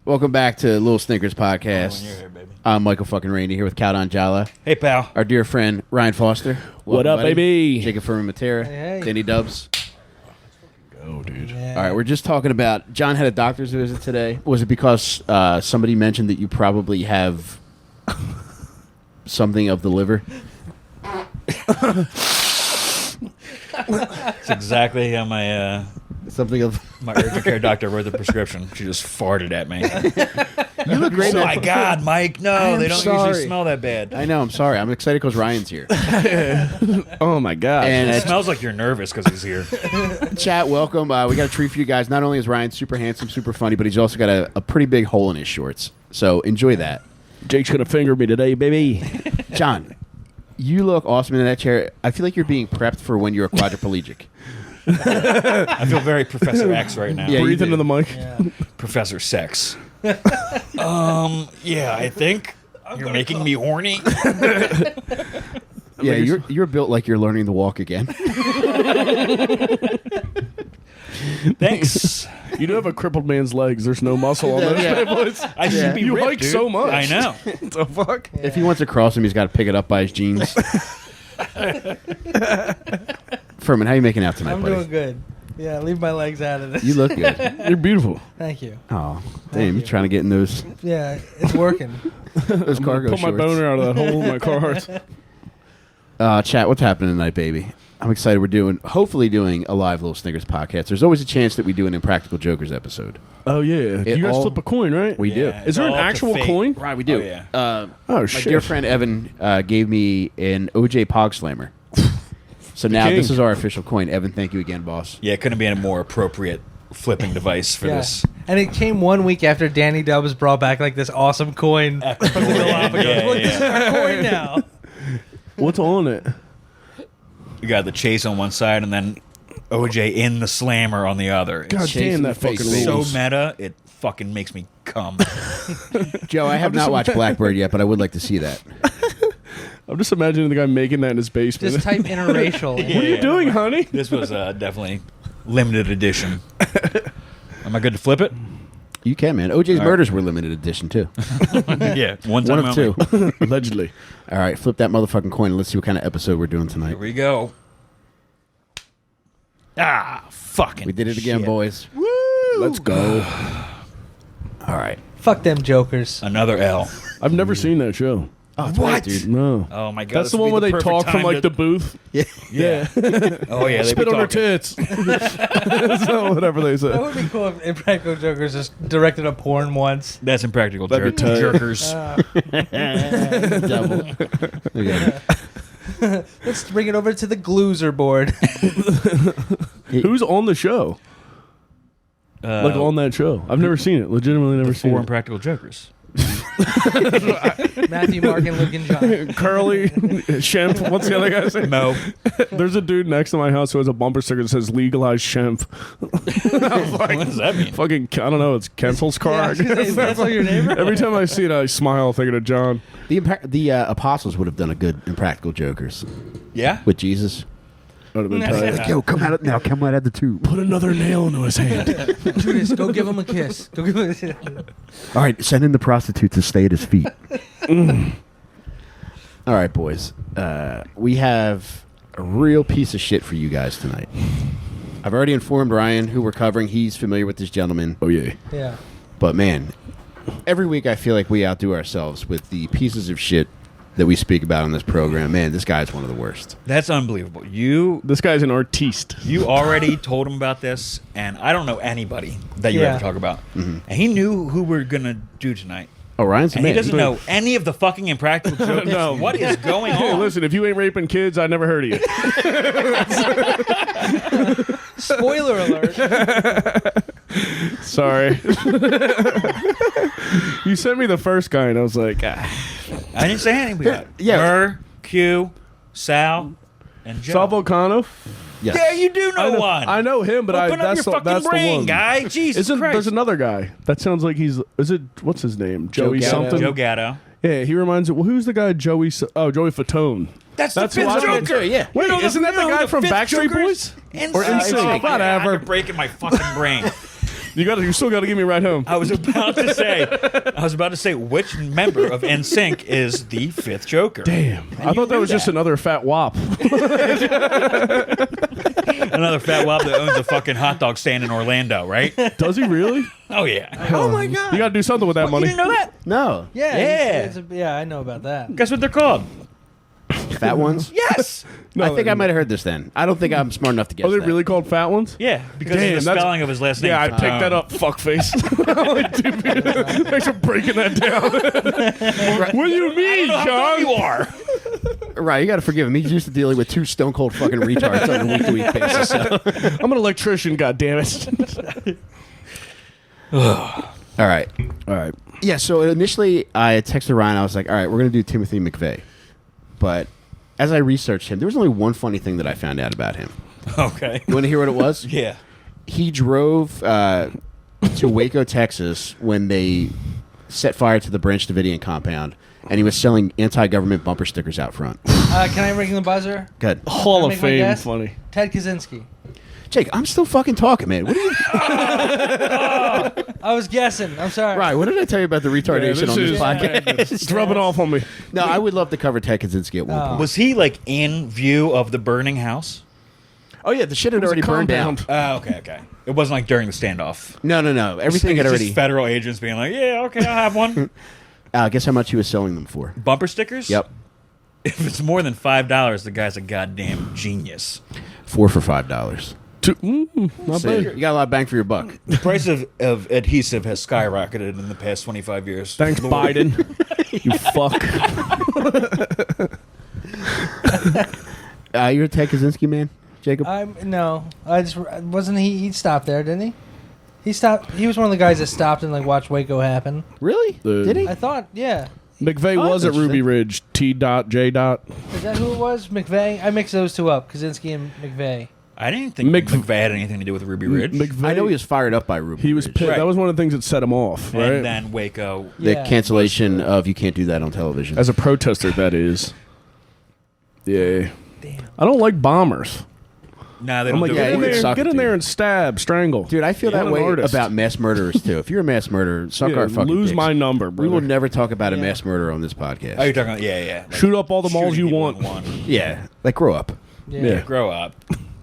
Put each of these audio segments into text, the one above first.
Welcome back to Little Snickers Podcast. You're here, baby. I'm Michael fucking Rainey here with Count Jala. Hey, pal. Our dear friend Ryan Foster. What up, buddy. baby? Jacob Furman Matera. Hey. Danny Dubs. Go, dude. Yeah. All right, we're just talking about John had a doctor's visit today. Was it because somebody mentioned that you probably have something of the liver? That's exactly how my Something of... my urgent care doctor wrote the prescription. She just farted at me. You look great. Oh, my God, Mike. No, they don't sorry. usually smell that bad. I know, I'm sorry. I'm excited because Ryan's here. Oh, my God. And It smells like you're nervous because he's here. chat, welcome. We got a treat for you guys. Not only is Ryan super handsome, super funny, but he's also got a pretty big hole in his shorts. So enjoy that. Jake's going to finger me today, baby. John, you look awesome in that chair. I feel like you're being prepped for when you're a quadriplegic. I feel very Professor X right now. Yeah, you Breathe do. into the mic. Yeah. Professor Sex. Yeah, I think you're making me horny. Yeah, you're built like you're learning to walk again. Thanks. You do have a crippled man's legs. There's no muscle on those Yeah. tablets. I should be You ripped, hike dude. so much. I know. What the fuck? If he wants to cross him, he's got to pick it up by his jeans. Furman, how you making out tonight, I'm buddy? doing good. Yeah, leave my legs out of this. You look good. You're beautiful. Thank you. Oh, Thank damn! you. You're trying to get in those Yeah, it's working. cargo Put my shorts. boner out of that hole in my car. Chat, what's happening tonight, baby? I'm excited. We're hopefully doing a live Little Snickers podcast. There's always a chance that we do an Impractical Jokers episode. Oh, yeah. It You guys all- flip a coin, right? We do. Yeah, Is there an it's all up to actual fate. coin? Right, we do. Oh, yeah. Oh, My shit. dear friend Evan gave me an OJ Pog Slammer. So now king. this is our official coin. Evan, thank you again, boss. Yeah, it couldn't be a more appropriate flipping device for Yeah. this. And it came 1 week after Danny Dubs brought back like this awesome coin from the Galapagos. Yeah, Look, this is our coin now. What's on it? You got the chase on one side and then OJ in the slammer on the other. God It's chasing damn, the that face. fucking so rules. meta, it fucking makes me cum. Joe, I have not watched Blackbird yet, but I would like to see that. I'm just imagining the guy making that in his basement. Just type interracial. What are you doing, honey? This was definitely limited edition. Am I good to flip it? You can, man. OJ's All right. Murders were limited edition, too. Yeah, one One time of only. two. Allegedly. All right, flip that motherfucking coin and let's see what kind of episode we're doing tonight. Here we go. Ah, fucking We did it again, shit. boys. Let's go. All right. Fuck them jokers. Another L. I've never seen that show. Oh, it's What? great, dude. No. Oh my god. That's this the would one be where they perfect talk from time like to- the booth. Yeah. Yeah. Oh yeah, they Spit be on her talking. tits. So whatever they That say. would be cool if Impractical Jokers just directed a porn once. That's Impractical That'd be tight. Jerkers. Double. Okay. Let's bring it over to the Gloozer board. Who's on the show? Like on that show? I've never seen it. Legitimately never seen Four it. Impractical Jokers. Matthew, Mark, and Luke and John. Curly, Shemp. What's the other guy's name? Mo. There's a dude next to my house who has a bumper sticker that says "Legalize Shemp." What does that mean? Fucking, I don't know. It's Kensel's car. Yeah, I guess. is that your neighbor? Every time I see it, I smile thinking of John. The apostles would have done a good Impractical Jokers Yeah. with Jesus. That would have been tight. Yo, come out of the tube. Put another nail into his hand. Judas, go give him a kiss. Go give him a kiss. All right, send in the prostitute to stay at his feet. All right, boys. We have a real piece of shit for you guys tonight. I've already informed Ryan who we're covering. He's familiar with this gentleman. Oh yeah. Yeah. But, man, every week I feel like we outdo ourselves with the pieces of shit that we speak about on this program. Man, this guy's one of the worst. That's unbelievable. You This guy's an artiste. already told him about this, and I don't know anybody that you Yeah. ever talk about. And he knew who we're gonna do tonight. Oh, Ryan's the And he man. doesn't know any of the fucking Impractical Jokers. No. What is going Hey, on? listen, if you ain't raping kids, I never heard of you. Spoiler alert. Sorry. You sent me the first guy, and I was like, I didn't say anybody. Yeah. Murr, Q, Sal, and Joe. Sal Volcano. Yes. Yeah, you do know one. I know him, but Open up that's your the, fucking that's the brain, one. guy. Jesus Isn't Christ. there's another guy that sounds like he's? Is it what's his name? Joey Gatto. something. Joe Gatto. Yeah, he reminds. Well, who's the guy? Joey Fatone. That's the That's fifth who I thought- Joker. Yeah. Wait, No, isn't that the no, guy the from fifth Backstreet Joker's Boys? Insane. Or NSYNC? Oh, Whatever. I had to break in my fucking brain. You still got to give me a ride home. I was about to say which member of NSYNC is the fifth Joker. Damn. I thought that was just another fat wop. Another fat wop that owns a fucking hot dog stand in Orlando, right? Does he really? Oh yeah. Oh my god! You got to do something with that You money. didn't know that? No, Yeah, I know about that. Guess what they're called? fat ones. Yes. I think I might have heard this. Then I don't think I'm smart enough to guess. Are they that. really called fat ones? Yeah, because Damn, of the spelling of his last name. Yeah, I picked that up, fuckface. Thanks for breaking that down. What do you mean, John? You are. Right, you got to forgive him. He's used to dealing with two stone cold fucking retards on a week-to-week basis. So. I'm an electrician, goddammit. All right. Yeah. So initially, I texted Ryan. I was like, "All right, we're gonna do Timothy McVeigh," but as I researched him, there was only one funny thing that I found out about him. Okay. You want to hear what it was? Yeah. He drove to Waco, Texas, when they set fire to the Branch Davidian compound, and he was selling anti-government bumper stickers out front. Can I ring the buzzer? Good. Hall of Make my Fame, guess? funny. Ted Kaczynski. Jake, I'm still fucking talking, man. What are you? I was guessing. I'm sorry. Right. What did I tell you about the retardation on this podcast? It's rubbing off on me. No, I would love to cover Ted Kaczynski at one point. Was he like in view of the burning house? Oh yeah, the shit had It was already a burned down. compound. Okay. It wasn't like during the standoff. No. Everything had It's already. just federal agents being like, yeah, okay, I'll have one. Guess how much he was selling them for? Bumper stickers? Yep, If it's more than $5, the guy's a goddamn genius. 4 for $5. Not So bad. you got a lot of bang for your buck. The price of adhesive has skyrocketed in the past 25 years. Thanks, Biden. You fuck. You're a Ted Kaczynski man, Jacob. No. I just wasn't he stopped there, didn't he? He stopped. He was one of the guys that stopped and like watched Waco happen. Really? Did he? I thought, yeah. McVeigh Oh, was at interesting. Ruby Ridge. T. J. Is that who it was? McVeigh. I mixed those two up. Kaczynski and McVeigh. I didn't think McVeigh had anything to do with Ruby Ridge. McVeigh, I know he was fired up by Ruby. He was Ridge. pissed. Right. That was one of the things that set him off, right? And then Waco. The Yeah. cancellation of you can't do that on television. As a protester, that is. Yeah. Damn. I don't like bombers. Nah, they I'm don't like, do yeah, get it. in you there, suck get it, in there dude. and stab, strangle. Dude, I feel You're that an way artist. about mass murderers too. If you're a mass murderer, suck our fucking lose dicks. my number, We brother. will never talk about a Yeah. mass murderer on this podcast. Oh, you're talking about, yeah. Like, Shoot up all the malls shooting you people want. in one. Yeah, like grow up. Yeah. Grow up.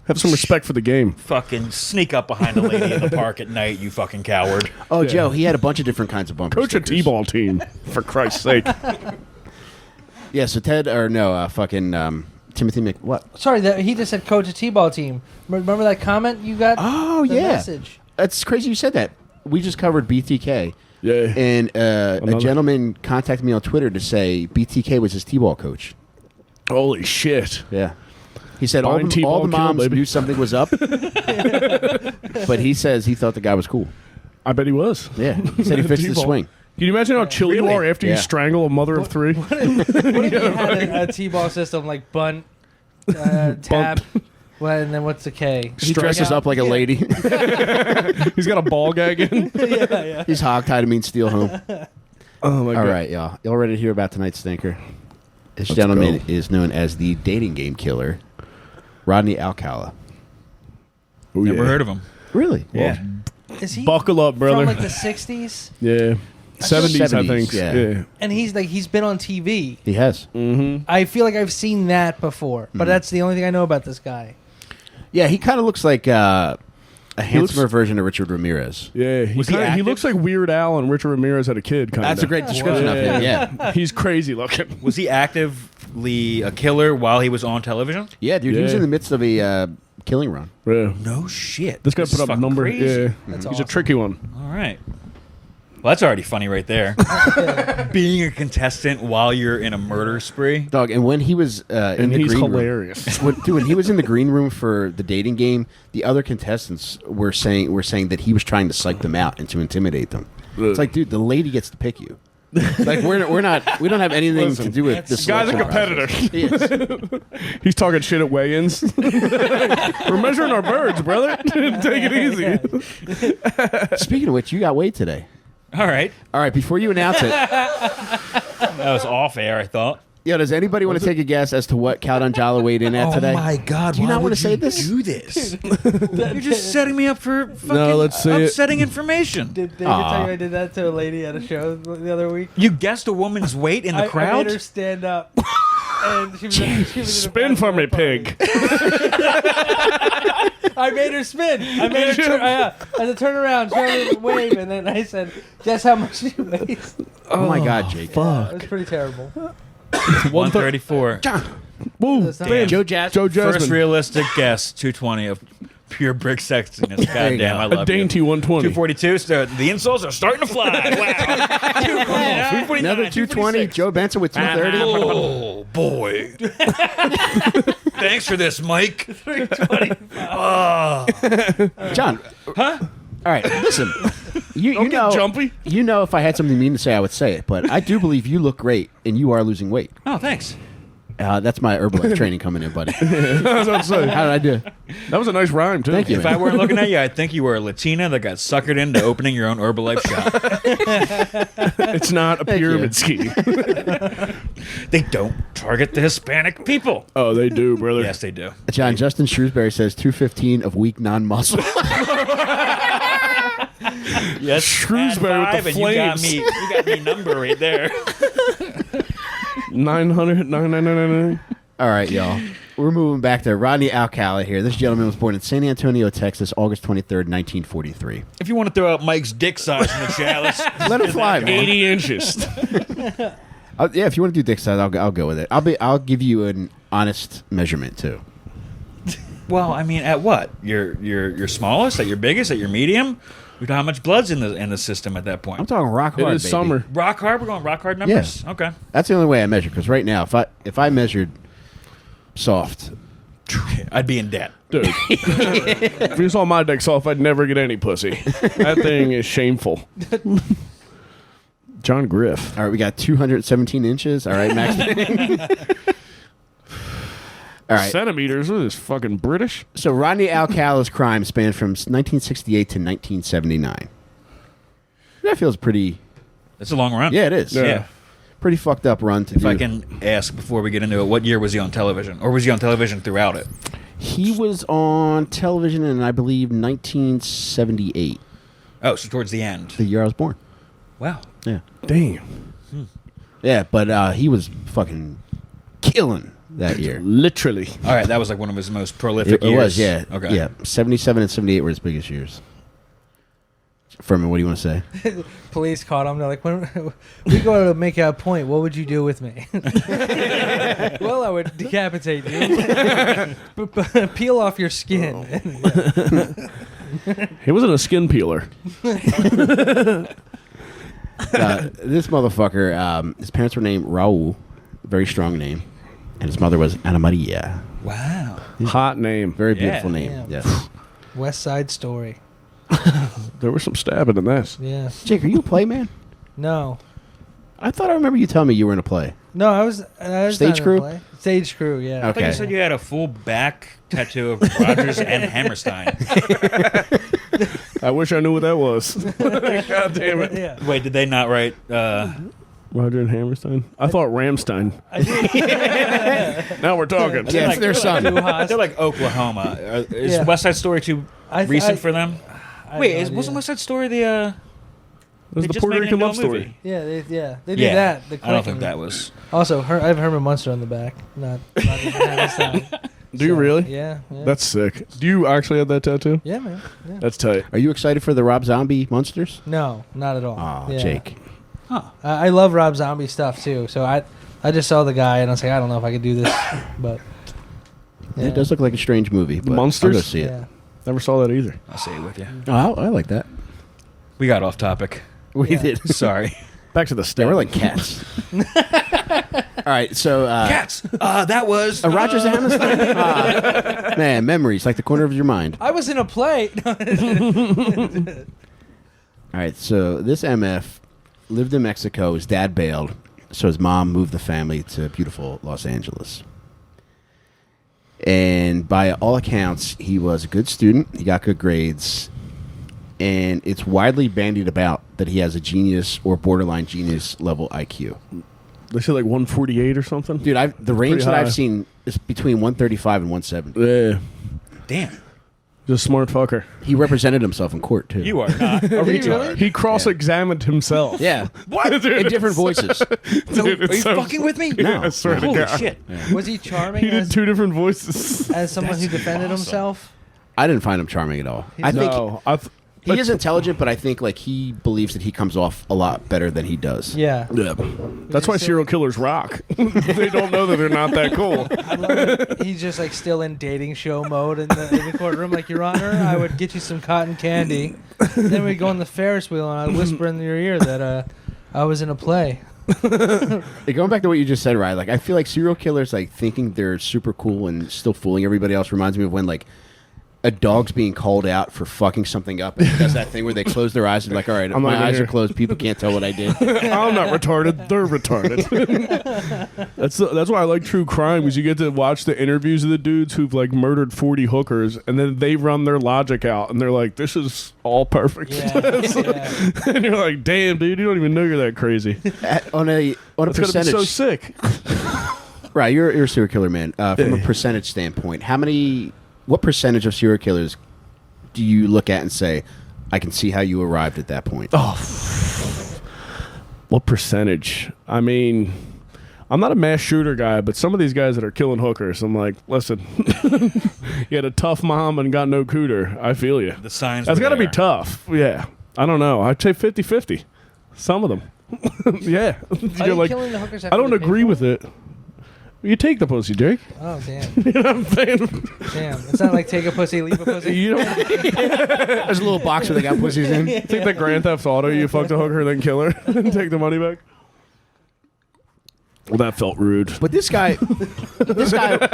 Have some respect for the game. Fucking sneak up behind a lady in the park at night, you fucking coward. Oh, Joe, he had a bunch of different kinds of bumper Coach a stickers. T-ball team, for Christ's sake. Yeah, so Timothy what? Sorry, he just said coach a T-ball team. Remember that comment you got? Oh, The yeah. message. That's crazy you said that. We just covered BTK. Yeah. And a Another- gentleman contacted me on Twitter to say BTK was his T-ball coach. Holy shit. Yeah. He said all Fine the T-ball kill, moms baby. knew something was up. But he says he thought the guy was cool. I bet he was. Yeah. He said he fits the T-ball. swing. Can you imagine how chill you Really? are after Yeah. you strangle a mother of three? What if you had a T-ball system like bunt, tap, and then what's the K? He dresses up like a lady. He's got a ball gag in. Yeah. He's hogtied to mean steal home. Oh, my God. All right, y'all. Y'all ready to hear about tonight's stinker? This gentleman go. is known as the dating game killer, Rodney Alcala. Oh, Never yeah. heard of him. Really? Yeah. Is he Buckle up, brother. from like the 60s? Yeah. 70s, I 70s, think. yeah. Yeah. And he's been on TV. He has. I feel like I've seen that before, but that's the only thing I know about this guy. Yeah, he kind of looks like a handsomer looks- version of Richard Ramirez. Yeah. He, Was he kinda, he active? looks like Weird Al and Richard Ramirez had a kid, kind of. That's a great description of him. Yeah. He's crazy looking. Was he actively a killer while he was on television? Yeah, dude. He was Yeah. in the midst of a killing run. Yeah. No shit. This guy is put up a fucking number. crazy. Yeah. That's He's a awesome. tricky one. All right. Well, that's already funny right there. Being a contestant while you're in a murder spree. Dog, and when he was in And the he's green room, hilarious. when he was in the green room for the dating game, the other contestants were saying that he was trying to psych them out and to intimidate them. It's like, dude, the lady gets to pick you. Like we don't have anything to do with this. Guy's a selection competitor. process. He is. He's talking shit at weigh-ins. We're measuring our birds, brother. Take it easy. Speaking of which, you got weighed today. All right. All right, before you announce it, That was off air, I thought. Yo, does anybody want to take a guess as to what Cal Donjala weighed in at today? Oh my God! Do you not want to say this? Do this? You're just setting me up for fucking let's say it. upsetting information. Did David tell you I did that to a lady at a show the other week? You guessed a woman's weight in the I crowd. made her stand up. And she was in a Spin for me, basketball pig. I made her spin. I made her as a turn around, show her the wave, and then I said, "Guess how much she weighs?" Oh my God, Jake. Fuck. It was pretty terrible. 134. Boom. That's not Bam. bad. Joe Joe First Jasmine. realistic guess, 220 of pure brick sexiness. you Goddamn, go. I A love dainty you. 120. 242. So the insults are starting to fly. Wow. 249, Another 220. 246. Joe Benson with 230. Oh boy! Thanks for this, Mike. 320. John. Huh? All right, listen. You Don't know, get jumpy. you know, if I had something mean to say, I would say it. But I do believe you look great, and you are losing weight. Oh, thanks. That's my Herbalife training coming in, buddy. I was about to say. How did I do? That was a nice rhyme, too. Thank you. If I weren't looking at you, I'd think you were a Latina that got suckered into opening your own Herbalife shop. It's not a pyramid scheme. They don't target the Hispanic people. Oh, they do, brother. Yes, they do. John, Justin Shrewsbury says 215 of weak non-muscle. Yes, Shrewsbury add with the 5 and flames. You got me number right there. 900, 999. All right, y'all. We're moving back to Rodney Alcala here. This gentleman was born in San Antonio, Texas, August 23rd, 1943. If you want to throw out Mike's dick size in the chalice, Let it fly, man. 80 inches. Yeah, if you want to do dick size, I'll go with it. I'll give you an honest measurement too. well, I mean, at what? Your smallest? At your biggest? At your medium? We know how much blood's in the system at that point. I'm talking rock It hard, is baby. summer. Rock hard. We're going rock hard numbers. Yeah. Okay. That's the only way I measure. Because right now, if I measured soft, I'd be in debt. Dude. If you saw my dick soft, I'd never get any pussy. That thing is shameful. John Griff. all right, we got 217 inches. All right, Max. All right. Centimeters? What is this, fucking British? So Rodney Alcala's crime spanned from 1968 to 1979. That feels pretty. That's a long run. Yeah, it is. Yeah. Pretty fucked up run to If do. I can ask before we get into it, what year was he on television? Or was he on television throughout it? He was on television in, I believe, 1978, Oh, so towards the end. the year I was born. Wow. Yeah. Damn. Yeah, but he was fucking killing that year. Literally. All right, that was like one of his most prolific It years. was, yeah. Okay. Yeah. 77 and 78 were his biggest years. Furman, what do you want to say? Police caught him. They're like, when we go to make a point, what would you do with me? Well, I would decapitate you. Peel off your skin. He wasn't a skin peeler. This motherfucker, his parents were named Raul, very strong name, and his mother was Ana Maria. Wow. Hot name. Very beautiful Yeah. name. Yeah. Yes. West Side Story. There was some stabbing in that. Yeah. Jake, are you a play man? No. I thought I remember you telling me you were in a play. No, I was Stage not in a crew? play. Stage crew, yeah. I thought Okay. you said you had a full back tattoo of Rogers and Hammerstein. I wish I knew what that was. God damn it. Yeah. Wait, did they not write? Roger and Hammerstein? I thought Ramstein. Now we're talking. Yeah, it's their son. They're like Oklahoma. Is Yeah. West Side Story too recent for them? Wait, wasn't West Side Story the? It was they the just Puerto made it Rican into a love story. movie. Yeah, they did Yeah, that. The I don't think clicking. that was. Also, I have Herman Munster on the back. Not Hammerstein. Do you really? Yeah. That's sick. Do you actually have that tattoo? Yeah, man. Yeah. That's tight. Are you excited for the Rob Zombie Monsters? No, not at all. Aw, Yeah. Jake. I love Rob Zombie stuff too. So I just saw the guy and I was like, I don't know if I could do this, but yeah. It does look like a strange movie. But Monsters? I'll go see it. Yeah. Never saw that either. I'll say it with you. Oh, I like that. We got off topic. We Yeah. did. Sorry. Back to the Yeah, stem. we're like cats. All right, so Cats. That was Rogers and Hammerstein. Man, memories like the corner of your mind. I was in a play. All right, so this MF lived in Mexico. His dad bailed, so his mom moved the family to beautiful Los Angeles. And by all accounts, he was a good student. He got good grades. And it's widely bandied about that he has a genius or borderline genius level IQ. They say like 148 or something. Dude, the range pretty that high. I've seen is between 135 and 170. Yeah, Damn. just a smart fucker. He represented himself in court too. You are not a retard. really? He cross-examined himself. Yeah, What? Dude, in different voices. Dude, Are it's you so- fucking with me? Yeah, I swear to Holy God. shit. Was he charming He did as, 2 different voices. as someone who defended awesome. himself? I didn't find him charming at all. I think No, he is intelligent, but I think like he believes that he comes off a lot better than he does. Yeah. Yeah. That's why serial killers rock. They don't know that they're not that cool. I love it. He's just like still in dating show mode in the courtroom. Like, Your Honor, I would get you some cotton candy. Then we'd go on the Ferris wheel and I'd whisper in your ear that I was in a play. Hey, going back to what you just said, right? Like I feel like serial killers like thinking they're super cool and still fooling everybody else reminds me of when like a dog's being called out for fucking something up and does that thing where they close their eyes and like, all right, I'm my not eyes here. are closed, people can't tell what I did. I'm not retarded. They're retarded. That's why I like true crime, because you get to watch the interviews of the dudes who've like murdered 40 hookers, and then they run their logic out, and they're like, "This is all perfect." Yeah. Yeah. And you're like, "Damn, dude, you don't even know you're that crazy." On a That's gonna be percentage, so sick. right? You're a serial killer, man. From a Yeah. percentage standpoint, what percentage of serial killers do you look at and say, I can see how you arrived at that point? What percentage? I mean, I'm not a mass shooter guy, but some of these guys that are killing hookers, I'm like, listen, you had a tough mom and got no cooter. I feel you. The signs. That's were got to be there. tough. Yeah. I don't know. I'd say 50-50. Some of them. Yeah. Are You're you like, killing the hookers I after don't they pay agree for with it. You take the pussy, Jake. Oh, damn. You know what I'm saying? Damn. It's not like take a pussy, leave a pussy. You don't There's a little box where they got pussies in. take the Grand Theft Auto, you fucked a hooker, then kill her, and take the money back. Well, that felt rude. But this guy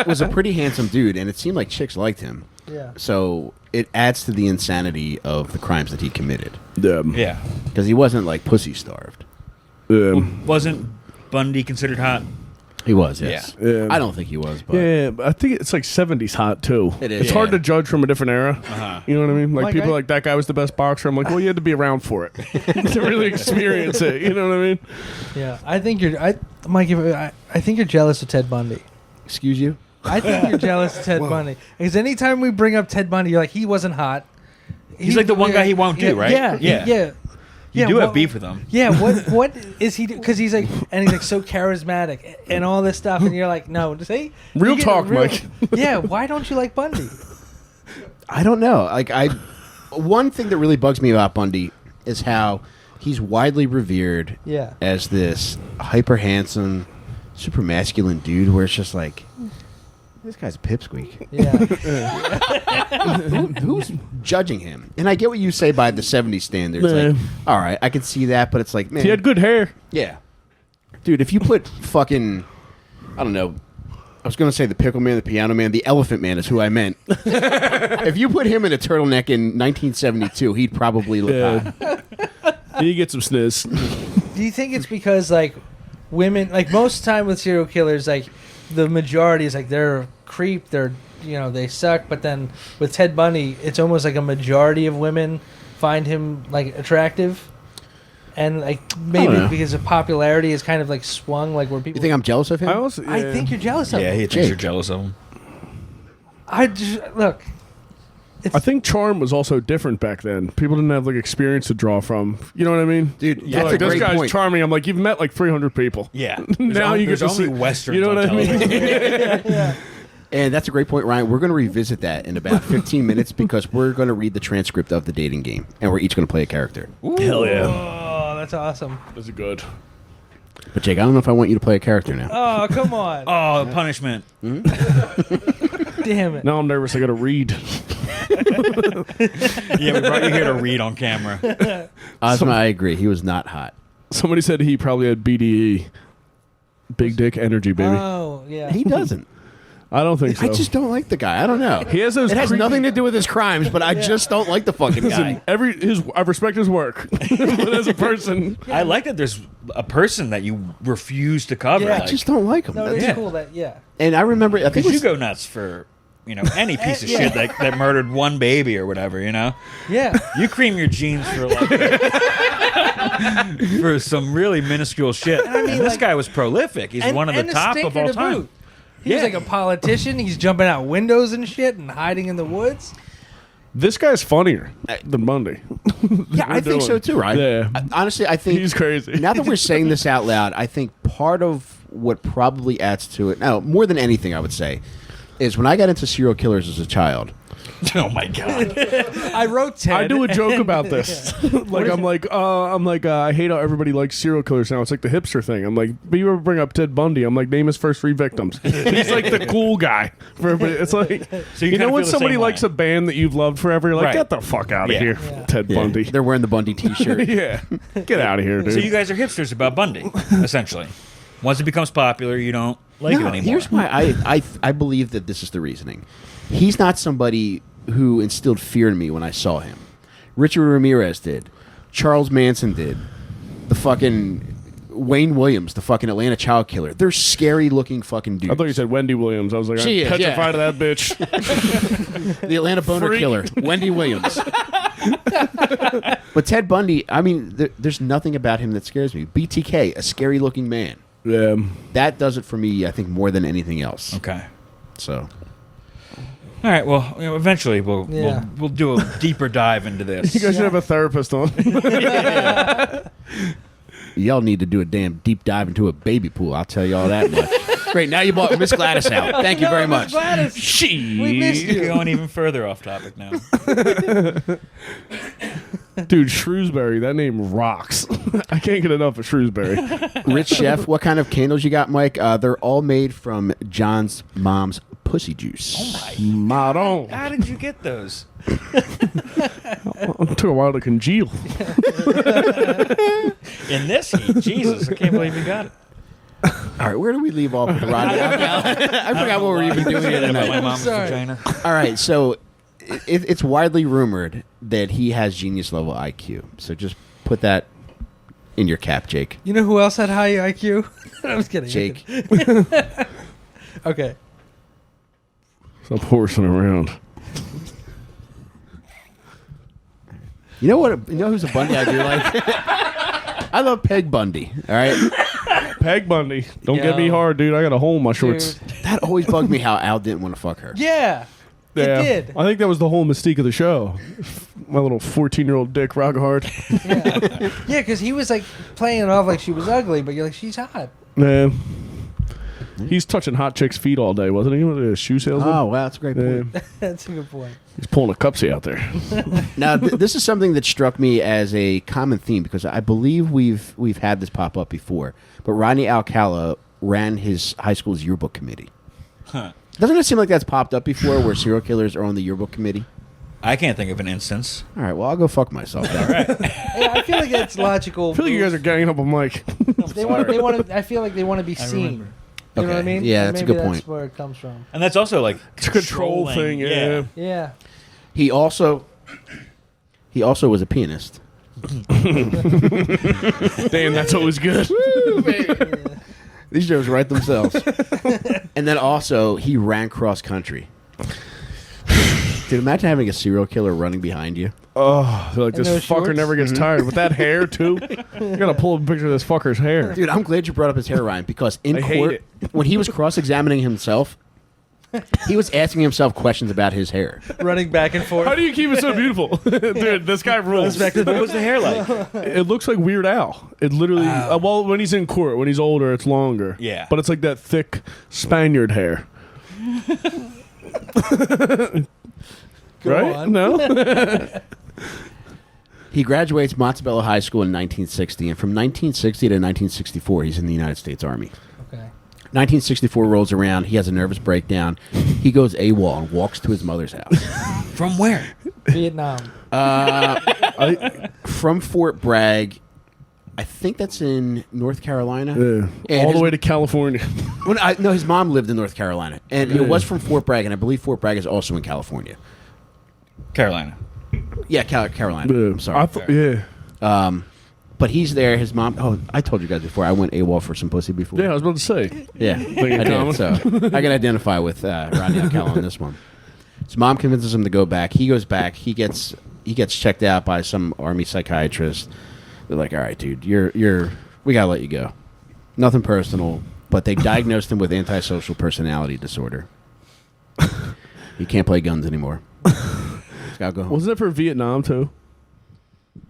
was a pretty handsome dude, and it seemed like chicks liked him. Yeah. So it adds to the insanity of the crimes that he committed. Yeah. Because he wasn't like pussy starved. Wasn't Bundy considered hot? He was, yes. Yeah. I don't think he was, but Yeah, but I think it's like 70s hot too. It is. It's hard to judge from a different era. Uh-huh. You know what I mean? Like Like, people I- are like, that guy was the best boxer. I'm like, well, you had to be around for it to really experience it. You know what I mean? Yeah. I think you're. Mike, I think you're jealous of Ted Bundy. excuse you? I think you're jealous of Ted Bundy. Because anytime we bring up Ted Bundy, you're like, he wasn't hot. He's like the one guy he won't do, right? Yeah. Yeah. Yeah. You do what- have beef with him. Yeah, what is he? Because he's like, and he's like so charismatic and all this stuff, and you're like, no, see, Real You get talk, Mike. Yeah, why don't you like Bundy? I don't know. One thing that really bugs me about Bundy is how he's widely revered Yeah, as this hyper handsome, super masculine dude where it's just like, this guy's a pipsqueak. yeah, Who's judging him? And I get what you say by the 70s standards. Like, Man. all right, I can see that, but it's like, man. He had good hair. Yeah. Dude, if you put fucking, I don't know, I was going to say the pickle man, the piano man, the elephant man is who I meant. If you put him in a turtleneck in 1972, he'd probably look hot. You get some sniz. Do you think it's because like women, like most time with serial killers, like the majority is like they're a creep, they're they suck, but then with Ted Bundy, it's almost like a majority of women find him like attractive. And like maybe know. because of popularity is kind of like swung, like where people. You think I'm jealous of him? I also, I think you're jealous of Yeah, him. he thinks Jake. you're jealous of him. I just look. It's, I think charm was also different back then. People didn't have like experience to draw from. You know what I mean? Dude, They're that's like, a this great guy's point. charming. I'm like, you've met like 300 people. Yeah. Now you get there's to only see westerns. You know on what I mean? television. yeah. And that's a great point, Ryan. We're going to revisit that in about 15 minutes because we're going to read the transcript of the dating game, and we're each going to play a character. Hell yeah, Oh, that's awesome. that's good. But Jake, I don't know if I want you to play a character now. Oh, come on. Oh, punishment. Damn it. Now I'm nervous. I got to read. Yeah, we brought you here to read on camera. Ozma, I agree. He was not hot. Somebody said he probably had BDE, big dick energy, baby. Oh, yeah. He doesn't. I don't think so. I just don't like the guy. I don't know. He has those. It has creepy- nothing to do with his crimes, but I just don't like the fucking guy. Listen, I respect his work, but as a person, I like that there's a person that you refuse to cover. Yeah. I just don't like him. No, it's Yeah. cool that, yeah. And I remember, I think it Because you was, go nuts for any piece of shit that murdered one baby or whatever, Yeah. You cream your jeans for for some really minuscule shit. I mean, this guy was prolific. He's one of the top of all time. He was like a politician. He's jumping out windows and shit and hiding in the woods. This guy's funnier than Bundy. Yeah, I think so too, right? Yeah. Honestly, I think He's crazy. Now that we're saying this out loud, I think part of what probably adds to it, now more than anything, I would say, is when I got into serial killers as a child. Oh my god! I wrote Ted. I do a joke about this. I hate how everybody likes serial killers now. It's like the hipster thing. I'm like, but you ever bring up Ted Bundy? I'm like, name his first 3 victims. He's like the cool guy for everybody. It's like, So you know kinda when feel the somebody same likes way. a band that you've loved forever, you're like, Right. get the fuck out of Yeah. here, Yeah. Ted Bundy. They're wearing the Bundy T-shirt. Yeah, get out of here, dude. So you guys are hipsters about Bundy, essentially. Once it becomes popular, you don't like it anymore. Here's why I believe that this is the reasoning. He's not somebody who instilled fear in me when I saw him. Richard Ramirez did. Charles Manson did. The fucking Wayne Williams, the fucking Atlanta child killer. They're scary looking fucking dudes. I thought you said Wendy Williams. I was like, She I'm is, petrified of that bitch. The Atlanta boner Freak. killer, Wendy Williams. But Ted Bundy, I mean, there's nothing about him that scares me. BTK, a scary looking man. Yeah. That does it for me, I think, more than anything else. Okay. So, All right. Well, eventually we'll do a deeper dive into this. You guys should have a therapist on. y'all need to do a damn deep dive into a baby pool. I'll tell y'all that much. Great. Now you bought Miss Gladys out. Thank you very much. We missed You're you. going even further off topic now. Dude, Shrewsbury, that name rocks. I can't get enough of Shrewsbury. Rich Chef, what kind of candles you got, Mike? They're all made from John's mom's pussy juice. Maron. How did you get those? It took a while to congeal. In this heat? Jesus, I can't believe you got it. All right, where do we leave off with Rodney Alcala? I forgot what we're even doing here About my tonight. mom's Sorry. vagina. All right, so it's widely rumored that he has genius level IQ. So just put that in your cap, Jake. You know who else had high IQ? I was kidding. Jake. Okay. Stop horsing around. You know what? You know who's a Bundy I do like? I love Peg Bundy. All right, Peg Bundy. Don't Yo. get me hard, dude. I got a hole in my shorts. Dude. that always bugged me how Al didn't want to fuck her. Yeah. It did. I think that was the whole mystique of the show. My little 14-year-old dick rock hard. Yeah, because he was like playing it off like she was ugly, but you're like, she's hot. Man. He's touching hot chicks' feet all day, wasn't he? Was he a shoe salesman? Oh wow, that's a great point. Yeah. That's a good point. He's pulling a cupsy out there. Now, this is something that struck me as a common theme because I believe we've had this pop up before. But Rodney Alcala ran his high school's yearbook committee. Huh. Doesn't it seem like that's popped up before, where serial killers are on the yearbook committee? I can't think of an instance. All right, well, I'll go fuck myself. Then. Yeah, I feel like that's logical. I feel like you guys are ganging up on Mike. They want. They want to. I feel like they want to be seen. remember. You know what I Okay. mean? Yeah, And that's a maybe good that's point. where it comes from. And that's also like It's a control trolling. thing, yeah. Yeah. He also was a pianist. Damn, that's always good. These jokes write themselves. And then also, he ran cross country. Dude, imagine having a serial killer running behind you. Oh, they're like, And this those fucker shorts? never gets tired. With that hair, too. You gotta pull up a picture of this fucker's hair. Dude, I'm glad you brought up his hair, Ryan, because in I hate court, it. when he was cross-examining himself, he was asking himself questions about his hair. Running back and forth. How do you keep it so beautiful? Dude, this guy rules. What was the hair like? It looks like Weird Al. It literally, well, when he's in court, when he's older, it's longer. Yeah. But it's like that thick Spaniard hair. Go right? on. No? He graduates Montebello High School in 1960, and from 1960 to 1964, he's in the United States Army. Okay. 1964 rolls around, he has a nervous breakdown. He goes AWOL and walks to his mother's house. From where? Vietnam. From Fort Bragg, I think that's in North Carolina. Yeah. And All the his- way to California. No, his mom lived in North Carolina, and it was from Fort Bragg, and I believe Fort Bragg is also in California. Carolina. Yeah, Carolina. I'm sorry. Yeah. But he's there. His mom. Oh, I told you guys before. I went AWOL for some pussy before. Yeah, I was about to say. Yeah, Thing in I common. did. So I can identify with Rodney Alcala on this one. His mom convinces him to go back. He goes back. He gets checked out by some army psychiatrist. They're like, all right, dude, we gotta let you go. Nothing personal, but they diagnosed him with antisocial personality disorder. He can't play guns anymore. He's gotta go home. Wasn't it for Vietnam too?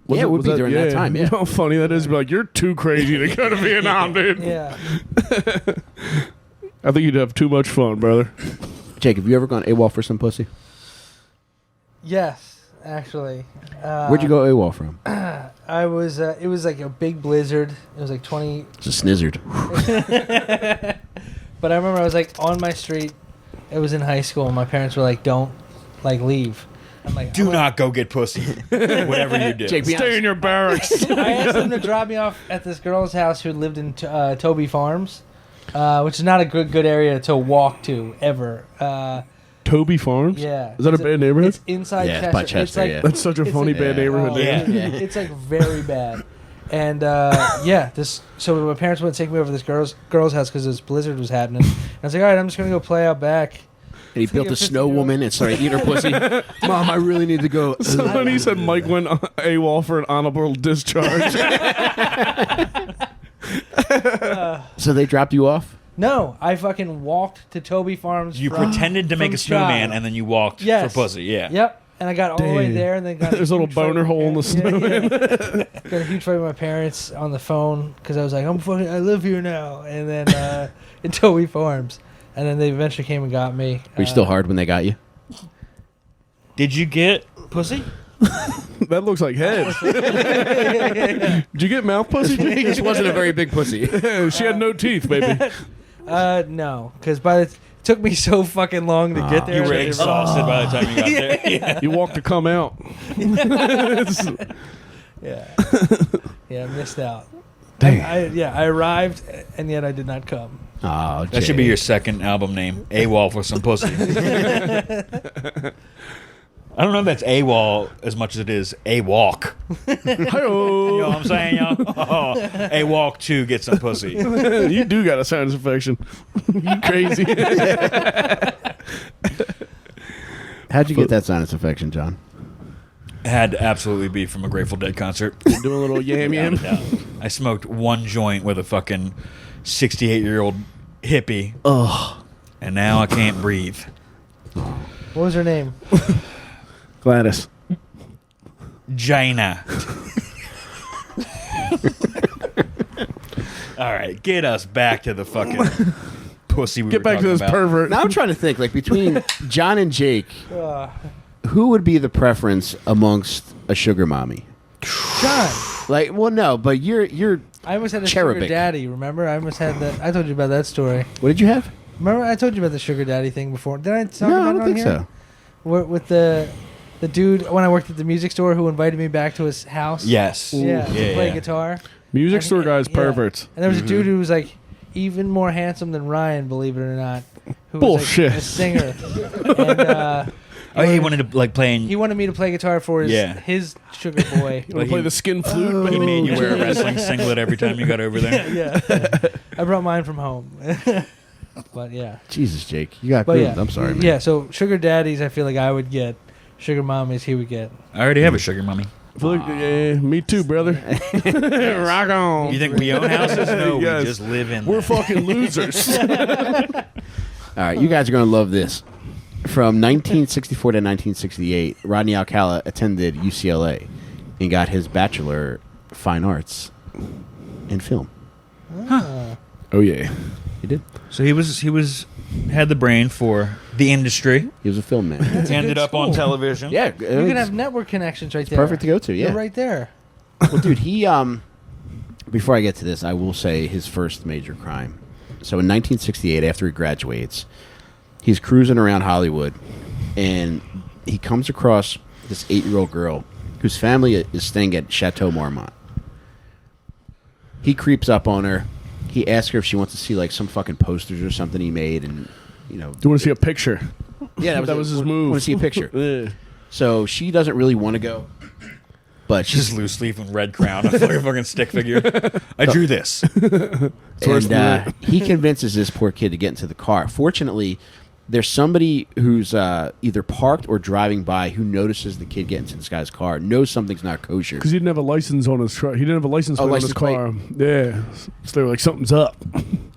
Yeah, it would be during that time. Yeah. You know how funny that is? Be like, you're too crazy to go to Vietnam, dude. Yeah. I think you'd have too much fun, brother. Jake, have you ever gone AWOL for some pussy? Yes, actually. Where'd you go AWOL from? I was. It was like a big blizzard. It was like 20. It's a snizzard. But I remember I was like on my street. It was in high school, and my parents were like, "Don't leave." I'm like, Do not go get pussy. Whatever you do. Jake, be Stay in your barracks. I asked them to drop me off at this girl's house who lived in Toby Farms, which is not a good area to walk to ever. Toby Farms? Yeah. Is that a bad neighborhood? It's inside Yeah, it's Chester. by Chester, like, yeah. That's such a It's funny like- bad neighborhood. Oh, name. Yeah. It's like very bad. And so my parents wouldn't take me over to this girl's house because this blizzard was happening. And I was like, all right, I'm just gonna go play out back. And he built a snow woman and started eating her pussy. Mom, I really need to go. Somebody said Mike went AWOL for an honorable discharge. So they dropped you off? No, I fucking walked to Toby Farms. You from- pretended to make from a snowman Chai. and then you walked Yes. for pussy. Yeah. Yep. And I got all the way Damn. there, and then got There's a little huge fight boner with hole in the my parents. snowman. Got a huge fight with my parents on the phone because I was like, I live here now. And then in Toby Farms. And then they eventually came and got me. Were you still hard when they got you? Did you get pussy? That looks like head. Did you get mouth pussy? He just wasn't a very big pussy. She had no teeth, baby. No, because it took me so fucking long to get there. You were that it- exhausted by the time you got there. Yeah. You walked to come out. Yeah. Yeah, I missed out. Damn. I arrived, and yet I did not come. Oh, That should be your second album name. AWOL for some pussy. I don't know if that's AWOL as much as it is a walk. You know what I'm saying, y'all? Oh, a walk to get some pussy. You do got a sinus infection. You crazy. How'd you get that sinus infection, John? Had to absolutely be from a Grateful Dead concert. Doing a little yam yam. Without a doubt. I smoked one joint with a fucking 68-year-old hippie. Ugh. And now I can't breathe. What was her name? Gladys. Jaina. All right, get us back to the fucking pussy we Get were back to talking this about. pervert. Now I'm trying to think, like, between John and Jake, Uh, who would be the preference amongst a sugar mommy? John. Like, well, no, but you're. I almost had a Cherubic. sugar daddy. Remember? I almost had that. I told you about that story. What did you have? Remember? I told you about the sugar daddy thing before. Did I talk No, about I it don't on think here? so. With the dude when I worked at the music store who invited me back to his house. Yes. Yeah, to Yeah, play yeah. guitar. Music And- store guys, yeah. perverts. And there was a dude who was like even more handsome than Ryan, believe it or not. Who Bullshit. Was like a singer. And Oh, he wanted to like playing. he wanted me to play guitar for his sugar boy. You want to play the skin flute? He baby? made you wear a wrestling singlet every time you got over there. Yeah. I brought mine from home. But yeah. Jesus, Jake, you got But groomed. yeah. I'm sorry, man. Yeah, so sugar daddies I feel like I would get. Sugar mommies he would get. I already have a sugar mommy. Look, yeah, me too, brother. Rock on. You think we own houses? No, Yes. we just live in We're them. fucking losers. All right, you guys are going to love this. From 1964 to 1968, Rodney Alcala attended UCLA and got his Bachelor of Fine Arts in film. Oh yeah. He did. So he had the brain for the industry. He was a film man. He ended up on television. Yeah, You can have network connections right there. perfect to go to. Yeah. You're right there. Well, dude, he before I get to this, I will say his first major crime. So in 1968, after he graduates, he's cruising around Hollywood, and he comes across this 8-year-old girl whose family is staying at Chateau Marmont. He creeps up on her. He asks her if she wants to see like some fucking posters or something he made, and Do you want to see a picture? yeah, That was his move. Want to see a picture? Yeah. So she doesn't really want to go, but she's Just loose leaf and red crown, a fucking stick figure. I drew this. and he convinces this poor kid to get into the car. Fortunately, There's somebody who's either parked or driving by who notices the kid get into this guy's car, knows something's not kosher. Because he didn't have a license on his truck. He didn't have a license plate on his license plate. car. Yeah. So they were like, something's up.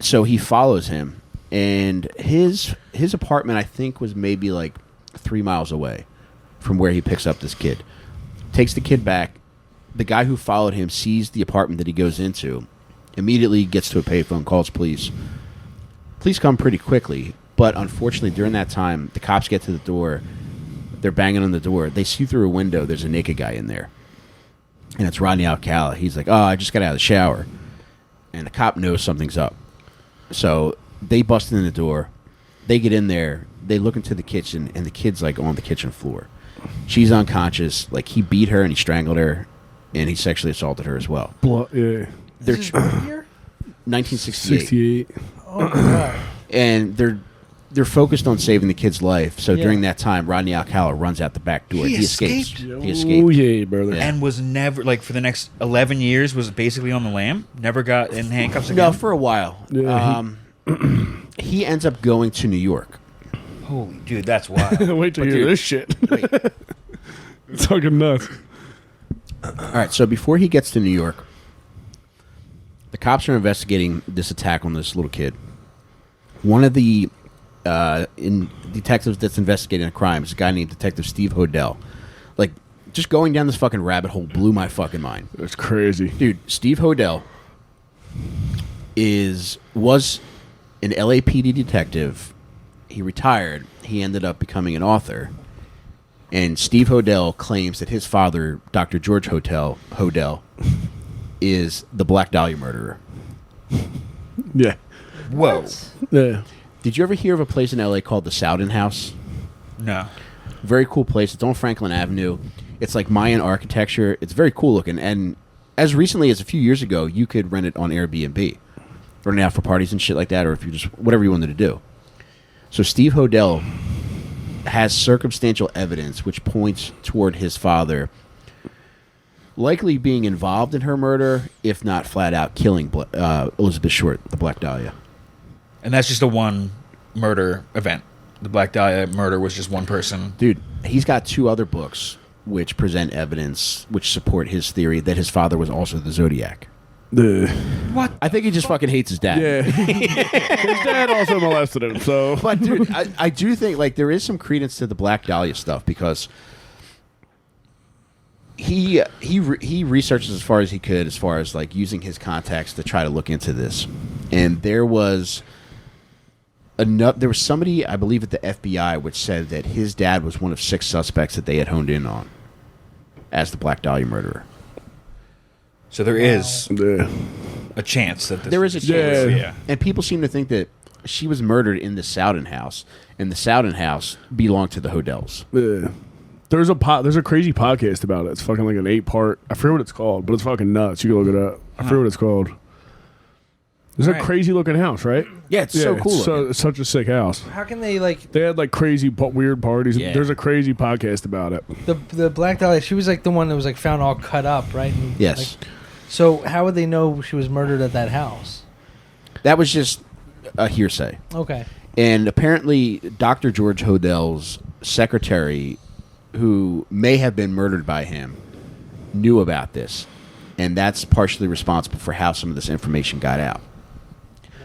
So he follows him, and his apartment, I think, was maybe like 3 miles away from where he picks up this kid. Takes the kid back. The guy who followed him sees the apartment that he goes into, immediately gets to a payphone, calls police. Police come pretty quickly, but unfortunately during that time, the cops get to the door. They're banging on the door. They see through a window there's a naked guy in there. And it's Rodney Alcala. He's like, I just got out of the shower. And the cop knows something's up. So they bust in the door. They get in there. They look into the kitchen, and the kid's like on the kitchen floor. She's unconscious. Like, he beat her and he strangled her, and he sexually assaulted her as well. Yeah. They're This is what year? 1968. 68. Oh my god. And they're focused on saving the kid's life. So during that time, Rodney Alcala runs out the back door. He escapes. escaped? He escaped. Oh, yeah, brother. Yeah. And was never, like, for the next 11 years, was basically on the lam? Never got in handcuffs again? No, for a while. Yeah, He ends up going to New York. Holy dude, that's wild. Wait till you hear dude, this shit. Wait. It's fucking nuts. All right, so before he gets to New York, the cops are investigating this attack on this little kid. One of the detectives that's investigating the crime is a guy named Detective Steve Hodel. Like, just going down this fucking rabbit hole blew my fucking mind. That's crazy. Dude, Steve Hodel was an LAPD detective. He retired. He ended up becoming an author. And Steve Hodel claims that his father, Dr. George Hodel, is the Black Dahlia murderer. Yeah. Whoa. Yeah. Did you ever hear of a place in LA called the Sowden House? No. Very cool place. It's on Franklin Avenue. It's like Mayan architecture. It's very cool looking. And as recently as a few years ago, you could rent it on Airbnb. Rent it out for parties and shit like that, or if you just, whatever you wanted to do. So Steve Hodel has circumstantial evidence which points toward his father likely being involved in her murder, if not flat out killing Elizabeth Short, the Black Dahlia. And that's just a one murder event. The Black Dahlia murder was just one person. Dude, he's got 2 other books which present evidence which support his theory that his father was also the Zodiac. What? I think he just fucking hates his dad. Yeah. His dad also molested him, so. But dude, I do think like there is some credence to the Black Dahlia stuff because he researches as far as he could as far as like using his contacts to try to look into this, and there was somebody I believe at the FBI which said that his dad was one of 6 suspects that they had honed in on as the Black Dahlia murderer. So there is Yeah. a chance that this There is a Yeah. chance, Yeah. and people seem to think that she was murdered in the Sowden house, and the Sowden house belonged to the Hodels. Yeah. There's a crazy podcast about it. It's fucking like an 8-part. I forget what it's called, but it's fucking nuts. You can look it up. I forget what it's called. It's a Alright. crazy looking house, right? Yeah, it's so cool. It's such a sick house. How can they like They had like crazy weird parties. Yeah. There's a crazy podcast about it. the Black Dahlia? She was like the one that was like found all cut up, right? And, Yes. like, so how would they know she was murdered at that house? That was just a hearsay. Okay. And apparently, Dr. George Hodel's secretary, who may have been murdered by him, knew about this. And that's partially responsible for how some of this information got out.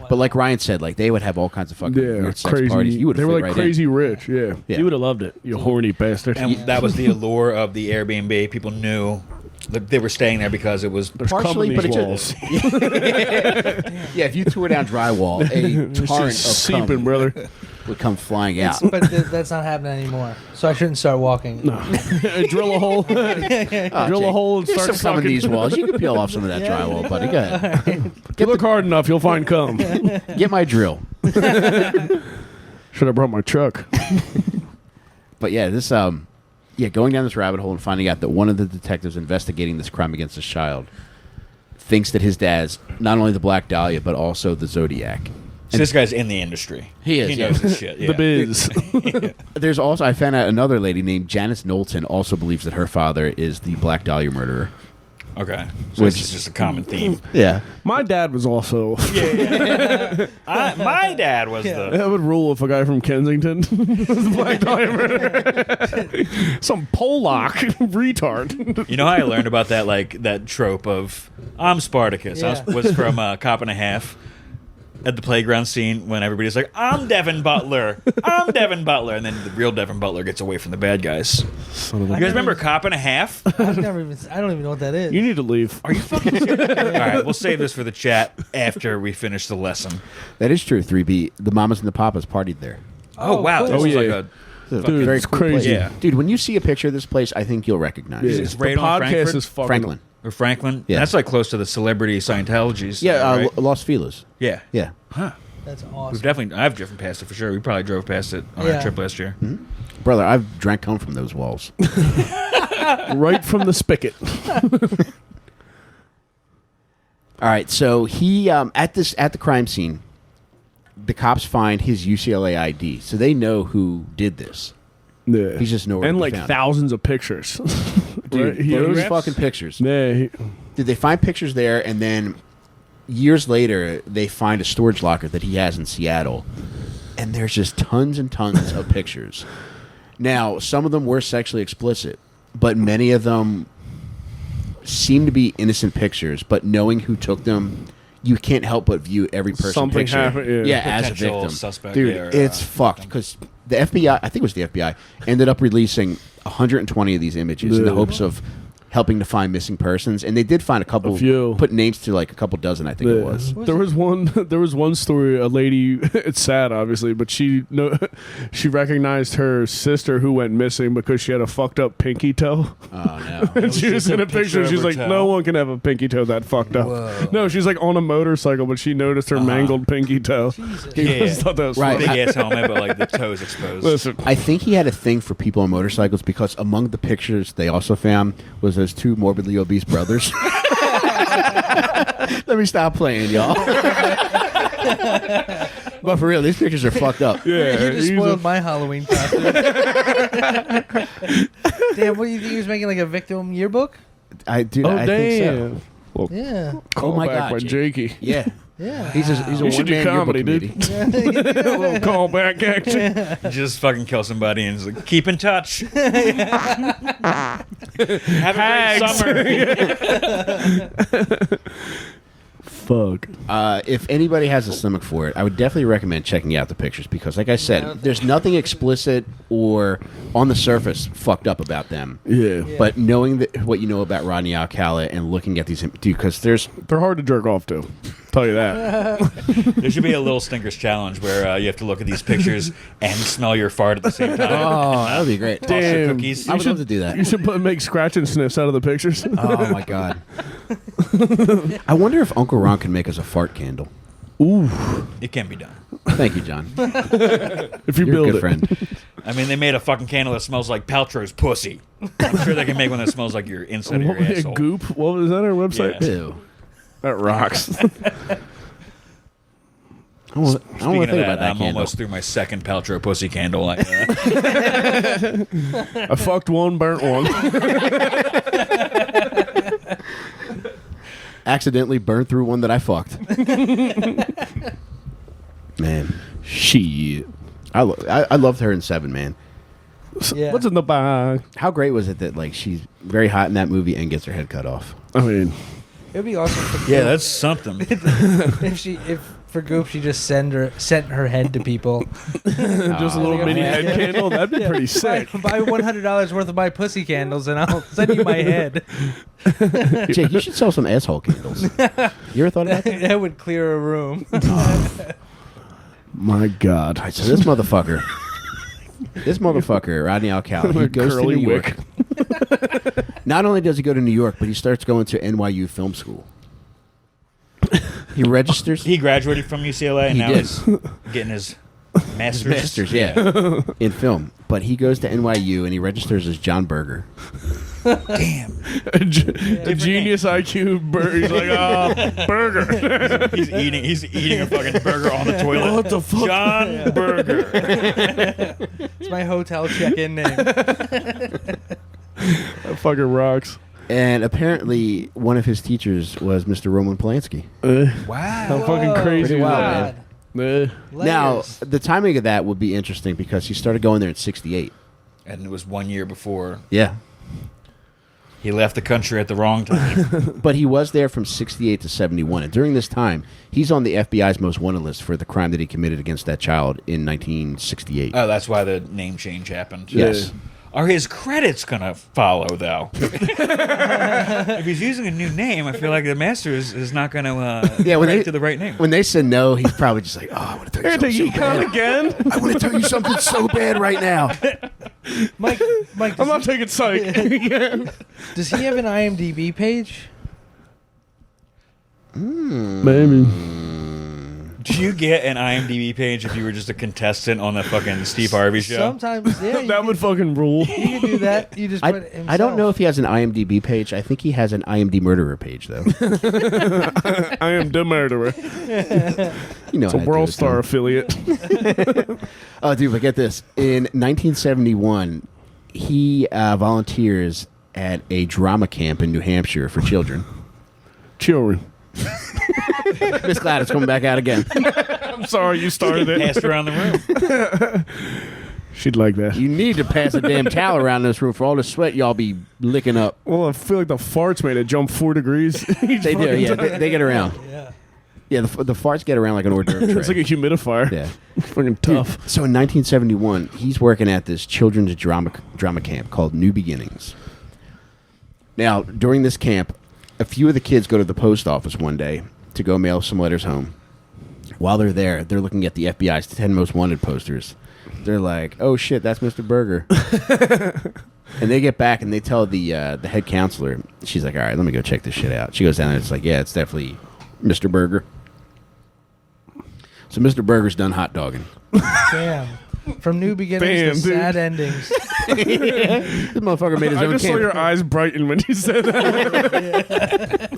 But like Ryan said, like they would have all kinds of fucking weird sex crazy. parties. You would They fit were like right crazy rich. Yeah. Yeah. You would have loved it. You horny bastard. And that was the allure of the Airbnb. People knew that they were staying there because it was There's partially, cum in but these it walls. Yeah, if you tore down drywall, a It's torrent just of seeping, cum brother. would come flying out. But that's not happening anymore. So I shouldn't start walking. No. Drill a hole. Drill a hole and There's start some cum in sucking. these walls. You can peel off some of that Yeah. drywall, buddy. Go ahead. If you look hard enough, you'll find cum. Get my drill. Should have brought my truck. But yeah, this going down this rabbit hole and finding out that one of the detectives investigating this crime against this child thinks that his dad's not only the Black Dahlia but also the Zodiac. so this guy's in the industry. He is, He yeah. knows this shit. Yeah. The biz. There's also I found out another lady named Janice Knowlton also believes that her father is the Black Dahlia murderer. Okay. So this is just a common theme. Yeah. My dad was also. My dad was the. That would rule if a guy from Kensington was a black diamond. Some Polak retard. You know how I learned about that, like that trope of I'm Spartacus. Yeah. Was from Cop and a Half at the playground scene when everybody's like, I'm Devin Butler. I'm Devin Butler. And then the real Devin Butler gets away from the bad guys. Son of a. You guys remember Cop and a Half? I don't even know what that is. You need to leave. Are you fucking serious? All right, we'll save this for the chat after we finish the lesson. That is true. 3B. The mamas and the papas partied there. Oh, wow. cool. This Oh, is yeah. like a... Dude, very it's cool crazy. place. Yeah. Dude, when you see a picture of this place, I think you'll recognize Yeah. it. It's The right on podcast Frankfurt? is fucking. Franklin. Or Franklin? Yeah. That's like close to the celebrity Scientologies. Yeah, right? Los Feliz. Yeah. Yeah. Huh. That's We've awesome. I've driven past it for sure. We probably drove past it on Yeah. our trip last year. Brother, I've drank home from those walls. Right from the spigot. All right, so he at the crime scene, the cops find his UCLA ID, so they know who did this. Yeah. He's just nowhere And to be like found. thousands of pictures. Dude, Right? He those owns- fucking pictures. Yeah. Did they find pictures there, and then years later they find a storage locker that he has in Seattle, and there's just tons and tons of pictures. Now, some of them were sexually explicit, but many of them seem to be innocent pictures. But knowing who took them, you can't help but view every person Something picture, happened, yeah. as a Potential victim. suspect, Dude, yeah, or, it's fucked because the FBI, I think it was the FBI, ended up releasing 120 of these images in the Yeah. hopes of helping to find missing persons, and they did find a couple. A few. Put names to like a couple dozen, I think it was. There was one. There was one story. A lady. It's sad, obviously, but she recognized her sister who went missing because she had a fucked up pinky toe. Oh no! And she was just in a a picture. picture She's of her like, toe. no one can have a pinky toe that fucked up. Whoa. No, she's like on a motorcycle, but she noticed her mangled pinky toe. Jesus. Yeah. I just thought that was Right. funny. Big ass helmet, but like the toes exposed. Listen, I think he had a thing for people on motorcycles because among the pictures they also found was those two morbidly obese brothers. Let me stop playing, y'all. But for real, these pictures are fucked up. yeah, You just he's spoiled a- my Halloween costume. Damn, what do you think he was making, like a victim yearbook? I do. Oh I think so. damn! Well, Yeah. Oh my callback God, by Jake. Jakey. Yeah, Yeah. he's a You should do one-man comedy, yearbook dude. committee. A little callback action. Just fucking kill somebody and just like, keep in touch. Have a great summer. Fuck. If anybody has a stomach for it, I would definitely recommend checking out the pictures because, like I said, there's nothing explicit or on the surface fucked up about them. Yeah. But knowing that what you know about Rodney Alcala and looking at these, dude, because there's They're hard to jerk off to. Tell you that. There should be a little stinkers challenge where you have to look at these pictures and smell your fart at the same time. oh, that would be great. Toss the Damn. cookies. I would love to do that. You should make scratch and sniffs out of the pictures. Oh my god! I wonder if Uncle Ron can make us a fart candle. Ooh. It can be done. Thank you, John. If you You're build a good it. friend. I mean, they made a fucking candle that smells like Paltrow's pussy. I'm sure they can make one that smells like your inside of your asshole. Goop. What was that? Our website? Yeah. Ew. That rocks. I don't want to Speaking think of that, about that I'm candle. almost through my second Paltrow pussy candle. Like, I fucked one, burnt one. Accidentally burned through one that I fucked. Man, Shit. I loved her in Seven. Man, Yeah. What's in the bag? how great was it that like she's very hot in that movie and gets her head cut off? I mean, It would be awesome for yeah, Goop that's something. if for Goop she just sent her head to people. just a little like a mini bag. head candle. That'd be pretty sick. Buy $100 worth of my pussy candles and I'll send you my head. Jake, you should sell some asshole candles. You ever thought about that? That would clear a room. My God. All right, so this motherfucker, Rodney Alcala, he goes to Curly New York. wick. Not only does he go to New York, but he starts going to NYU film school. He registers. He graduated from UCLA and He now did. he's getting his master's. Masters, yeah, in film. But he goes to NYU and he registers as John Berger. Damn. A genius IQ burger. He's like, burger. He's eating a fucking burger on the toilet. What the fuck? John Burger. It's my hotel check-in name. That fucking rocks. And apparently, one of his teachers was Mr. Roman Polanski. Wow. How fucking crazy Pretty is wild, that? man. Now, Layers. the timing of that would be interesting because he started going there in '68. And it was 1 year before Yeah. he left the country at the wrong time. But he was there from 68 to 71. And during this time, he's on the FBI's most wanted list for the crime that he committed against that child in 1968. Oh, that's why the name change happened. Yes. Are his credits going to follow, though? If he's using a new name, I feel like the master is not going to when credit they- to the right name. When they said no, he's probably just like, oh, I want to tell you something so bad. again? I want to tell you something so bad right now. Mike, I'm not taking psych again. does he have an IMDb page? Maybe. Do you get an IMDb page if you were just a contestant on the fucking Steve Harvey show? Sometimes, yeah. That would fucking rule. You can do that. You just put himself. I don't know if he has an IMDb page. I think he has an IMD murderer page, though. I am the murderer. You know, It's a how I do World it, Star Tom. affiliate. Oh, dude, but get this. In 1971, he volunteers at a drama camp in New Hampshire for children. Children. Miss Gladys coming back out again. I'm sorry you started it. Passed around the room. She'd like that. You need to pass a damn towel around this room for all the sweat y'all be licking up. Well, I feel like the farts made it jump 4 degrees. They do, yeah. They get around. Yeah. Yeah, the farts get around like an hors d'oeuvre tray. It's like a humidifier. Yeah. Fucking tough. So in 1971, he's working at this children's drama camp called New Beginnings. Now, during this camp, a few of the kids go to the post office one day to go mail some letters home. While they're there, they're looking at the FBI's 10 most wanted posters. They're like, "Oh shit, that's Mr. Berger." And they get back and they tell the head counselor. She's like, "All right, let me go check this shit out." She goes down there. It's like, "Yeah, it's definitely Mr. Berger." So Mr. Berger's done hot dogging. Damn. From new beginnings Damn, to dude. sad endings. This motherfucker made his I own just saw camp. your eyes brighten when you said that.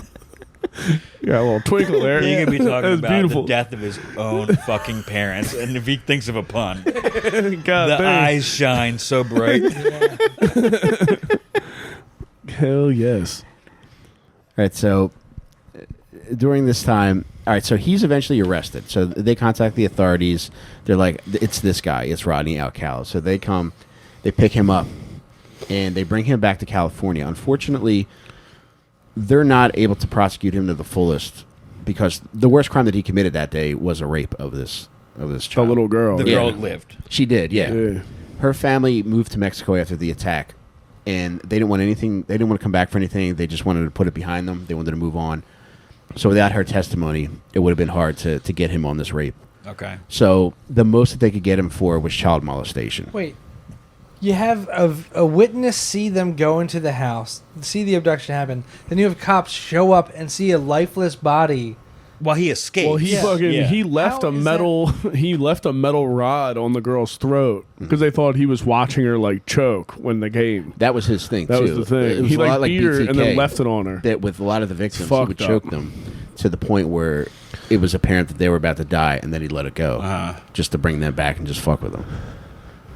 You got a little twinkle there. He could be That talking was about beautiful. the death of his own fucking parents. And if he thinks of a pun, God the dang. eyes shine so bright. Hell yes. All right, so during this time, all right, so he's eventually arrested. So they contact the authorities. They're like, "It's this guy. It's Rodney Alcala." So they come, they pick him up, and they bring him back to California. Unfortunately, they're not able to prosecute him to the fullest because the worst crime that he committed that day was a rape of this A child. little girl. The Yeah. girl lived. She did, yeah. Yeah. Her family moved to Mexico after the attack, and they didn't want anything. They didn't want to come back for anything. They just wanted to put it behind them. They wanted to move on. So without her testimony, it would have been hard to get him on this rape. Okay. So the most that they could get him for was child molestation. Wait. You have a witness see them go into the house, see the abduction happen. Then you have cops show up and see a lifeless body. Well, he escaped. Well, he Yeah. fucking Yeah. he left How a is metal he left a metal rod on the girl's throat because they thought he was watching her like choke when they came. That was his thing, That too. was the thing. It was He a lot like beat her and BTK, then left it on her. that with a lot of the victims, he fucked would up. choke them to the point where it was apparent that they were about to die, and then he'd let it go just to bring them back and just fuck with them.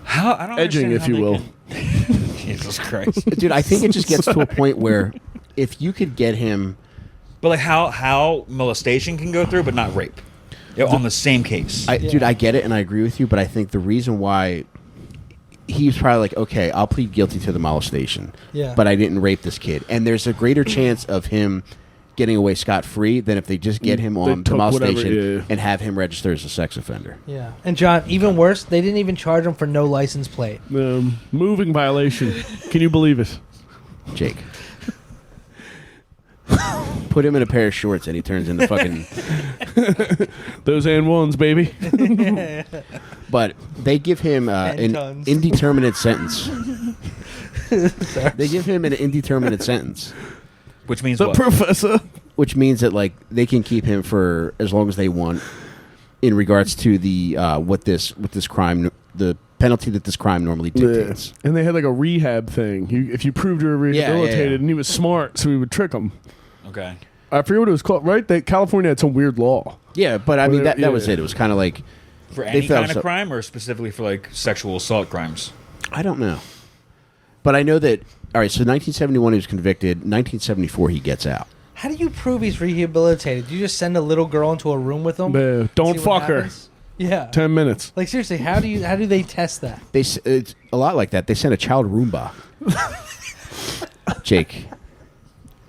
How? I don't Edging, understand if how you they will. can- Jesus Christ. Dude, I think it just gets to a point where if you could get him... But like how molestation can go through, but not rape. Yeah, on the same case. Dude, I get it, and I agree with you, but I think the reason why he's probably like, okay, I'll plead guilty to the molestation, Yeah. but I didn't rape this kid. And there's a greater chance of him getting away scot-free than if they just get him They on the took whatever, molestation yeah. and have him register as a sex offender. Yeah. And John, even worse, they didn't even charge him for no license plate. Moving violation. Can you believe it? Jake. Put him in a pair of shorts and he turns into fucking... Those and ones, baby. But they give him an tons. indeterminate sentence. They give him an indeterminate sentence, Which means The what? professor. which means that like they can keep him for as long as they want in regards to the what this crime, the penalty that this crime normally dictates. And they had like a rehab thing. If you proved you were rehabilitated, yeah. and he was smart, so he would trick him. Okay. I forget what it was called, right? That California had some weird law. Yeah, but I mean Well, that was yeah. it. It was kind of like For They any felt kind of so- crime or specifically for like sexual assault crimes? I don't know, but I know that All right, so 1971 he was convicted. 1974 he gets out. How do you prove he's rehabilitated? Do you just send a little girl into a room with him? Don't See what fuck her. happens? Yeah. 10 minutes. Like seriously, how do they test that? It's a lot like that. They sent a child Roomba. Jake,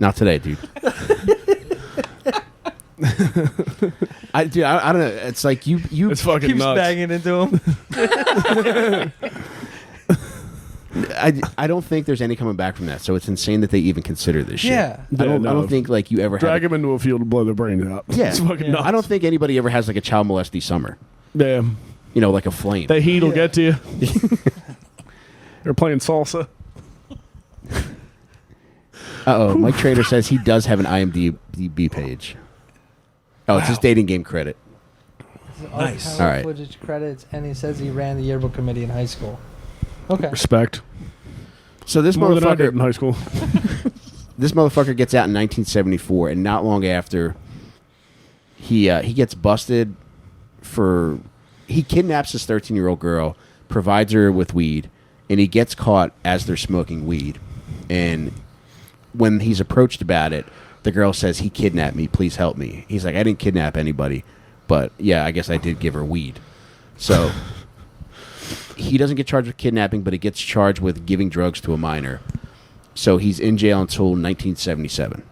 not today, dude. I don't know. It's like you It's fucking Keeps nuts. banging into him. I don't think there's any coming back from that. So it's insane that they even consider this shit. Yeah. I don't no. think like you ever Drag have. him into a field and blow their brains out. Yeah. It's fucking Yeah. nuts. I don't think anybody ever has like a child molesty summer. Yeah. You know, like a flame. That heat will Yeah. get to you. They're playing salsa. Mike Trader says he does have an IMDb page. Oh, it's his dating game credit. Nice. All right. Footage credits, and he says he ran the yearbook committee in high school. Okay. Respect. So this More than I did in motherfucker, high school. this motherfucker gets out in 1974, and not long after, he gets busted for he kidnaps this 13-year-old girl, provides her with weed, and he gets caught as they're smoking weed. And when he's approached about it, the girl says, "He kidnapped me. Please help me." He's like, "I didn't kidnap anybody, but yeah, I guess I did give her weed." So he doesn't get charged with kidnapping, but he gets charged with giving drugs to a minor. So he's in jail until 1977.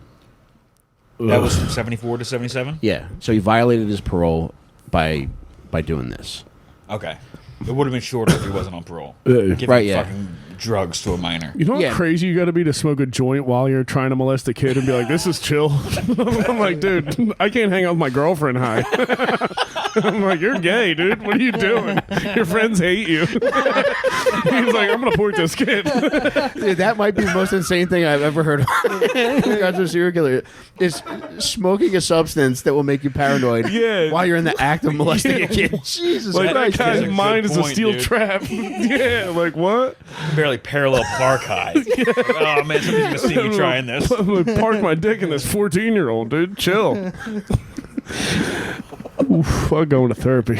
That was from 74 to 77? Yeah. So he violated his parole by doing this. Okay. It would have been shorter if he wasn't on parole. Giving Right, yeah. fucking drugs to a minor. You know how Yeah. crazy you got to be to smoke a joint while you're trying to molest a kid and be like, "This is chill." I'm like, dude, I can't hang out with my girlfriend high. I'm like, "You're gay, dude. What are you doing? Your friends hate you." He's like, "I'm gonna port this kid." Dude, that might be the most insane thing I've ever heard of in regards to a serial killer. Is smoking a substance that will make you paranoid Yeah. while you're in the act of molesting Yeah. a kid. Jesus Like Christ. that guy's That's a mind good is a point, steel dude. trap. Yeah, like what? Barely parallel park high. Oh, man, somebody's going to see me trying this. I'm gonna park my dick in this 14-year-old, dude. Chill. Oof, I'm going to therapy.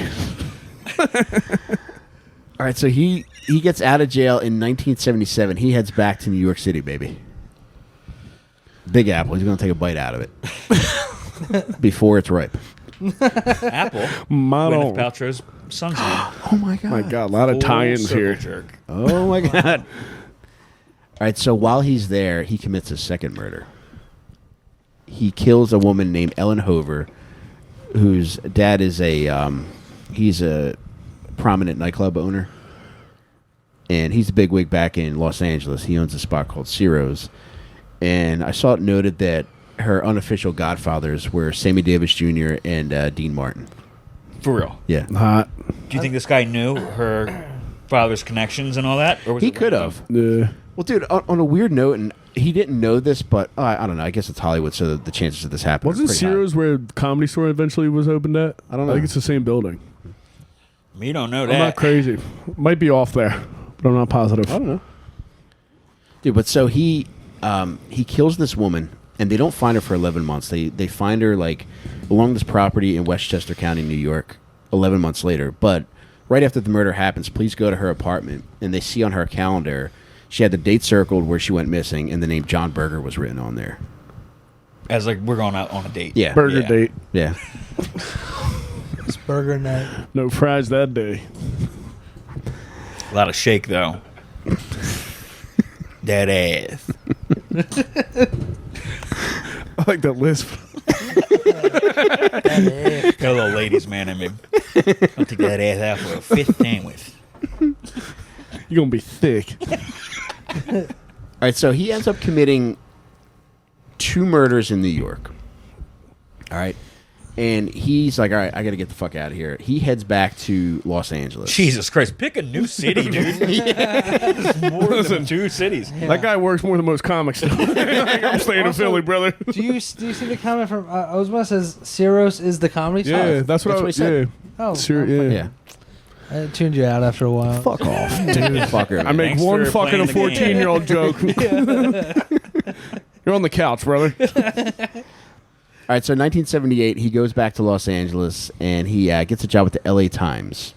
All right, so he gets out of jail in 1977. He heads back to New York City, baby. Big Apple. He's going to take a bite out of it before it's ripe. Apple. My Gwyneth don't. Paltrow's son's name. Oh, my God. My God, a lot of Full tie-ins circle here. Jerk. Oh, my God. All right, so while he's there, he commits a second murder. He kills a woman named Ellen Hover, whose dad is he's a prominent nightclub owner. And he's a bigwig back in Los Angeles. He owns a spot called Ciro's. And I saw it noted that her unofficial godfathers were Sammy Davis Jr. and Dean Martin. For real. Yeah. Hot. Do you think this guy knew her father's connections and all that? Or was He it could random? have. Well, dude, on a weird note, and he didn't know this, but I don't know. I guess it's Hollywood, so the chances of this happening Wasn't are pretty high. Ciro's where the Comedy Store eventually was opened at? I don't know. I think it's the same building. You don't know I'm that. not crazy. Might be off there, but I'm not positive. I don't know. Dude, but so he kills this woman, and they don't find her for 11 months. They find her, like, along this property in Westchester County, New York, 11 months later. But right after the murder happens, police go to her apartment, and they see on her calendar she had the date circled where she went missing, and the name John Berger was written on there. As like, we're going out on a date. Yeah. Burger Yeah. date. Yeah. It's burger night. No fries that day. A lot of shake, though. That ass. I like that lisp. Got a little ladies' man in me. I'll take that ass out for a fifth sandwich. You're going to be thick. All right, so he ends up committing 2 murders in New York. All right. And he's like, all right, I got to get the fuck out of here. He heads back to Los Angeles. Jesus Christ, pick a new city, dude. There's more than 2 cities. That guy works more than most comics do. Like, I'm staying in Also, Philly, brother. Do you see the comment from Ozma says Ciro's is the comedy store? Yeah, that's what That's I what he was. said. Yeah. Oh, Sure, oh, yeah. Yeah. I tuned you out after a while. Fuck off, dude. Fucker. I make Thanks one for fucking a playing the game. 14-year-old joke. You're on the couch, brother. All right, so 1978, he goes back to Los Angeles, and he gets a job with the LA Times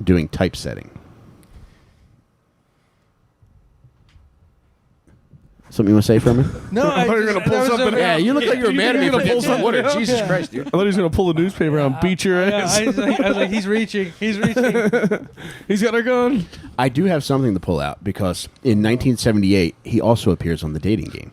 doing typesetting. Something you want to say from me? No, I thought you were gonna pull that was something over- Yeah, you look like you were mad at me for Pull getting some something water. out? Jesus Christ, dude. I thought he was gonna pull the newspaper out and beat your Yeah, ass. I was like, he's reaching. He's reaching. He's got a gun. I do have something to pull out because in 1978 he also appears on The Dating Game.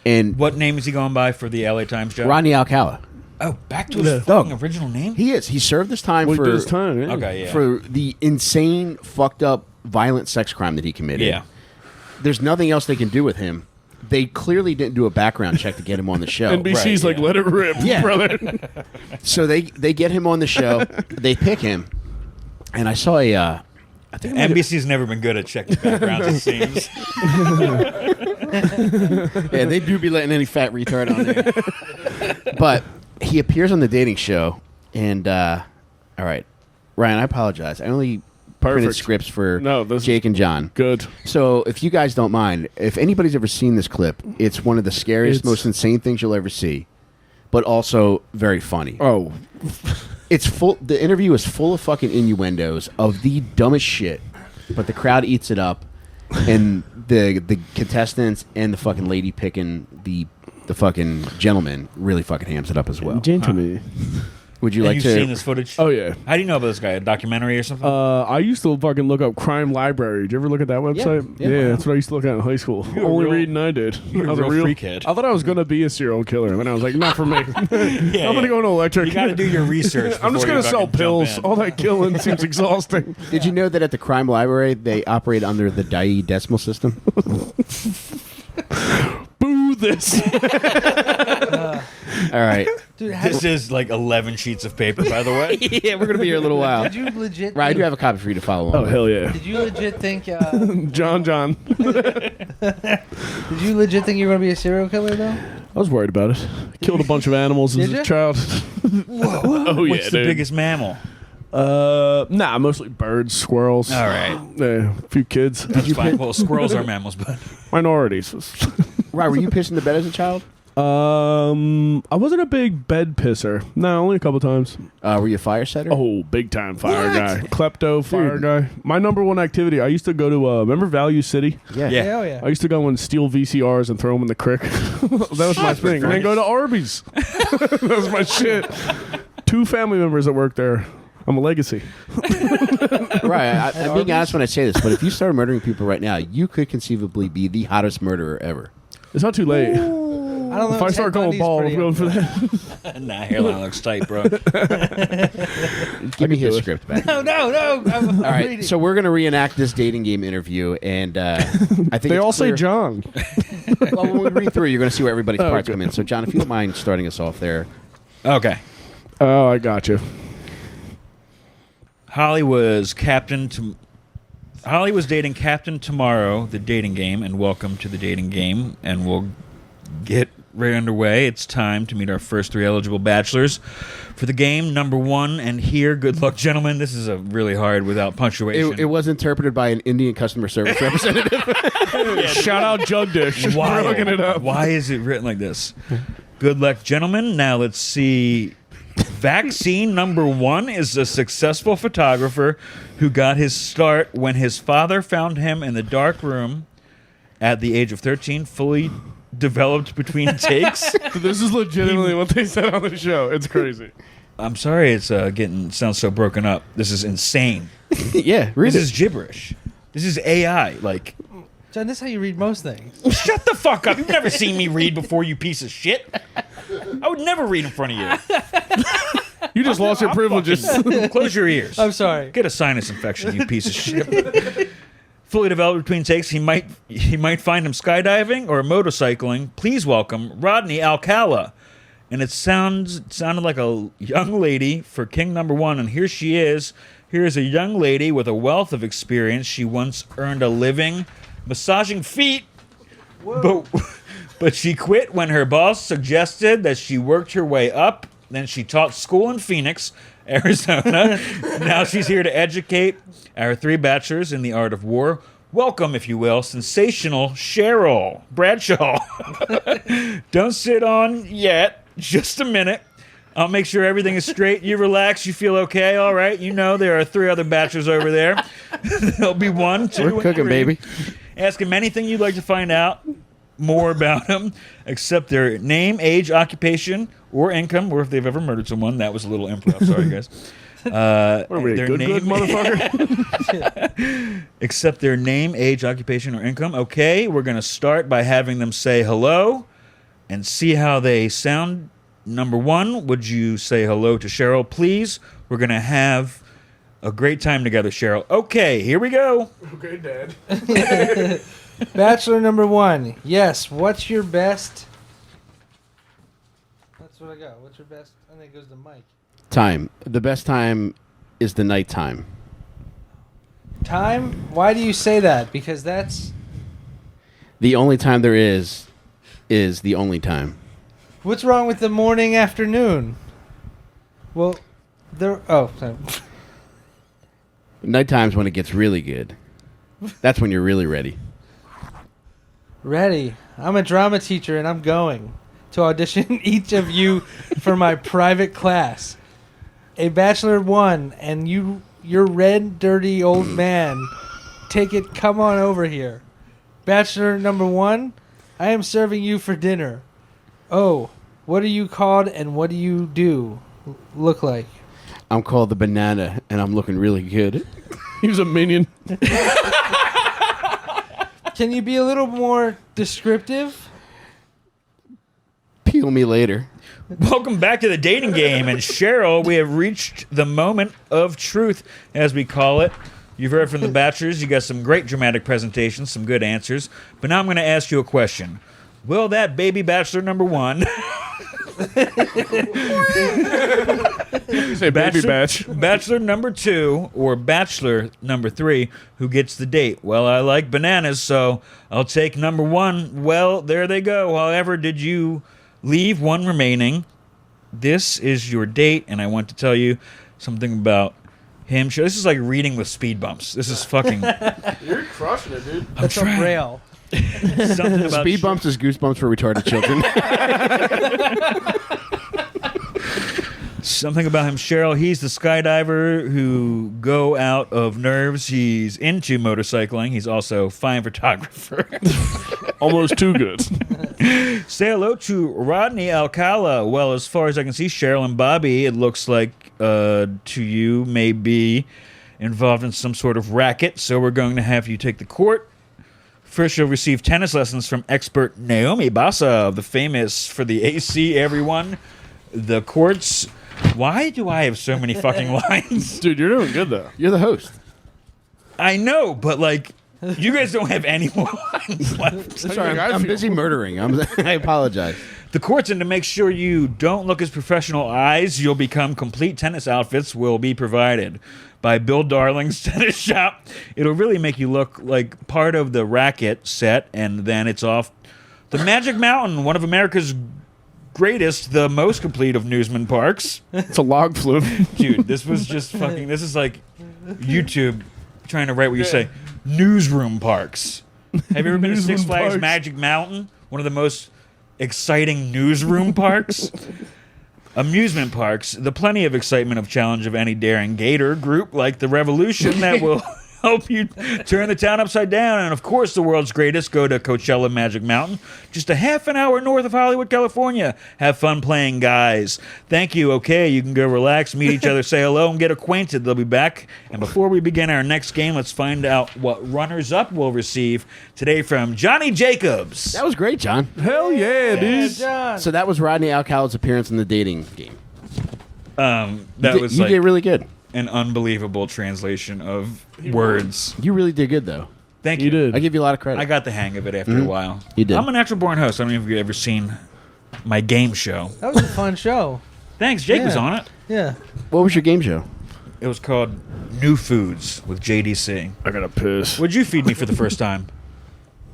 And What name is he going by for the LA Times job? Rodney Alcala. Oh, back to his Dog. fucking original name? He is. He served his time Well, for he did his time. Yeah. Okay, yeah. for the insane, fucked up, violent sex crime that he committed. Yeah. There's nothing else they can do with him. They clearly didn't do a background check to get him on the show. NBC's Right, like, yeah. let it rip, Yeah. brother. So they get him on the show. They pick him, and I saw a. I think it might- NBC's never been good at checking backgrounds, it seems. yeah, they do be letting any fat retard on there. But he appears on the dating show, and all right, Ryan, I apologize. I only printed Perfect. scripts for No, this is Jake and John. Good. So if you guys don't mind, if anybody's ever seen this clip, it's one of the scariest, most insane things you'll ever see, but also very funny. Oh, It's full. The interview is full of fucking innuendos of the dumbest shit, but the crowd eats it up, and the contestants and the fucking lady picking the fucking gentleman really fucking hams it up as well. gentlemen. Would you Have like you to? seen this footage? Oh yeah. How do you know about this guy? A documentary or something? I used to fucking look up Crime Library. Did you ever look at that website? Yeah. That's what I used to look at in high school. You're a Only real- reading I did. you're a I was real freakhead. I thought I was gonna be a serial killer, and then I was like, not for me. I'm Yeah, gonna go into electric. You got to do your research. I'm just before gonna you sell fucking pills. jump in. All that killing seems exhausting. Did you know that at the crime library they operate under the Dai decimal system? Boo this. All right. Dude, This is like 11 sheets of paper, by the way. Yeah, we're gonna be here a little while. did you legit? Right, I do have a copy for you to follow along. Oh hell yeah. Did you legit think? John. Did you legit think you were gonna be a serial killer though? I was worried about it. Killed a bunch of animals as Did a ya? child. Oh yeah, What's the dude. biggest mammal? Nah, mostly birds, squirrels. All right. Yeah, a few kids. That's fine. Well, squirrels are mammals, but Minorities. Right, were you pissing the bed as a child? I wasn't a big bed pisser. No, only a couple times. Were you a fire setter? Oh, big time fire guy. Klepto fire guy. My number one activity, I used to go to, remember Value City? yeah. Yeah. Hell yeah. I used to go and steal VCRs and throw them in the creek. That was my thing. And then go to Arby's. That was my shit. 2 family members that work there. I'm a legacy. Right. I'm being honest when I say this, but if you started murdering people right now, you could conceivably be the hottest murderer ever. It's not too late. I don't know. If I start going bald, I'm going for that. nah, hairline looks tight, bro. Give me his script back. No. All right, so we're going to reenact this dating game interview, and I think They it's all say clear- John. Well, when we read through, you're going to see where everybody's parts Okay. come in. So, John, if you don't mind starting us off there. Okay. Oh, I got you. Holly was dating Captain Tomorrow, the dating game, and welcome to the dating game. And we'll get right underway. It's time to meet our first 3 eligible bachelors for the game. Number 1, and here, good luck, gentlemen. This is a really hard without punctuation. It was interpreted by an Indian customer service representative. Shout out Jugdish. Why? Hooking it up. Why is it written like this? Good luck, gentlemen. Now let's see. Vaccine number 1 is a successful photographer who got his start when his father found him in the dark room at the age of 13, fully developed between takes. This is legitimately what they said on the show. It's crazy. I'm sorry, it's sounds so broken up. This is insane. Yeah, read This it. is gibberish. This is AI. Like, John, this is how you read most things. shut the fuck up. You've never seen me read before, you piece of shit. I would never read in front of you. You just lost your privileges. Close your ears. I'm sorry. Get a sinus infection, you piece of shit. Fully developed between takes, he might find him skydiving or motorcycling. Please welcome Rodney Alcala. And it sounded like a young lady for King number 1, and here she is. Here is a young lady with a wealth of experience. She once earned a living massaging feet, but she quit when her boss suggested that she worked her way up. Then she taught school in Phoenix, Arizona. Now she's here to educate our 3 bachelors in the art of war. Welcome, if you will, sensational Cheryl Bradshaw. Don't sit on yet. Just a minute. I'll make sure everything is straight. You relax. You feel okay. All right. You know there are 3 other bachelors over there. There'll be 1, 2, We're and cooking, 3. baby. Ask him anything you'd like to find out more about him, except their name, age, occupation, or income, or if they've ever murdered someone. That was a little improv. Sorry, guys. What are we, a good motherfucker? Except their name, age, occupation, or income. Okay, we're going to start by having them say hello and see how they sound. Number one, would you say hello to Cheryl, please? We're going to have a great time together, Cheryl. Okay, here we go. Okay, Dad. Bachelor number 1. Yes, what's your best? That's what I got. What's your best? And then it goes to Mike. Time. The best time is the nighttime. Time? Why do you say that? Because that's... The only time there is the only time. What's wrong with the morning, afternoon? Well, there... Oh, sorry. Nighttime's when it gets really good. That's when you're really ready. Ready. I'm a drama teacher, and I'm going to audition each of you for my private class. A Bachelor 1, and you're red, dirty old man. Take it, come on over here. Bachelor number 1, I am serving you for dinner. Oh, what are you called and what do you look like? I'm called the Banana, and I'm looking really good. He was a minion. Can you be a little more descriptive? Peel me later. Welcome back to the dating game. And Cheryl, we have reached the moment of truth, as we call it. You've heard from the Bachelors. You got some great dramatic presentations, some good answers. But now I'm going to ask you a question. Will that baby Bachelor number 1... You say baby batch. Bachelor number 2 or Bachelor number 3, who gets the date? Well, I like bananas, so I'll take number 1. Well, there they go. However, did you leave one remaining? This is your date, and I want to tell you something about him. This is like reading with speed bumps. This is fucking... You're crushing it, dude. That's a braille. Something about Speed bumps is goosebumps for retarded children. Something about him, Cheryl. He's the skydiver who go out of nerves. He's into motorcycling. He's also a fine photographer. Almost too good. Say hello to Rodney Alcala. Well, as far as I can see, Cheryl and Bobby, it looks like to you may be involved in some sort of racket. So we're going to have you take the court. First, you'll receive tennis lessons from expert Naomi Bassa of the famous For the AC, everyone. The courts. Why do I have so many fucking lines? Dude, you're doing good, though. You're the host. I know, but like, you guys don't have any more lines left. Sorry, I'm busy murdering. I apologize. The courts, and to make sure you don't look as professional eyes, you'll become complete tennis outfits will be provided by Bill Darling's Tennis Shop. It'll really make you look like part of the racket set, and then it's off the Magic Mountain, one of America's greatest, the most complete of newsman parks. It's a log flume. Dude, this was just fucking... This is like YouTube trying to write what you say. Newsroom parks. Have you ever been to Six Flags Parks. Magic Mountain? One of the most exciting newsroom parks? Amusement parks. The plenty of excitement of challenge of any daring gator group like the Revolution that will help you turn the town upside down. And of course, the world's greatest, go to Coachella Magic Mountain, just a half an hour north of Hollywood, California. Have fun playing, guys. Thank you. Okay, you can go relax, meet each other, say hello, and get acquainted. They'll be back. And before we begin our next game, let's find out what runners-up will receive today from Johnny Jacobs. That was great, John. Hell yeah, dude. John. So that was Rodney Alcala's appearance in the dating game. That was You like did really good. an unbelievable translation of words. You really did good, though. Thank you. You did. I give you a lot of credit. I got the hang of it after a while. You did. I'm a natural born host. I don't know if you've ever seen my game show. That was a fun show. Thanks, Jake was Yeah. on it. Yeah. What was your game show? It was called New Foods with JDC. I gotta piss. What'd you feed me for the first time?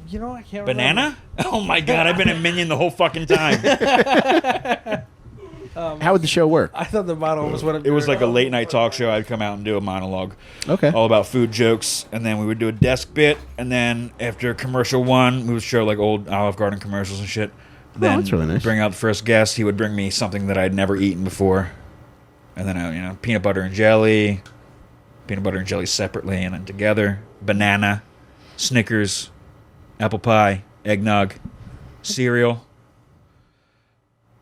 You know, I can't Banana? Oh my god, I've been a minion the whole fucking time. How would the show work? I thought the bottle was what It was like a late night talk show. I'd come out and do a monologue. Okay. All about food jokes, and then we would do a desk bit, and then after commercial one, we would show like old Olive Garden commercials and shit. Then that's really nice. bring out the first guest. He would bring me something that I'd never eaten before, and then peanut butter and jelly separately, and then together. Banana, Snickers, apple pie, eggnog, cereal.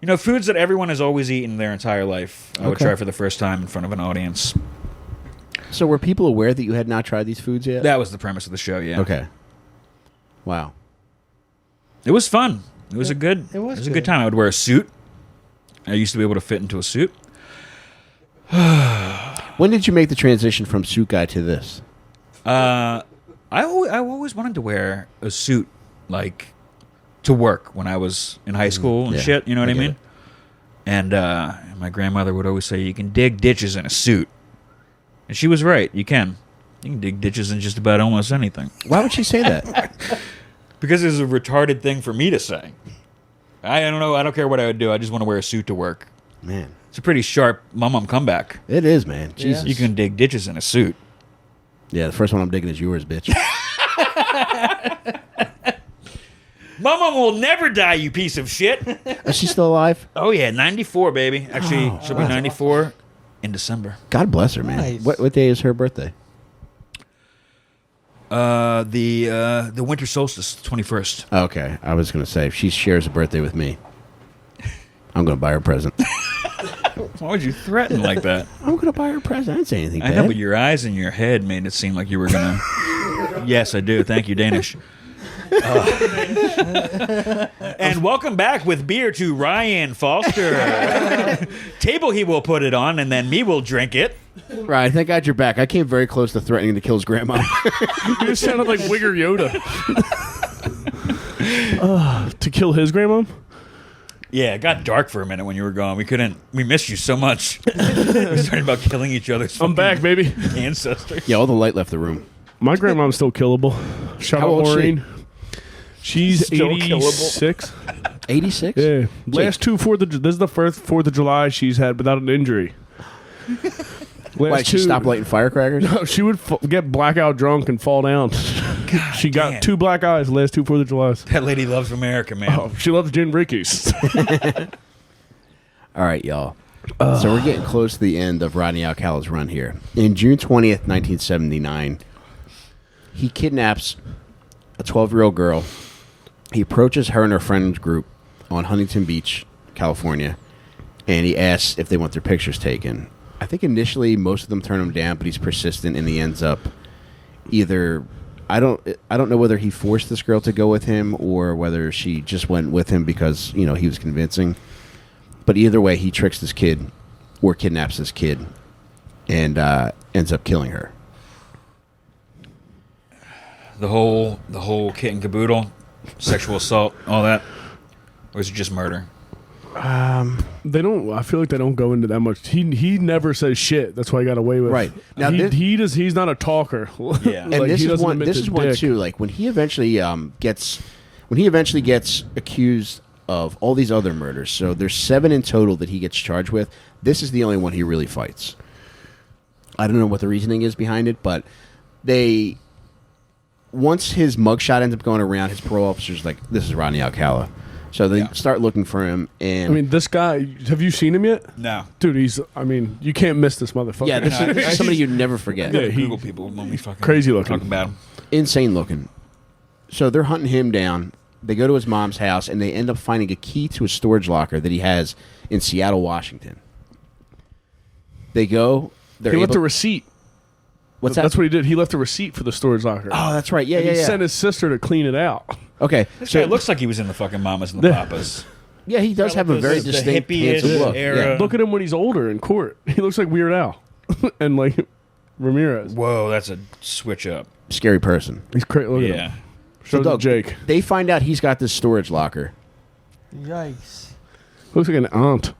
You know, foods that everyone has always eaten their entire life. I would Okay. try for the first time in front of an audience. So were people aware that you had not tried these foods yet? That was the premise of the show, yeah. Okay. Wow. It was fun. It was a good was a good good. time. I would wear a suit. I used to be able to fit into a suit. When did you make the transition from suit guy to this? I always wanted to wear a suit, like, to work when I was in high school and Yeah, shit, you know what I I get mean? it. And my grandmother would always say, you can dig ditches in a suit. And she was right, you can. You can dig ditches in just about almost anything. Why would she say that? Because it's a retarded thing for me to say. I don't know, I don't care what I would do, I just want to wear a suit to work. Man, It's a pretty sharp mum comeback. it is, man. Jesus. You can dig ditches in a suit. Yeah, the first one I'm digging is yours, bitch. Mama will never die, you piece of shit. Is she still alive? Oh yeah, 94, baby. Actually, she'll be 94 in December. God bless her, man. Nice. What day is her birthday? The winter solstice, 21st. Okay, I was gonna say if she shares a birthday with me, I'm gonna buy her a present. Why would you threaten like that? I'm gonna buy her a present. I didn't say anything I bad. know, but your eyes and your head made it seem like you were gonna. Yes, I do. Thank you, Danish. And welcome back with beer to Ryan Foster. Table he will put it on, and then me will drink it. Right, thank God you're back. I came very close to threatening to kill his grandma. You just sounded like Wigger Yoda. To kill his grandma? Yeah, it got dark for a minute when you were gone. We missed you so much. We were talking about killing each other's I'm back, baby. ancestors. Yeah, all the light left the room. My grandma's still killable. Shout How out old is she? Maureen. She's Still killable. 86. 86? Yeah. Last two this is the first 4th of July she's had without an injury. Why, she stopped lighting firecrackers? No, she would get blackout drunk and fall down. She got damn. 2 black eyes the last two 4th of Julys. That lady loves America, man. Oh, she loves gin Rickies. All right, y'all. So we're getting close to the end of Rodney Alcala's run here. In June 20th, 1979, he kidnaps a 12-year-old girl. He approaches her and her friend group on Huntington Beach, California, and he asks if they want their pictures taken. I think initially most of them turn him down, but he's persistent, and he ends up either... I don't know whether he forced this girl to go with him or whether she just went with him because, he was convincing. But either way, he tricks this kid or kidnaps this kid and ends up killing her. The whole kit and caboodle, sexual assault, all that, or is it just murder? They don't. I feel like they don't go into that much. He never says shit. That's why he got away with. Right. Now Now this- he's not a talker. Yeah. And Like, this he is doesn't one. admit This to is one dick. too. Like when he eventually gets accused of all these other murders. So there's 7 in total that he gets charged with. This is the only one he really fights. I don't know what the reasoning is behind it, but once his mugshot ends up going around, his parole officer's like, "This is Rodney Alcala." So they start looking for him, and I mean, this guy. Have you seen him yet, No. dude? You can't miss this motherfucker. yeah, this is somebody you'd never forget. Yeah, he- Google people when we fucking Crazy looking. talk about him. Insane looking. So they're hunting him down. They go to his mom's house, and they end up finding a key to a storage locker that he has in Seattle, Washington. They go. He left a receipt. What's that? That's what he did. He left a receipt for the storage locker. Oh, that's right. Yeah, and yeah, he yeah. sent his sister to clean it out. Okay, This so guy looks like he was in the fucking Mamas and the Yeah. Papas. yeah, he does have a very the distinct, hippie-ish handsome look. era. Yeah. Look at him when he's older in court. He looks like Weird Al and like Ramirez. Whoa, that's a switch up. Scary person. He's crazy. Look at Yeah. him. Show Doug, Jake. They find out he's got this storage locker. Yikes. Looks like an aunt.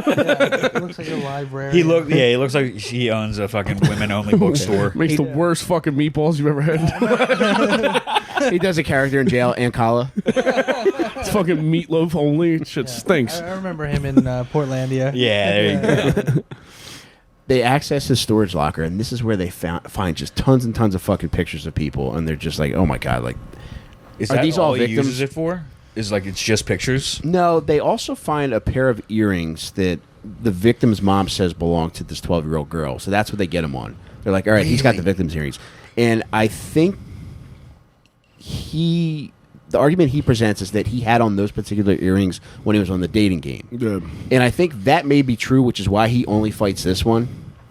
It looks like a library. He looks like he owns a fucking women-only bookstore. Makes the worst fucking meatballs you've ever had. He does a character in jail, Alcala. It's fucking meatloaf only. Shit stinks. I remember him in Portlandia. Yeah, there you go. They access his storage locker, and this is where they find just tons and tons of fucking pictures of people, and they're just like, "Oh my god!" Like, Is Are that these all all he victims? uses it for? Is like it's just pictures? no, they also find a pair of earrings that the victim's mom says belong to this 12-year-old girl. So that's what they get him on. They're like, "All right, he's got the Really? victim's earrings," and I think the argument he presents is that he had on those particular earrings when he was on the dating game. Yeah. And I think that may be true, which is why he only fights this one.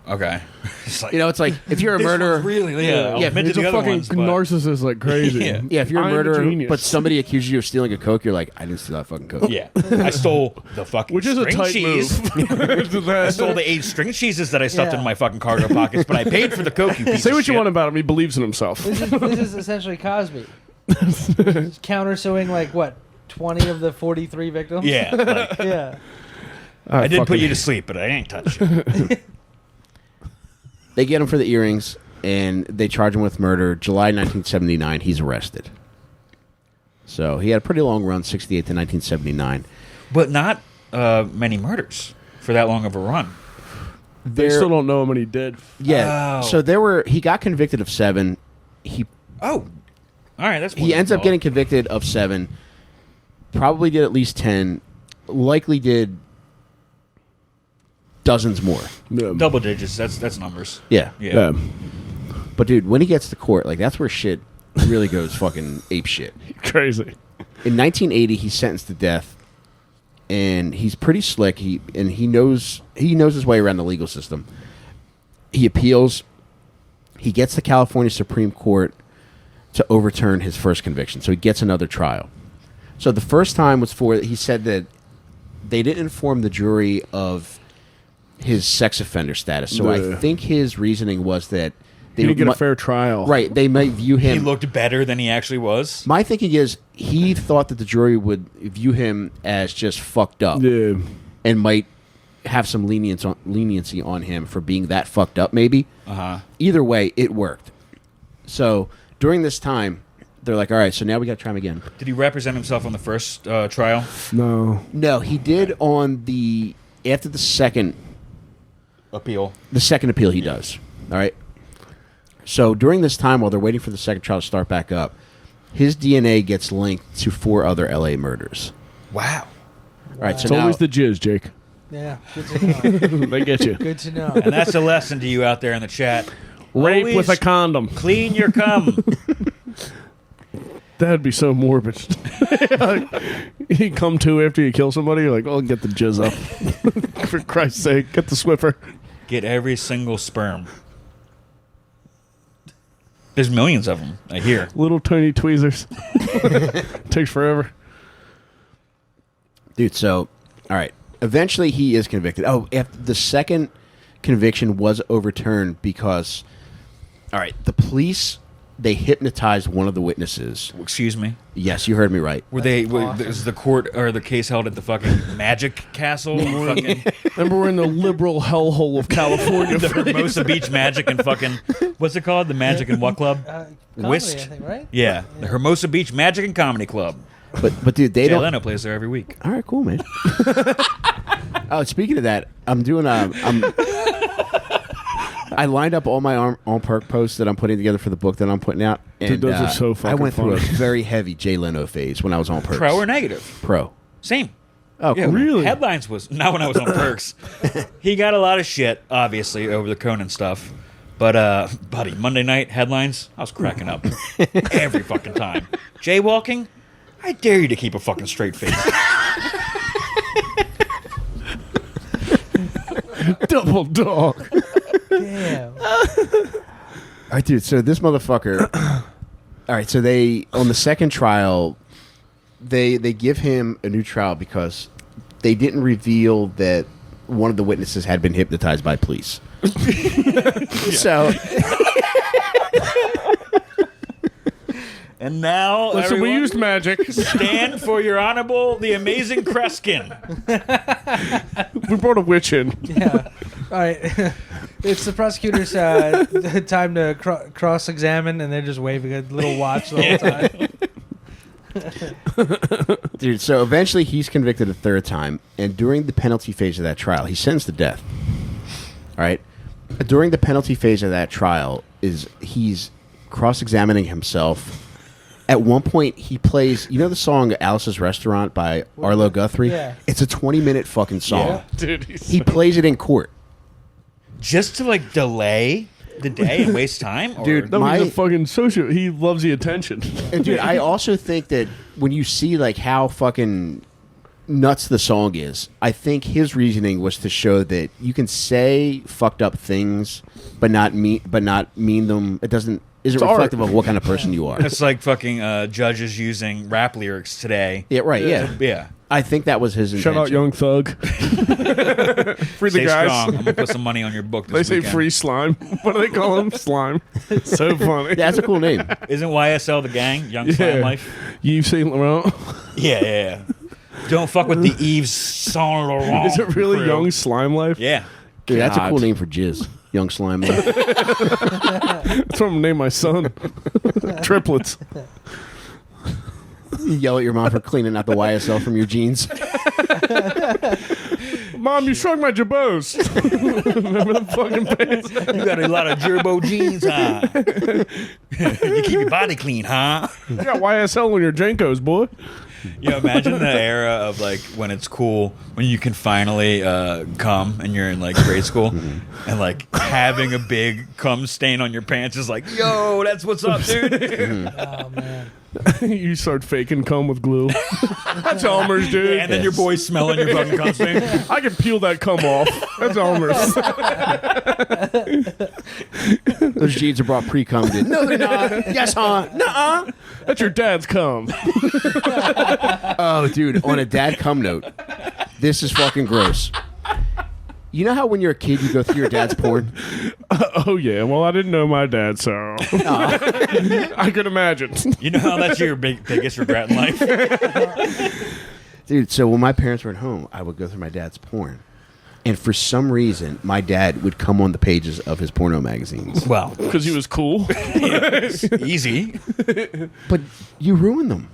Okay. It's like, It's like if you're a murderer, really, yeah, I'll admit to He's a the other fucking ones, but- narcissist like crazy. Yeah. yeah, if you're a I'm murderer, genius. but somebody accuses you of stealing a Coke, you're like, I didn't steal that fucking Coke. Yeah, I stole the fucking Which is a string tight cheese. move. I stole the 8 string cheeses that I stuffed Yeah. in my fucking cargo pockets, but I paid for the Coke. You piece Say of what you shit. want about him. He believes in himself. This is essentially Cosby. Countersuing like what 20 of the 43 victims. Yeah, like, Yeah. I did put fucking- you to sleep, but I ain't touched you. They get him for the earrings, and they charge him with murder. July 1979, he's arrested. So he had a pretty long run, 68 to 1979. But not many murders for that long of a run. They still don't know how many did. Yeah. Oh. So he got convicted of 7. He Oh, all right. That's ends up getting convicted of 7. Probably did at least 10. Likely did dozens more. Yeah. double digits. That's numbers. Yeah. Yeah. But dude, when he gets to court, like that's where shit really goes fucking ape shit. Crazy. In 1980, he's sentenced to death, and he's pretty slick. He knows his way around the legal system. He appeals. He gets the California Supreme Court to overturn his first conviction, so he gets another trial. So the first time was he said that they didn't inform the jury of his sex offender status. So Yeah. I think his reasoning was that He didn't get a fair trial. Right, they might view him. He looked better than he actually was. My thinking is he thought that the jury would view him as just fucked up Yeah. and might have some leniency on him for being that fucked up, maybe. Either way, it worked. So during this time, they're like, all right, so now we got to try him again. Did he represent himself on the first trial? No. No, he did after the second Appeal. appeal he does. All right. So during this time, while they're waiting for the second trial to start back up, his DNA gets linked to 4 other LA murders. Wow. All right, so It's now, always the jizz, Jake. Yeah. Good to know. They get you. Good to know. And that's a lesson to you out there in the chat. Rape Always with a condom. Clean your cum. That'd be so morbid. You come to after you kill somebody, you're like, oh, get the jizz up. For Christ's sake, get the Swiffer. Get every single sperm. There's millions of them, I hear. Little tiny tweezers. Takes forever. dude, so, all right. Eventually, he is convicted. Oh, after the second conviction was overturned because, all right, the police, they hypnotized one of the witnesses. Excuse me. Yes, you heard me right. Is the court or the case held at the fucking Magic Castle? Fucking, Remember, we're in the liberal hellhole of California. the Hermosa Beach Magic and fucking, what's it called? The Magic and what club? Comedy, Whist? I think, right? Yeah, the Hermosa Beach Magic and Comedy Club. But dude, they Jay don't. Leno plays there every week. All right, cool, man. Oh, speaking of that, I'm doing I lined up all my on perk posts that I'm putting together for the book that I'm putting out. And, Dude, those are so I fucking went through a funny. very heavy Jay Leno phase when I was on perks. Pro or negative? Pro. Same. Oh, Yeah, cool. Really? Headlines was not when I was on Perks. He got a lot of shit, obviously, over the Conan stuff. But, buddy, Monday night headlines, I was cracking up every fucking time. Jaywalking, I dare you to keep a fucking straight face. Double dog. Damn. All right, dude. So this motherfucker. All right. So they on the second trial, they give him a new trial because they didn't reveal that one of the witnesses had been hypnotized by police. So And now, Listen, we everyone, used magic. stand for your honorable, the amazing Kreskin. We brought a witch in. Yeah. All right. It's the prosecutor's time to cross-examine, and they're just waving a little watch the whole time. dude, so eventually he's convicted a third time, and during the penalty phase of that trial, he's sentenced to death. All right. During the penalty phase of that trial, he's cross-examining himself. At one point, he plays, you know the song Alice's Restaurant by Arlo Guthrie? Yeah. It's a 20-minute fucking song. Yeah. Dude, He plays it in court. Just to, like, delay the day and waste time? Or? Dude, No, he's a fucking socio. He loves the attention. And dude, I also think that when you see like how fucking nuts the song is, I think his reasoning was to show that you can say fucked up things, but not mean them. It isn't reflective of what kind of person you are. It's like fucking judges using rap lyrics today. Yeah, right. Yeah, Yeah. I think that was his intention. Shout out Young Thug. Free the Stay guys. strong. I'm gonna put some money on your book. They This say weekend. free slime. What do they call him? Slime. So funny. Yeah, that's a cool name. Isn't YSL the gang? Young Slam Life. Yves Saint Laurent. Yeah. Don't fuck with the Yves Saint Laurent. Is it really crew. Young Slime Life? Yeah. Dude, that's a God. cool name for jizz. Young slime. That's what I'm gonna name my son. Triplets. You yell at your mom for cleaning out the YSL from your jeans. Mom, you shrunk my jabots. Remember the fucking pants? You got a lot of gerbo jeans, huh? You keep your body clean, huh? You got YSL on your Jenkos, boy. You know, imagine the era of like when it's cool when you can finally cum and you're in like grade school and like having a big cum stain on your pants is like, yo, that's what's up, dude. Oh man. You start faking cum with glue. That's Elmer's, dude. And then your boy's smelling your fucking cum stain. I can peel that cum off. That's Elmer's. Those jeans are brought pre-cummed in. No, they're not. Yes, huh? Nuh-uh. That's your dad's cum. Oh, dude, on a dad cum note, this is fucking gross. You know how when you're a kid you go through your dad's porn? Oh, yeah. Well, I didn't know my dad, so I could imagine. You know how that's your biggest regret in life? Dude, so when my parents were at home, I would go through my dad's porn. And for some reason, my dad would come on the pages of his porno magazines. Well, Because he was cool. easy. But you ruin them.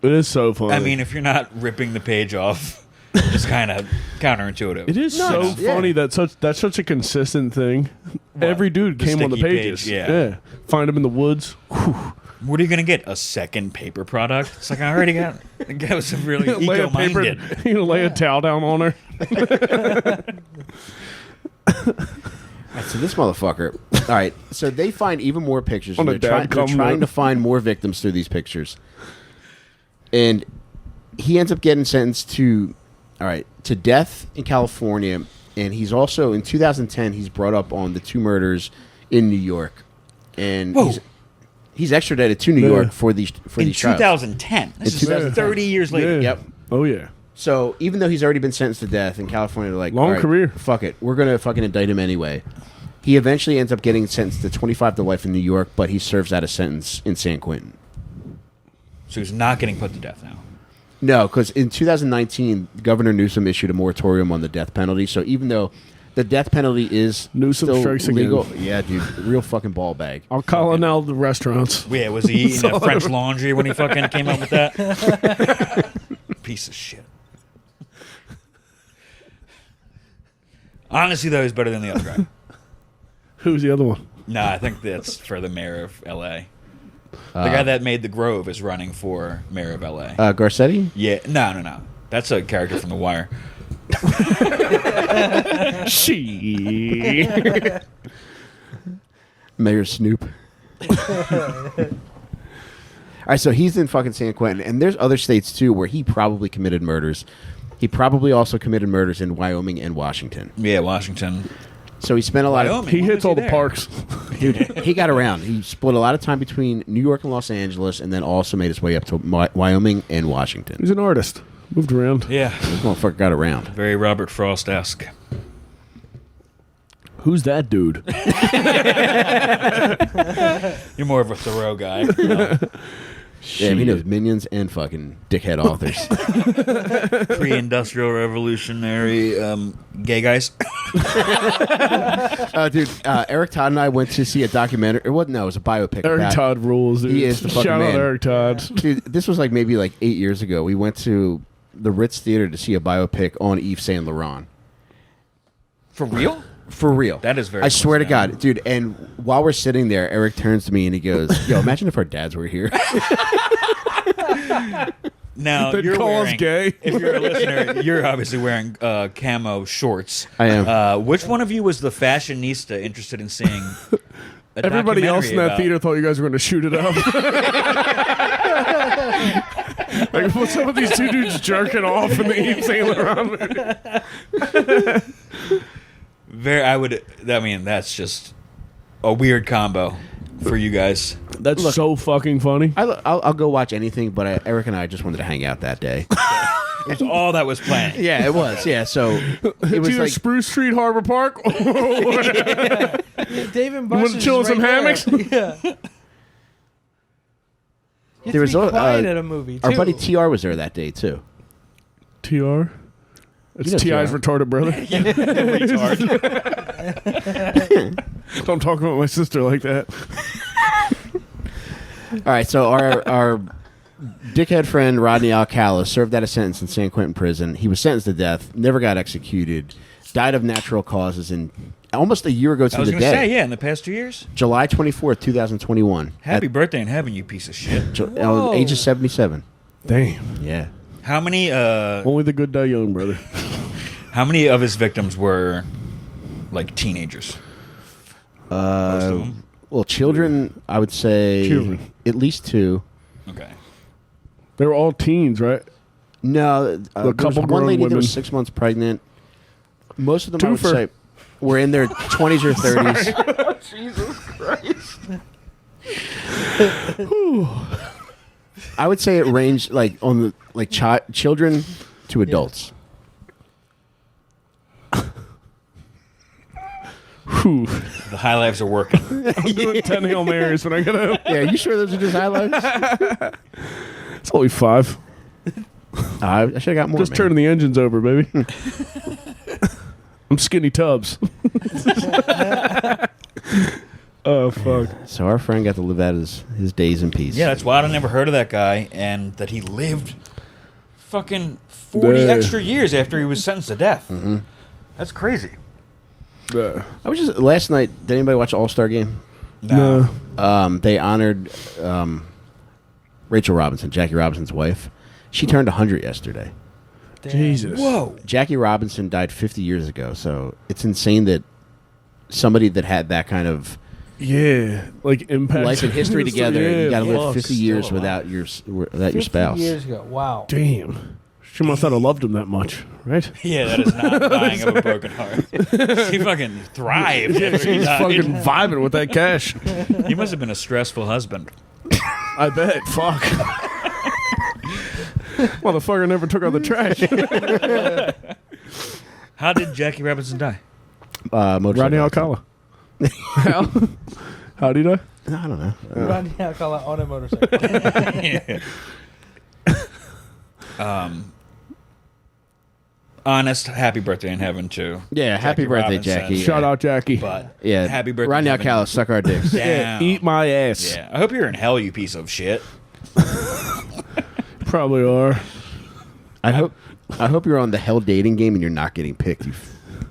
It is so funny. I mean, if you're not ripping the page off, it's kind of counterintuitive. it is so Nuts. Yeah. funny that that's such a consistent thing. Every dude The came on the sticky pages. page, yeah. Find him in the woods. Whew. What are you gonna get? A second paper product? It's like I already got. The guy was really Lay a paper, eco-minded. lay a towel down on her. So this motherfucker. All right. So they find even more pictures. On And a they're, dad they're cum trying note. to find more victims through these pictures. And he ends up getting sentenced to, to death in California. And he's also, in 2010, he's brought up on the 2 murders in New York. And Whoa. he's extradited to New Yeah. York for these In trials. 2010. This In is 2010. 30 years later. Yeah. Yep. Oh, yeah. So even though he's already been sentenced to death in California, they're like, Long all right, career. fuck it, we're gonna fucking indict him anyway. He eventually ends up getting sentenced to 25 to life in New York, but he serves out a sentence in San Quentin. So he's not getting put to death now. No, because in 2019, Governor Newsom issued a moratorium on the death penalty. So even though the death penalty is Newsom still strikes legal, again. yeah, dude, real fucking ball bag. I'll call in out the restaurants. Yeah, was he eating a French Laundry when he fucking came up with that? Piece of shit. Honestly, though, he's better than the other guy. Who's the other one? Nah, I think that's for the mayor of L.A. The guy that made The Grove is running for mayor of L.A. Garcetti? Yeah, no. That's a character from The Wire. She. Mayor Snoop. All right, so he's in fucking San Quentin, and there's other states too where he probably committed murders. He probably also committed murders in Wyoming and Washington. Yeah, Washington. So he spent a lot Wyoming. of He When hits was all he the there? parks. dude. He got around. He split a lot of time between New York and Los Angeles, and then also made his way up to Wyoming and Washington. He's an artist. Moved around. Yeah, This motherfucker got around. very Robert Frost-esque. Who's that dude? You're more of a Thoreau guy. Yeah, he knows minions and fucking dickhead authors. Pre-industrial revolutionary gay guys. Dude, Eric Todd and I went to see a documentary. It wasn't. No, it was a biopic. Eric about- Todd rules, dude. He is the fucking Shout out man. Eric Todd. Dude, this was like maybe like 8 years ago. We went to the Ritz Theater to see a biopic on Yves Saint Laurent. For real? For real. That is very I swear to coincidental. God, dude. And while we're sitting there, Eric turns to me and he goes, "Yo, imagine if our dads were here." Now, They'd you're call us wearing, gay. if you're a listener, you're obviously wearing camo shorts. I am. Which one of you was the fashionista interested in seeing Everybody else in that documentary theater about- thought you guys were going to shoot it up. Like, what's up with these two dudes jerking off in the Eve Saint Laurent movie? That's just a weird combo for you guys. That's so fucking funny. I'll go watch anything, but Eric and I just wanted to hang out that day. It was all that was planned. Yeah, it was. Yeah, so it was Either like Spruce Street, Harbor Park. Dave and wanna Buster's chill in is some right hammocks? there. Yeah. You There have was to be quiet uh, at a movie. our too. buddy TR was there that day too. TR. It's You know T.I.'s TR. retarded brother. Retard. Don't talk about my sister like that. All right, so our dickhead friend Rodney Alcala served out a sentence in San Quentin prison. He was sentenced to death, never got executed, died of natural causes, and almost a year ago I to was the going to day, say, in the past 2 years. July 24th, 2021. Happy birthday in heaven, you piece of shit. At age of 77. Damn. Yeah. How many Only the good die young, brother. how many of his victims were like teenagers? Most of them? Well, children, I would say Children. at least 2. Okay. They were all teens, right? No, there couple was one grown lady that women. was 6 months pregnant. Most of them, I would Twofer. say, were in their 20s or 30s. Jesus Christ. I would say it ranged like on the children to adults. Whew. The high lives are working. I'm doing 10 Hail Marys when I get home. Yeah, you sure those are just highlights? It's only 5. I should have got more. Just man. turning the engines over, baby. I'm skinny Tubbs. Oh, fuck. So our friend got to live out his days in peace. Yeah, that's wild. I never heard of that guy, and that he lived fucking 40 Yeah. extra years after he was sentenced to death. Mm-hmm. That's crazy. I was just last night. Did anybody watch All Star Game? No. They honored Rachel Robinson, Jackie Robinson's wife. She turned 100 yesterday. Damn. Jesus. Whoa. Jackie Robinson died 50 years ago, so it's insane that somebody that had that kind of Yeah. Like impact. life and history together, you got to live fuck. 50 years still without your 50 spouse. years ago. Wow. Damn. She must not have loved him that much, right? Yeah, that is not dying of a broken heart. He fucking thrived after he She's died. fucking vibing with that cash. He must have been a stressful husband. I bet. Fuck. Motherfucker never took out the trash. How did Jackie Robinson die? Motorcycle Rodney accident. Alcala. How'd he die? I don't know. Rodney Alcala on a motorcycle. Honest, happy birthday in heaven to Yeah, happy Jackie birthday, Robinson. Jackie. Shout out Jackie. But Yeah, happy birthday, Rodney in heaven. Alcala, suck our dicks. Damn. Eat my ass. Yeah, I hope you're in hell, you piece of shit. Probably are. I hope you're on the hell dating game and you're not getting picked.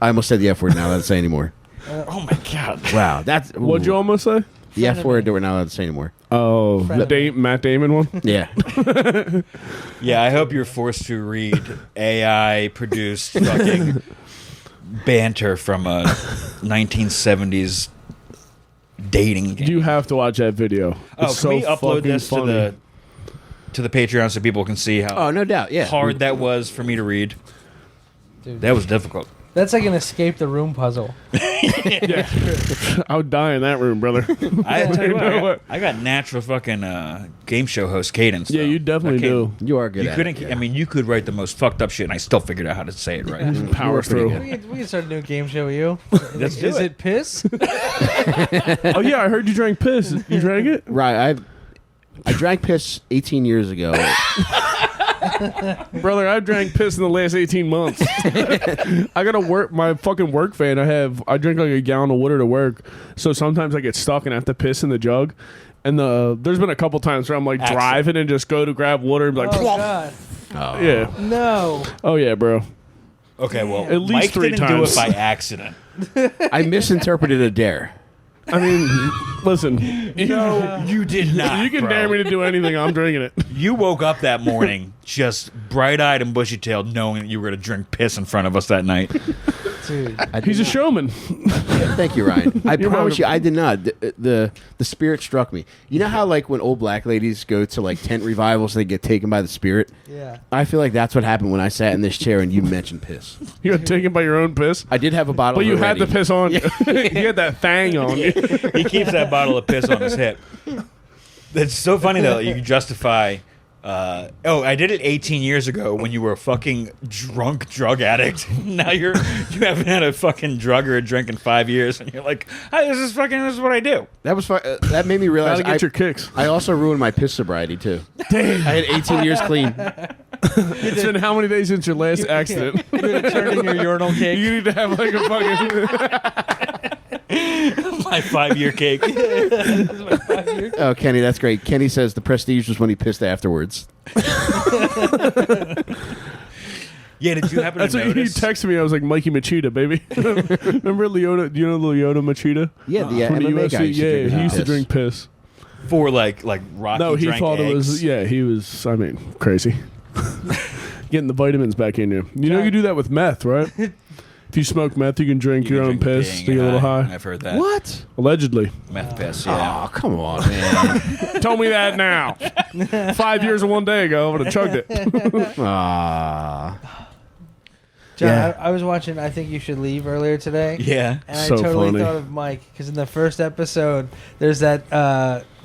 I almost said the F word. Not allowed to say anymore. Oh my god. Wow, that's What'd you almost say? the F word that we're not allowed to say anymore. Oh, Friend. the Matt Damon one? Yeah, Yeah, I hope you're forced to read AI produced fucking banter from a 1970s dating game. You have to watch that video. Oh, It's can we so upload fucking this funny. to the Patreon so people can see how Oh, no doubt. Yeah. hard that was for me to read? Dude, That was difficult. that's like an escape the room puzzle. I would die in that room, brother. I tell you what, know what? I got natural fucking game show host cadence. Yeah, though. you definitely Okay. do. You are good You at couldn't. it. Yeah. I mean, you could write the most fucked up shit, and I still figured out how to say it right. Power You were pretty through. good. We can start a new game show with you. Let's do Is it. it piss? Oh, yeah, I heard you drank piss. You drank it? Right. I drank piss 18 years ago. Brother, I've drank piss in the last 18 months. I gotta work my fucking work van. I drink like a gallon of water to work. So sometimes I get stuck and I have to piss in the jug. And there's been a couple times where I'm like Accident. driving and just go to grab water and be like, Oh "Plop." God! Oh. Yeah. No. Oh yeah, bro. Okay, well, At least Mike 3 didn't times. do it by accident. I misinterpreted a dare. I mean, listen. No, you did not. You can bro. dare me to do anything. I'm drinking it. You woke up that morning just bright-eyed and bushy-tailed, knowing that you were going to drink piss in front of us that night. Dude. He's a showman. Thank you, Ryan. I promise you, I did not. The spirit struck me. You know how like when old black ladies go to like tent revivals, they get taken by the spirit. Yeah. I feel like that's what happened when I sat in this chair and you mentioned piss. You got taken by your own piss? I did have a bottle. But of you it had ready. the piss on you. You had that thang on you. He keeps that bottle of piss on his hip. It's so funny though. You can justify. I did it 18 years ago when you were a fucking drunk drug addict. Now you haven't had a fucking drug or a drink in 5 years, and you're like, hey, this is what I do. That was fun. That made me realize Gotta get your kicks. I also ruined my piss sobriety too. Damn. I had 18 years clean. It's been how many days since your last accident? You would have turned in your urinal cake. You need to have like a fucking... My 5-year cake. Oh, Kenny, that's great. Kenny says the prestige was when he pissed afterwards. Yeah, did you happen That's to what you notice? texted me. I was like, Mikey Machida, baby. Remember Leota? Do you know Leota Machida? Yeah, the From the MMA guy. UFC? Yeah, he used to drink piss. For like Rocky No, he drank thought eggs. it was. Yeah, he was. I mean, crazy. Getting the vitamins back in you. You know, you do that with meth, right? If you smoke meth, you can drink You your can own drink piss to being get a little high. I've heard that. What? Allegedly. Meth piss, yeah. Oh, come on, man. Tell me that now. 5 years and 1 day ago, I would have chugged it. Ah. John, Yeah. I was watching I Think You Should Leave earlier today. Yeah. And I So totally funny. thought of Mike because in the first episode, there's that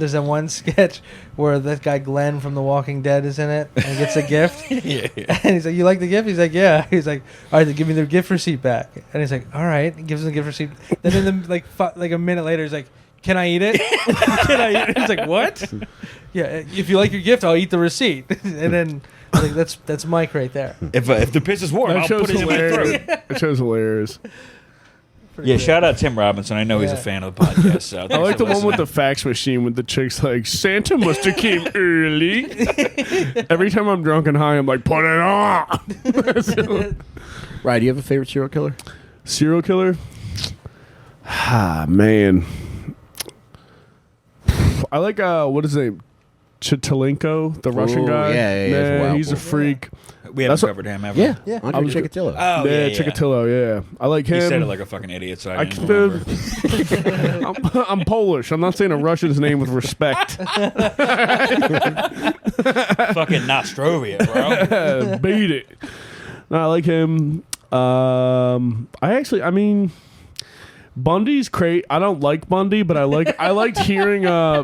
one sketch where that guy Glenn from The Walking Dead is in it and gets a gift. Yeah. And he's like, "You like the gift?" He's like, "Yeah." He's like, "All right, then give me the gift receipt back." And he's like, "All right." He gives him the gift receipt. Then in the like a minute later, he's like, "Can I eat it?" Can I eat it? He's like, "What?" Yeah, if you like your gift, I'll eat the receipt. And then I think that's Mike right there. If the piss is warm, That I'll show's put it in my hilarious. throat. That show's hilarious. Pretty Yeah, good. shout out Tim Robinson. I know he's a Yeah. fan of the podcast. So I like the one with the fax machine with the chicks like, Santa must have came early. Every time I'm drunk and high, I'm like, put it on. Right, do you have a favorite serial killer? Serial killer? Ah, man. I like, what is his name? Chitalenko, the Russian Ooh, guy. yeah, he's Man, wild he's a bull. freak. We That's haven't what- covered him, have we? Yeah, Yeah. Andre Chikatilo. Oh, yeah, yeah. Chikatilo, yeah. I like him. He said it like a fucking idiot, so I I didn't can, remember. I'm Polish. I'm not saying a Russian's name with respect. Fucking Nostrovia, bro. Beat it. No, I like him. I mean, Bundy's great. I don't like Bundy, but I liked hearing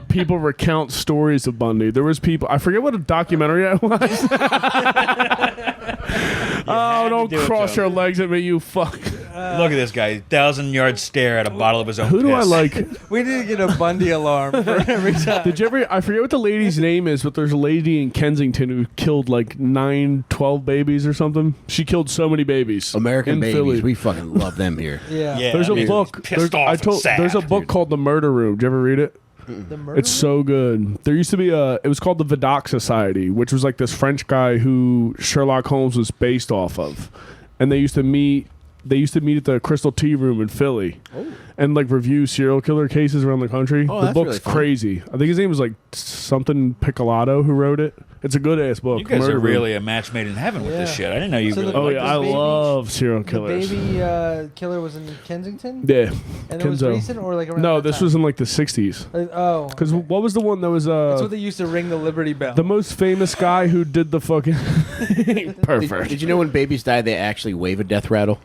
people recount stories of Bundy. There was people. I forget what a documentary that was. Oh, don't do it, cross Joe. your legs at me, you fuck. Look at this guy. 1,000-yard stare at a bottle of his own Who do I piss. like? We need to get a Bundy alarm for every time. Did you ever? I forget what the lady's name is, but there's a lady in Kensington who killed like 12 babies or something. She killed so many babies. American in babies, Philly. we fucking love them here. Yeah. Yeah. There's I a mean, book. pissed off and sad, There's a book dude. called The Murder Room. Did you ever read it? The murder. It's so good. There used to be it was called the Vidocq Society, which was like this French guy who Sherlock Holmes was based off of. And they used to meet at the Crystal Tea Room in Philly and like review serial killer cases around the country. Oh, The that's book's really fun. crazy. I think his name was like something Picolato who wrote it. It's a good ass book. You guys Murder are Room. really a match made in heaven with this Yeah. shit. I didn't know you So really the- Oh liked yeah, this I baby- love serial The killers. baby killer was in Kensington. Yeah. And it was Kenzo. recent or like around No, that this time? was in like the 60s. Oh. Because what was the one that was That's what they used to ring the Liberty Bell. the most famous guy who did the fucking perfect. Did you know when babies die, they actually wave a death rattle?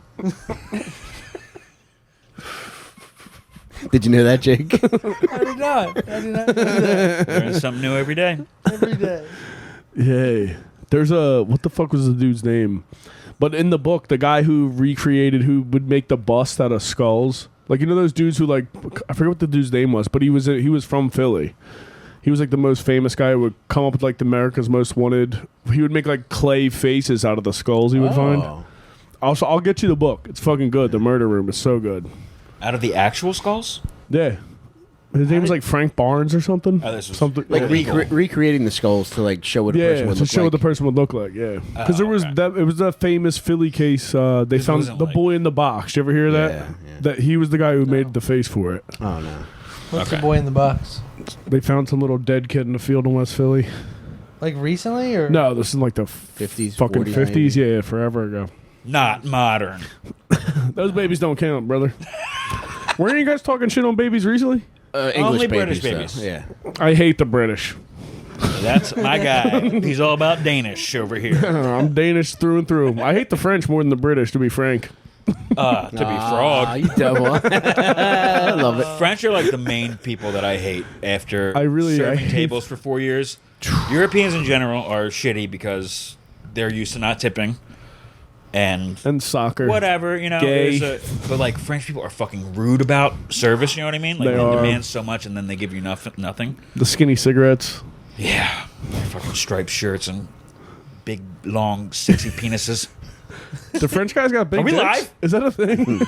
Did you know that, Jake? I did not. I did not know that. Learn something new every day. Every day. Yay. There's what the fuck was the dude's name? But in the book, the guy who would make the bust out of skulls. Like, you know those dudes who like, I forget what the dude's name was, but he was from Philly. He was like the most famous guy who would come up with like the America's Most Wanted. He would make like clay faces out of the skulls he would find. Oh. Also, I'll get you the book. It's fucking good. The Murder Room is so good. Out of the actual skulls? Yeah. His name was like Frank Barnes or something. Oh, this was something Like Illegal. recreating the skulls to like show what a person yeah, would to look show like. what the person would look like. Yeah, because Oh, there was okay. that. It was a famous Philly case. They This found wasn't the like- boy in the box. Did you ever hear that? Yeah, yeah. That he was the guy who made the face for it. Oh no. What's Okay. the boy in the box? They found some little dead kid in the field in West Philly. Like recently or No, this is like the 50s, fucking 40s, 50s. maybe. Yeah, forever ago. Not modern. Those babies don't count, brother. Weren't you guys talking shit on babies recently? English Only babies, British though. babies. Yeah. I hate the British. That's my guy. He's all about Danish over here. I'm Danish through and through. I hate the French more than the British, to be frank. To be frog. You devil. I love it. French are like the main people that I hate after serving hate- tables for 4 years. Europeans in general are shitty because they're used to not tipping. And soccer. whatever, you know. Gay. But like French people are fucking rude about service, you know what I mean? Like They they are. demand so much and then they give you nothing. The skinny cigarettes. Yeah. Fucking striped shirts and big, long, sexy penises. The French guys got big Are we dicks? live? Is that a thing?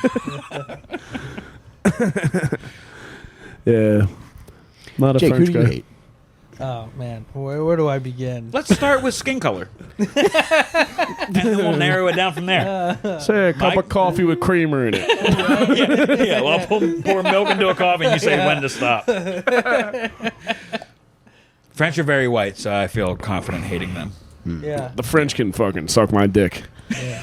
Yeah. Not a Jake, who French do you guy. hate? Oh man, where do I begin? Let's start with skin color. And then we'll narrow it down from there. Say a cup Mike? of coffee with creamer in it. Yeah, well, I'll pour milk into a coffee and you say when to stop. French are very white, so I feel confident hating them. Yeah, The French can fucking suck my dick.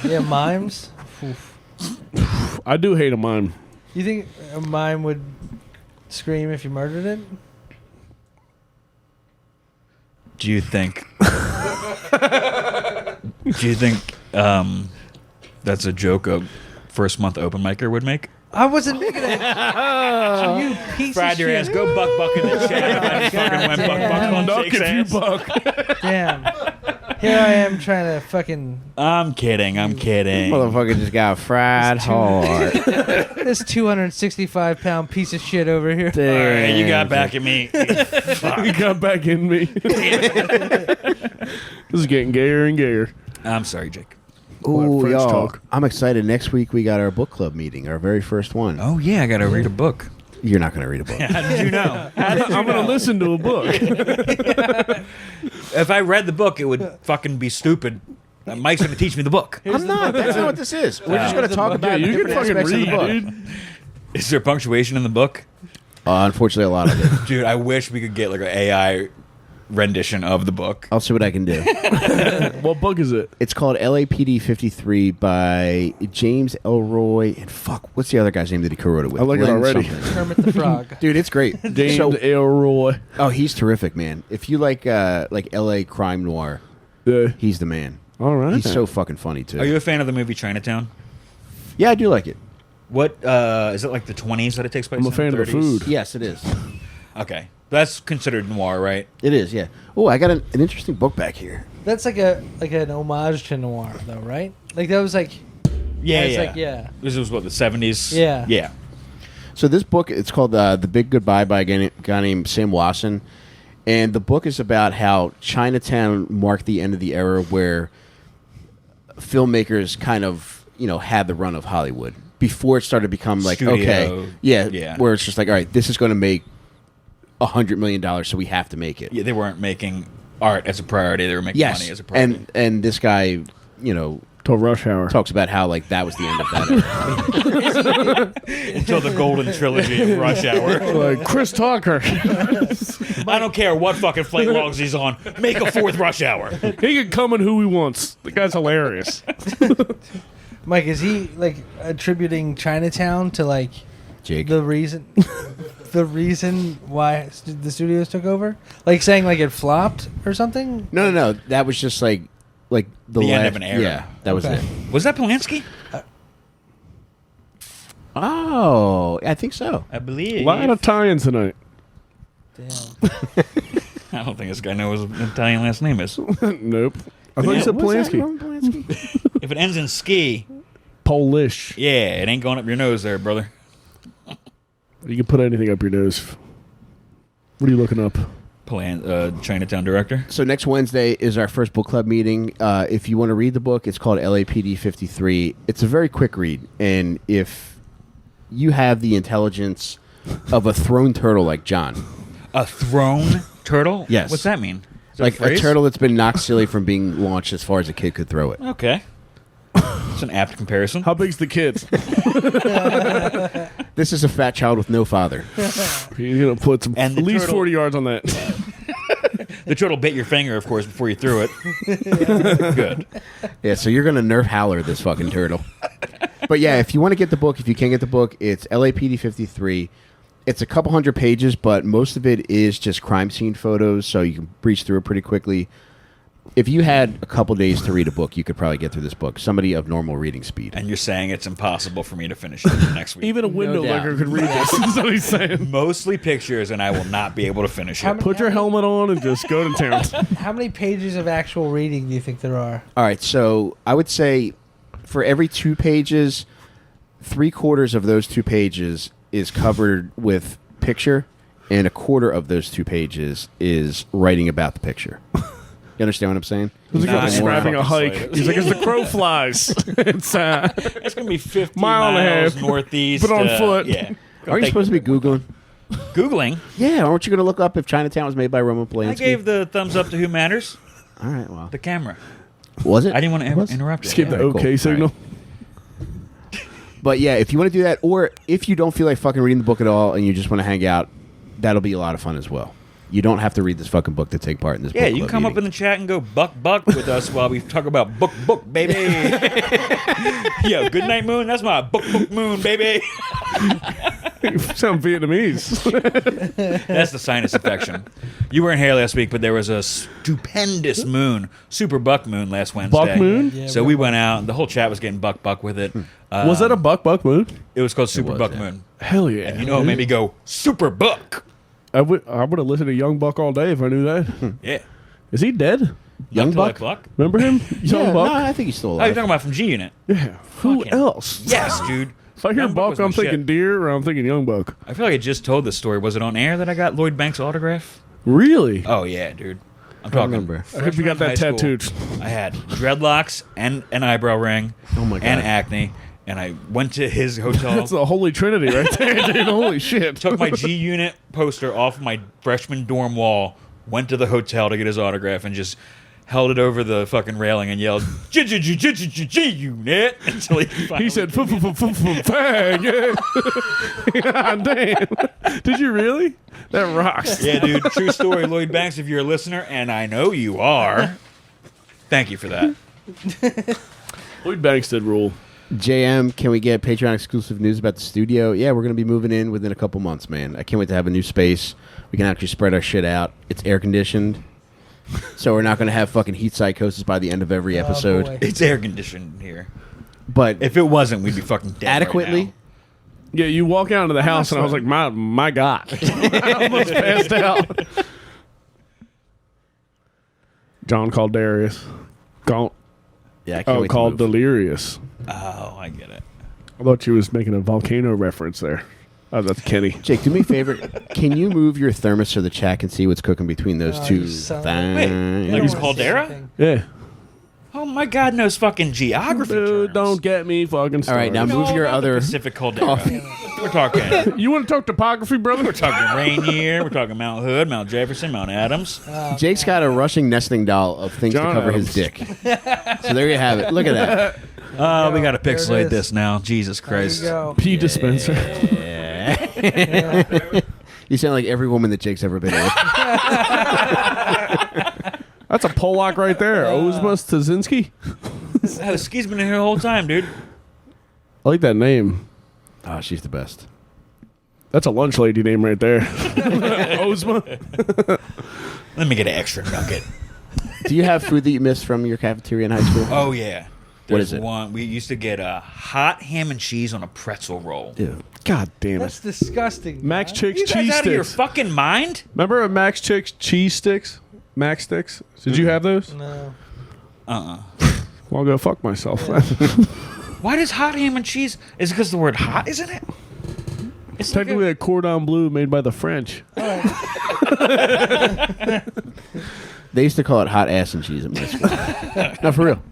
yeah, mimes. Oof. I do hate a mime. You think a mime would scream if you murdered it? Do you think? That's a joke a first month open micer would make? I wasn't making it. You piece Fried of your shit. ass, go buck in the chat. I fucking went buck on Duck Jake's if you ass. buck. Damn. Here I am trying to fucking I'm kidding. Motherfucker just got fried hard. this 265-pound piece of shit over here. All right, you got back at me. You got back in me. This is getting gayer and gayer. I'm sorry, Jake. Ooh, French y'all. talk. I'm excited. Next week we got our book club meeting, our very first one. Oh yeah, I gotta read a book. You're not going to read a book. How did you know? I'm going to listen to a book. If I read the book, it would fucking be stupid. Mike's gonna teach me the book. I'm not. That's not what this is. We're just going to talk about Yeah, you different can fucking aspects read, of the book. dude. Is there punctuation in the book? Unfortunately, a lot of it. Dude, I wish we could get like an AI rendition of the book. I'll see what I can do. What book is it? It's called LAPD 53 by James Elroy. And fuck, what's the other guy's name that he co-wrote it with? I like it Len already. something. Kermit the Frog. Dude, it's great. James So- Elroy. oh, he's terrific, man. If you like LA crime noir, Yeah. he's the man. All right. He's so fucking funny too. Are you a fan of the movie Chinatown? Yeah, I do like it. What is it like the 20s that it takes place? I'm a in? fan of the 30s? food. Yes, it is. Okay, that's considered noir, right? It is, yeah. Oh, I got an interesting book back here. That's like an homage to noir, though, right? Like that was like Yeah, it's yeah. like yeah. This was what the 70s. Yeah. yeah. So this book, it's called The Big Goodbye by a guy named Sam Wasson. And the book is about how Chinatown marked the end of the era where filmmakers kind of, had the run of Hollywood. Before it started to become like, Studio. okay, yeah, Yeah. where it's just like, all right, this is going to make $100 million, so we have to make it. Yeah, they weren't making art as a priority; they were making Yes, money as a priority. and this guy, Till Rush Hour. talks about how like that was the end of that era. Until the golden trilogy of Rush Hour. Like Chris Tucker. I don't care what fucking flight logs he's on. Make a fourth Rush Hour. He can come in who he wants. The guy's hilarious. Mike, is he like attributing Chinatown to like Jake, the reason why the studios took over? Like saying like it flopped or something? no, that was just like the The end last, of an era. Yeah, that was Okay. it. Was that Polanski? Oh, I think so. I A believe. lot of tie-ins tonight. Damn. I don't think this guy knows what an Italian last name is. Nope. I thought you said Polanski. If it ends in ski, Polish. yeah, it ain't going up your nose there, brother. You can put anything up your nose. What are you looking up? Chinatown director. So next Wednesday is our first book club meeting. If you want to read the book, it's called LAPD 53. It's a very quick read, and if you have the intelligence of a thrown turtle like John, A thrown turtle? Yes. What's that mean? Is that like a phrase? turtle that's been knocked silly from being launched as far as a kid could throw it. Okay. It's an apt comparison. How big's the kid? This is a fat child with no father. You're going to put some, And at the least turtle- 40 yards on that. The turtle bit your finger, of course, before you threw it. Good. Yeah, so you're gonna nerf Howler this fucking turtle. But But yeah, if you want to get the book, if you can get the book, it's LAPD 53. It's a couple hundred pages, but most of it is just crime scene photos, so you can breeze through it pretty quickly. If you had a couple days to read a book, you could probably get through this book. Somebody of normal reading speed. And you're saying it's impossible for me to finish it next week. Even a window doubt. licker could read this. Is what he's saying. Mostly pictures, and I will not be able to finish it. Put your helmet on and just go to town. How many pages of actual reading do you think there are? All right, so I would say for every 2 pages, 3/4 of those 2 pages is covered with picture, and 1/4 of those 2 pages is writing about the picture. You understand what I'm saying? He's Nah, like describing a fucking hike. slate. He's like, as the crow flies. It's It's going to be 50 Mile and a miles half, northeast. but on foot. Yeah. Aren't you supposed to be Googling? Googling? Yeah, aren't you going to look up if Chinatown was made by Roman Polanski? I gave the thumbs up to Who Matters, All right, well. the camera. Was it? I didn't want It was? to interrupt Just it. give the Yeah, cool. okay signal. But yeah, if you want to do that, or if you don't feel like fucking reading the book at all and you just want to hang out, that'll be a lot of fun as well. You don't have to read this fucking book to take part in this Yeah, book you can club come up in meeting. the chat and go buck with us while we talk about book, baby. Yo, good night, moon. That's my book, moon, baby. You sound Vietnamese. That's the sinus infection. You weren't here last week, but there was a stupendous moon, super buck moon last Wednesday. Buck moon? Yeah, So we went out, and the whole chat was getting buck with it. Was that a buck moon? It was called Super was, Buck yeah. Moon. Hell yeah. And you know what made me go, Super Buck? I would have listened to Young Buck all day if I knew that. Yeah. Is he dead? Young Buck? Buck? Remember him? Young Yeah, Buck? no, I think he's still Oh, you're alive. talking about from G Unit. Yeah. Who Fucking- else? Yes, dude. If I hear Young Buck Buck, was my I'm thinking shit. deer or I'm thinking Young Buck. I feel like I just told this story. Was it on air that I got Lloyd Banks' autograph? Really? Oh, yeah, dude. I'm I talking. remember. I hope you got that freshman in high tattooed. school, I had dreadlocks and an eyebrow ring. Oh my God. And acne. And I went to his hotel. That's the holy trinity right there, dude. Holy shit. Took my G Unit poster off my freshman dorm wall, went to the hotel to get his autograph, and just held it over the fucking railing and yelled, G Unit, until he finally... He said, fang, yeah. God damn. Did you really? That rocks. Yeah, dude, true story. Lloyd Banks, if you're a listener, and I know you are, thank you for that. Lloyd Banks did rule. JM, can we get Patreon exclusive news about the studio? Yeah, we're going to be moving in within a couple months, man. I can't wait to have a new space. We can actually spread our shit out. It's air conditioned, so we're not going to have fucking heat psychosis by the end of every episode. boy. It's air conditioned here. But If it wasn't, we'd be fucking dead adequately, right now. Yeah, you walk out into the house and I was like, my God. I almost passed out. John called Darius. yeah, I can't wait Called to move. Delirious. Oh, I get it. I thought you was making a volcano reference there. Oh, that's Kenny. Jake, do me a favor. Can you move your thermos so the chat can see what's cooking between those Oh, two you son of a- things? Like he's I don't wanna say Caldera? anything. Yeah. Oh, my God knows fucking geography Dude, terms. don't get me fucking All started. right, now move your about the other. Pacific Caldera. We're talking... You want to talk topography, brother? We're talking Rainier. We're talking Mount Hood, Mount Jefferson, Mount Adams. Jake's got a rushing nesting doll of things John to cover Adams. his dick. So there you have it. Look at that. Oh, we got to There it pixelate is. this now. Jesus There you Christ. go. Pea dispenser. You sound like every woman that Jake's ever been with. That's a Pollock right there. Ozma Stasinski. Oh, Ski's been in here the whole time, dude. I like that name. Oh, she's the best. That's a lunch lady name right there. Ozma. Let me get an extra nugget. Do you have food that you missed from your cafeteria in high school? Oh, yeah. What There's is it? one. We used to get a hot ham and cheese on a pretzel roll. Dude. God damn That's it. disgusting. Max man. Chicks You guys cheese out of your sticks. fucking mind? Remember a Max Chicks cheese sticks? Max sticks? Did you have those? No. Well, I'll go fuck myself. Why does hot ham and cheese? Is it because the word hot is in it? It's like Technically a cordon bleu made by the French. They used to call it hot ass and cheese at my school. No, for real.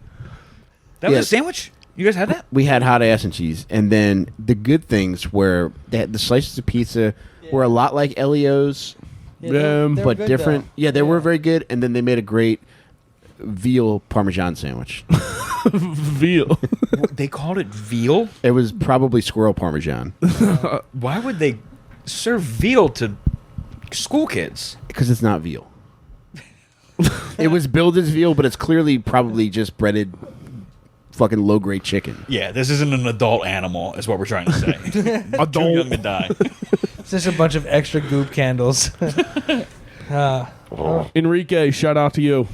that was yeah. a sandwich? You guys had that? We had hot ass and cheese. And then the good things were they had the slices of pizza were a lot like Elio's, They're but good, different. though. Yeah, they were very good. And then they made a great veal parmesan sandwich. Veal. They called it veal? It was probably squirrel parmesan Why would they serve veal to school kids? because it's not veal. It was billed as veal, but it's clearly probably just breaded fucking low grade chicken. Yeah, this isn't an adult animal, is what we're trying to say. Too young to die. It's just a bunch of extra goop candles. Enrique, shout out to you.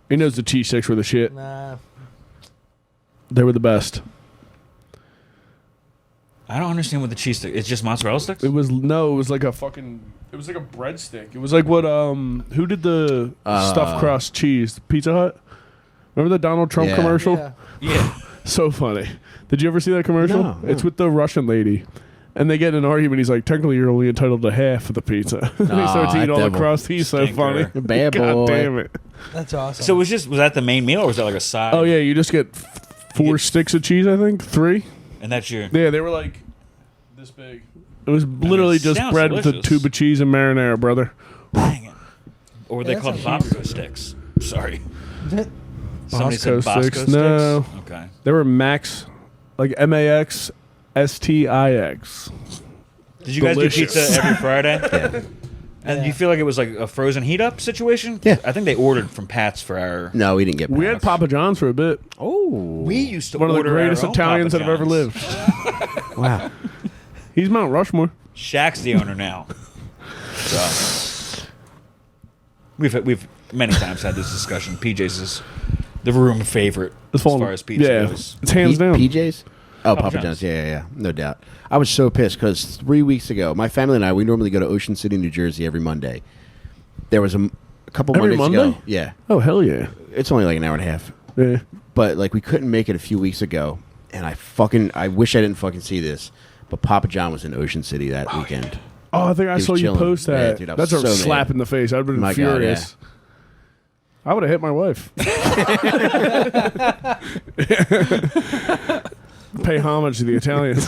He knows the cheese sticks were the shit. Nah. They were the best. I don't understand what the cheese stick. It's just mozzarella sticks. It was like a fucking. It was like a breadstick. It was like what? Who did the stuffed crust cheese? Pizza Hut. Remember the Donald Trump commercial? Yeah. Yeah. So funny. Did you ever see that commercial? No. It's with the Russian lady. And they get in an argument. He's like, technically, you're only entitled to half of the pizza. And he starts eating all the devil. crust. He's so Stinker. funny. Bad God boy. damn it. That's awesome. So was that the main meal, or was that like a side? Oh, yeah. You just get 4 sticks of cheese, I think. 3. And that's your. Yeah, they were like this big. It was literally it just sounds bread with a delicious. tube of cheese and marinara, brother. Dang it. Or were they Yeah, called that Bosco sticks? Sorry. Somebody said Bosco Bosco sticks? sticks? No. Okay. They were Max, like MAXSTIX. Did you guys Delicious. do pizza every Friday? Yeah. And you feel like it was like a frozen heat up situation? Yeah. I think they ordered from Pat's for our. No, we didn't get. We had Pat's. Papa John's for a bit. Oh, We used to One of the order greatest our own Italians Papa that have ever John's. lived. wow. He's Mount Rushmore. Shaq's the owner now. So we've many times had this discussion. PJ's is the room favorite as far as pizza yeah, goes. it's hands down. PJ's. Oh, Papa Papa John's. John's. Yeah, no doubt. I was so pissed because 3 weeks ago, my family and I, we normally go to Ocean City, New Jersey every Monday. There was a couple Every Mondays Monday? ago. Yeah, Oh hell yeah! it's only like an hour and a half. Yeah. But like we couldn't make it a few weeks ago, and I wish I didn't fucking see this. But Papa John was in Ocean City that weekend. Oh, I think I He was saw you chilling. post Yeah, that. dude, I was That's a so slap mad. in the face. I'd been My God, furious. I would have hit my wife. Pay homage to the Italians.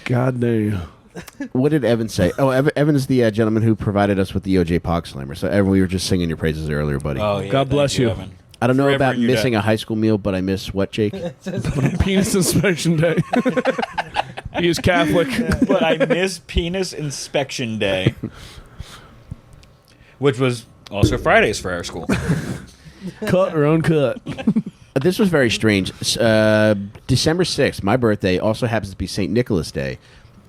God damn. What did Evan say? Oh, Evan is the gentleman who provided us with the OJ Pog Slammer. So Evan, we were just singing your praises earlier, buddy. Oh, yeah, God bless thank you. Evan. I don't know Forever about in your missing debt. a high school meal, but I miss what, Jake? Penis inspection day. He is Catholic. But I miss Penis Inspection Day, which was also Fridays for our school. Cut or uncut. This was very strange. December 6th, my birthday, also happens to be St. Nicholas Day.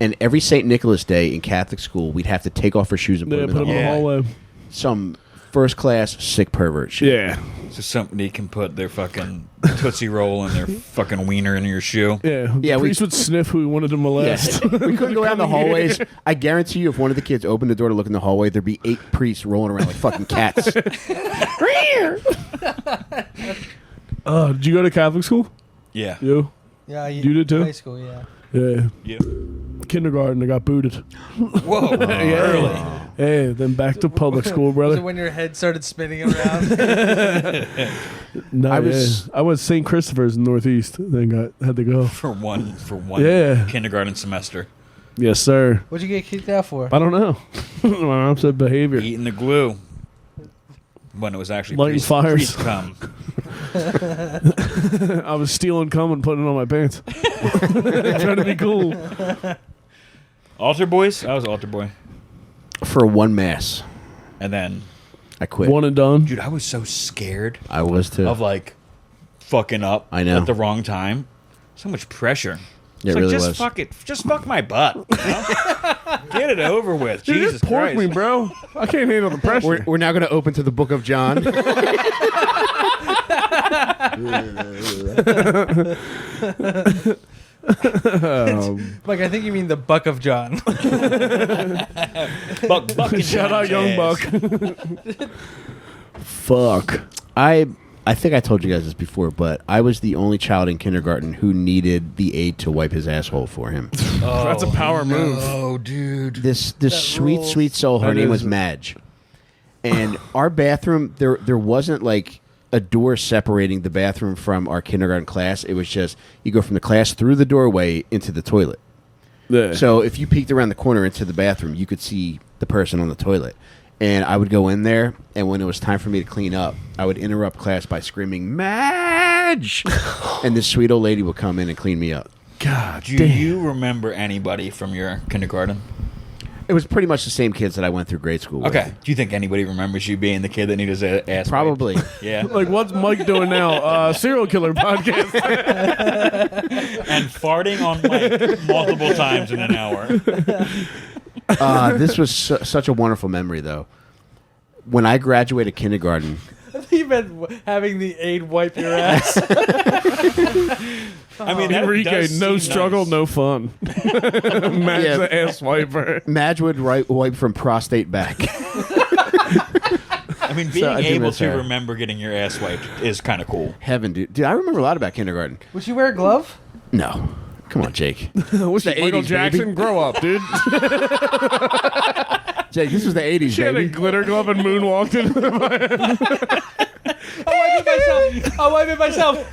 And every St. Nicholas Day in Catholic school, we'd have to take off our shoes and put Yeah, them put in him the in the hallway. hallway. Some first-class sick pervert shit. Yeah. So somebody can put their fucking Tootsie Roll and their fucking wiener in your shoe. Yeah. Yeah, The we- priest would sniff who he wanted to molest. We couldn't go down the hallways. I guarantee you, if one of the kids opened the door to look in the hallway, there'd be 8 priests rolling around like fucking cats. Did you go to Catholic school? Yeah. You? Yeah, You did too? High school, yeah. Yeah. Yeah. Kindergarten, I got booted. Whoa. Early. Hey, then back to public school, Was it brother. when your head started spinning around? No, I was- I went to St. Christopher's in Northeast. Then had to go. For one Yeah. kindergarten semester. Yes, sir. What'd you get kicked out for? I don't know. My mom said behavior. Eating the glue. When it was actually Lighting fires. priest cum. I was stealing cum and putting it on my pants. Trying to be cool. Altar boys? I was altar boy. For one mass, And then, I quit. One and done. dude, I was so scared I was too. of like fucking up I know. at the wrong time. So much pressure. It It's really like, just was. fuck it. Just fuck my butt. you know? Get it over with. Dude, Jesus just pork Christ. me, bro. I can't handle the pressure. We're now going to open to the Book of John. Like, I think you mean the Buck of John. Buck and Shout out Young John's Buck. Fuck. I think I told you guys this before, but I was the only child in kindergarten who needed the aide to wipe his asshole for him. That's a power move. Oh, dude. This That sweet, rules. sweet soul, her That name is- was Madge. And our bathroom, there wasn't like a door separating the bathroom from our kindergarten class. It was just, you go from the class through the doorway into the toilet. Yeah. So if you peeked around the corner into the bathroom, you could see the person on the toilet. And I would go in there, and when it was time for me to clean up, I would interrupt class by screaming, Madge! And this sweet old lady would come in and clean me up. God Do damn. you remember anybody from your kindergarten? It was pretty much the same kids that I went through grade school with. Okay. Do you think anybody remembers you being the kid that needed his ass wiped? Probably. Yeah. Like, what's Mike doing now? Serial killer podcast. And farting on Mike multiple times in an hour. This was such a wonderful memory, though. When I graduated kindergarten, I think you meant having the aide wipe your ass. I mean, that Enrique, does no seem struggle, nice. no fun. Matt's Yeah. the ass wiper. Madge would wipe from prostate back. I mean, being I do able miss to her. remember getting your ass wiped is kind of cool. Heaven, dude. Dude, I remember a lot about kindergarten. Would you wear a glove? No. Come on, Jake. What's the Michael 80s, Jackson? baby. Grow up, dude. Jake, this was the 80s, She had a baby. glitter glove and moonwalked into the I'll wipe it myself.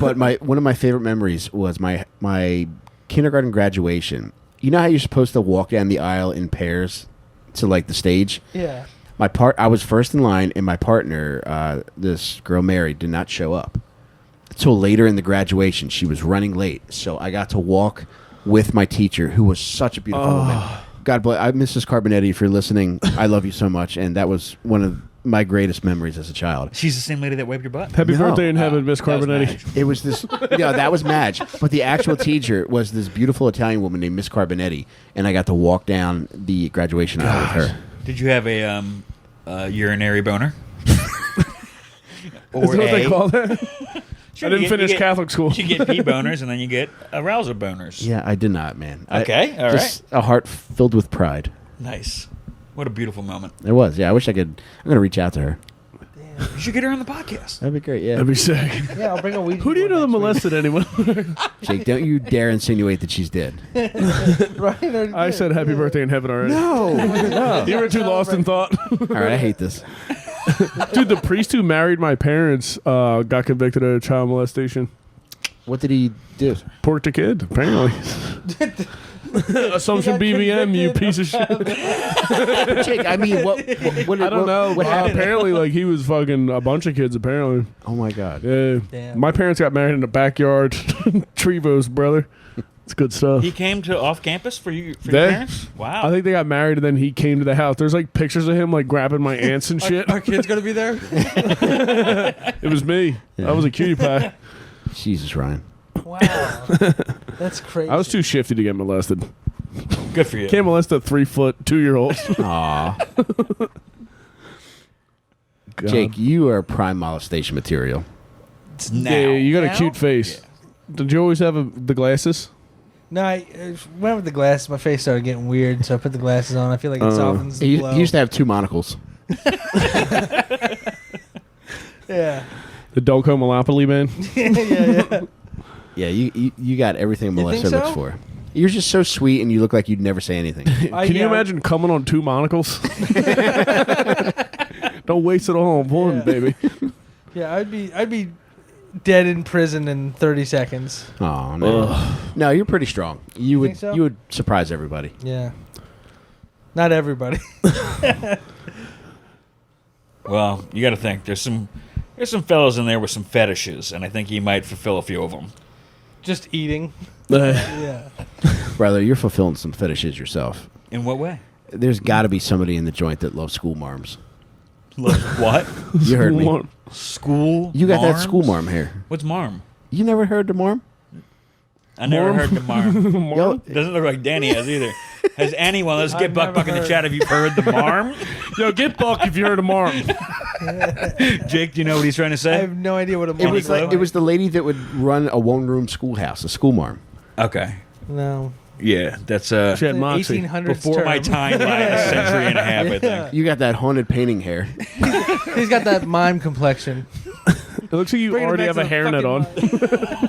But one of my favorite memories was my kindergarten graduation. You know how you're supposed to walk down the aisle in pairs to like the stage? Yeah. I was first in line, and my partner, this girl Mary, did not show up until later in the graduation. She was running late, so I got to walk with my teacher, who was such a beautiful woman. God bless. Mrs. Carbonetti, if you're listening, I love you so much, and that was one of my greatest memories as a child. She's the same lady that wiped your butt. Happy No. birthday in heaven, Miss That was Carbonetti. Madge. It was this, yeah, that was Madge. But the actual teacher was this beautiful Italian woman named Miss Carbonetti, and I got to walk down the graduation aisle with her. Did you have a urinary boner? Is that what they call that? Sure, I didn't finish Catholic school. You get pee boners, and then you get arousal boners. Yeah, I did not, man. Okay, all just a heart filled with pride. Nice. What a beautiful moment. It was, yeah. I wish I could. I'm gonna reach out to her. You should get her on the podcast. That'd be great. Yeah, That'd be sick. Yeah, I'll bring a Ouija Who do you board know that next molested anyone? Jake, don't you dare insinuate that she's dead. week. Right? Or- I said happy birthday in heaven already. No. You were too lost in thought. All right, I hate this. Dude, the priest who married my parents got convicted of child molestation. What did he do? Porked a kid, apparently. Assumption He got BBM, you convicted piece of shit. Jake, I mean, what I don't know. What happened? Apparently, like, he was fucking a bunch of kids, apparently. Oh my god. Yeah. Damn. My parents got married in the backyard. Trevos, brother. It's good stuff. He came to off campus for your They- parents? Wow. I think they got married and then he came to the house. There's like pictures of him like grabbing my aunts and shit. Our kid's gonna be there. It was me. I was a cutie pie. Jesus, Ryan. Wow, that's crazy. I was too shifty to get molested. Good for you. Can't molest a 3-foot 2-year-old. Aw. Jake, you are prime molestation material. It's now. Yeah, you got Now? a cute face. Did you always have the glasses? No, I went with the glasses. My face started getting weird, so I put the glasses on. I feel like it softens the He blow. used to have 2 monocles. Yeah. The Dolco Monopoly man? yeah. Yeah, you got everything a You think molester so? looks for. You're just so sweet, and you look like you'd never say anything. Can you imagine coming on 2 monocles? Don't waste it all on one, Yeah. baby. Yeah, I'd be dead in prison in 30 seconds. Oh no, no, you're pretty strong. You would think so? you would surprise everybody. Yeah. Not everybody. Well, you got to think. There's some fellows in there with some fetishes, and I think you might fulfill a few of them. Just eating. Yeah. Brother, you're fulfilling some fetishes yourself. In what way? There's got to be somebody in the joint that loves school marms. What? You heard me. One. School? You got that marms? school marm hair. What's marm? You never heard the marm? I never Marm? heard the marm. Yo, Doesn't look like Danny has either. Has anyone? Let's get I've Buck never Buck in the heard. chat. Have you heard the marm? Yo, get Buck if you heard him arm. Jake, do you know what he's trying to I say? have no idea what a it was Clue? like it was the lady that would run a one-room schoolhouse, a school marm. Okay. No. Yeah, that's She had moxie. 1800s before my term. timeline, a century and a half, I think. You got that haunted painting hair. He's got that mime complexion. It looks like you Bring it already back have a to the hairnet fucking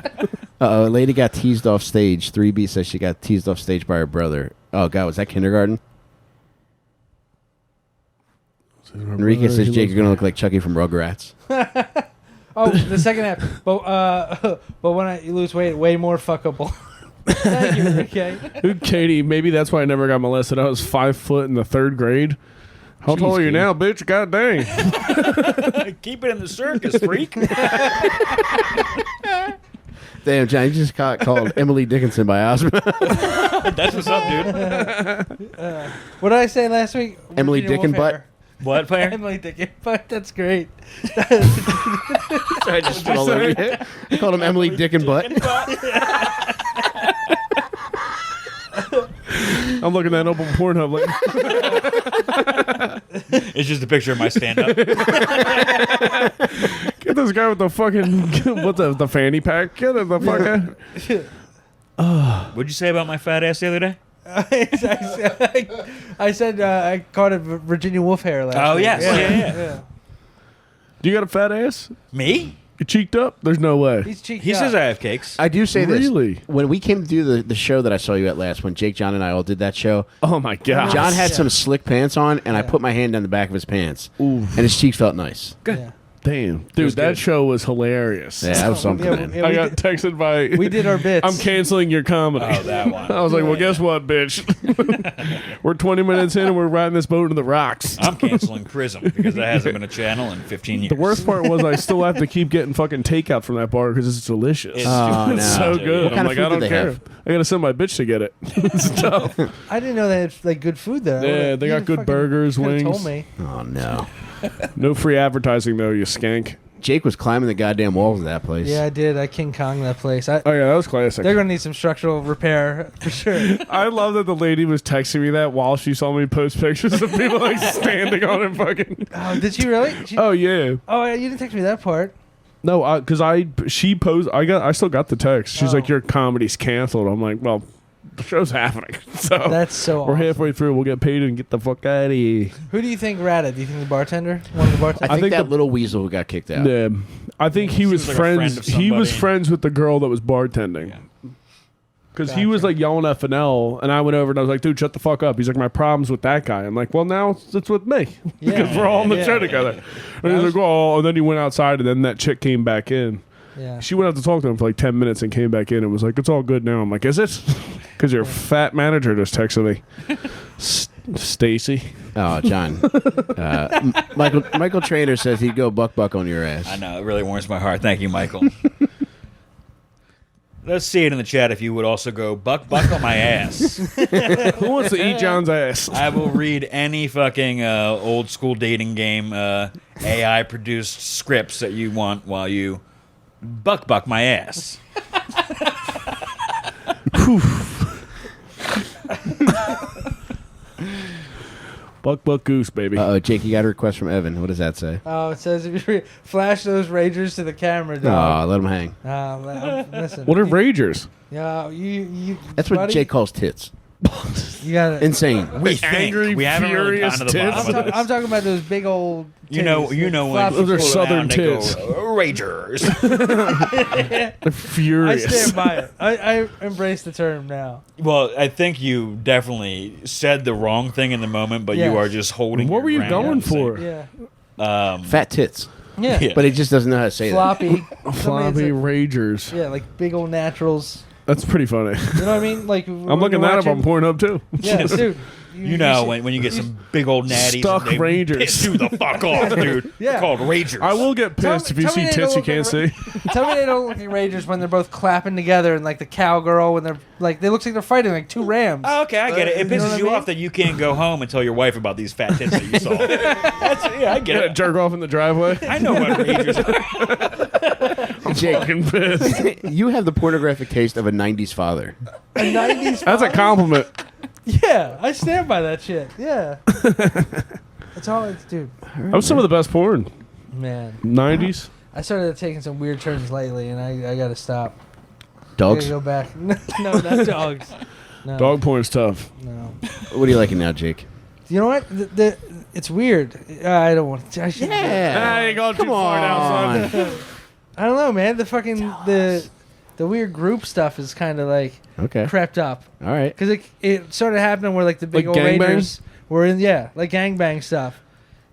on. A lady got teased off stage. 3B says she got teased off stage by her brother. Oh God, was that kindergarten? Enrique says Jake, you're gonna look like Chucky from Rugrats. Oh, the second half. But when I lose weight, way more fuckable. Thank you, Enrique. Dude, Katie, maybe that's why I never got molested. I was 5 foot in the 3rd grade. How tall Jeez, are you Katie. now, bitch? God dang. Keep it in the circus, freak. Damn, John, you just got called Emily Dickinson by Ozma. That's what's up, dude. What did I say last week? Emily Virginia Dickin' Woolf hair. What player? Emily Dickin' Butt. That's great. I just spit all over you. I called him Emily Dickin' Butt. I'm looking that up on Pornhub. Like, It's just a picture of my stand-up. get this guy with the fucking what's the fanny pack? Get it the fuck out. What'd you say about my fat ass the other day? I said I caught a Virginia Woolf hair last Oh, week. yes. Yeah. Do you got a fat ass? Me? You cheeked up? There's no way. He's cheeked He up. says I have cakes. I do say Really? this. When we came to do the show that I saw you at last, when Jake, John, and I all did that show, Oh my god. John had Yeah. some slick pants on, and I put my hand down the back of his pants, and his cheeks felt nice. Yeah. Damn, dude, was that good. show was hilarious. Yeah, that was something. Yeah, man. yeah, I we got did- texted by. we did our bits. I'm canceling your comedy. Oh, that one. I was like, well, guess what, bitch? We're 20 minutes in and we're riding this boat into the rocks. I'm canceling Prism because that hasn't been a channel in 15 years. The worst part was I still have to keep getting fucking takeout from that bar because it's delicious. It's Oh, stupid. no. so good. What kind I'm of like, food I do don't they care. have? I gotta send my bitch to get it. It's tough. I didn't know they had like good food there. Yeah, they got good burgers, Told wings. me. Oh no! No free advertising though, you skank. Jake was climbing the goddamn walls of that place. Yeah, I did. I King Kong that place. Oh yeah, that was classic. They're gonna need some structural repair for sure. I love that the lady was texting me that while she saw me post pictures of people like standing on it fucking. Oh, did you really? Oh yeah. Oh, you didn't text me that part. No, because she posed. I still got the text. She's Oh. like, "Your comedy's canceled." I'm like, "Well, the show's happening, so That's so we're awesome. halfway through. We'll get paid and get the fuck out of here." Who do you think ratted? Do you think the bartender? One of the I bartenders? think that the- little weasel who got kicked out. Yeah, I think he was Seems like a friend friends. of He was somebody. friends with the girl that was bartending. Because he was Gotcha. like yelling at Fennell, and I went over and I was like, "Dude, shut the fuck up." He's like, "My problem's with that guy." I'm like, "Well, now it's with me because we're all on the Yeah. show together." And he's like, "Oh," and then he went outside, and then that chick came back in. Yeah. She went out to talk to him for like 10 minutes and came back in and was like, "It's all good now." I'm like, "Is it?" Because your fat manager just texted me. Stacy. Oh, John. Michael Trainer says he'd go buck on your ass. I know, it really warms my heart. Thank you, Michael. Let's see it in the chat if you would also go buck on my ass. Who wants to eat John's ass? I will read any fucking old school dating game AI produced scripts that you want while you buck my ass. Buck goose, baby. Uh-oh, Jake, you got a request from Evan. What does that say? Oh, it says if you flash those ragers to the camera, Oh, dog. let him hang. Listen. What are ragers? Yeah, you. That's what buddy, Jake calls tits. You gotta. Insane. We think. Angry, We haven't really furious gotten to the tits. bottom of this. I'm talking about those big old. You know titties, when floppy Those are you pull it southern down, they go, tits. Ragers. They're I furious. stand by it. I embrace the term now. Well, I think you definitely said the wrong thing in the moment, but you Yes. are just holding. What your were you ground going at the same- for? Yeah. Fat tits. Yeah. Yeah. But he just doesn't know how to say Floppy. Floppy ragers. Yeah, like big old naturals. That's pretty funny. You know what I mean? Like I'm looking that up on Pornhub too. Yeah, dude. You know should- when you get some big old natties, Stuck and they Rangers. piss you the fuck off, dude. Yeah. They're called Ragers. I will get pissed if you tell me see they tits don't you look can't like see. Tell me they don't look like ragers when they're both clapping together and like the cowgirl when they're like they look like they're fighting like two rams. Oh, okay, I get it. It You know pisses what I you mean? off that you can't go home and tell your wife about these fat tits that you saw. I get Yeah, it. jerk off in the driveway. I know what Ragers are. Jake, Fucking pissed. you have the pornographic taste of a 90s father. A 90s. That's a compliment. Yeah, I stand by that shit. Yeah. That's all it's, dude. That was some of the best porn. Man, 90s. I started taking some weird turns lately, and I gotta stop. I Dogs? gotta go back. No, not dogs. No, Dog porn's tough. No. What are you liking now, Jake? You know what? It's weird. I don't want. I should. Ah, you going Come too far now, son. on. I don't know, man. The fucking the weird group stuff is kind of like Okay. crept up All right. because it started happening where like the big Like old gangbang? Rangers were in like gangbang stuff.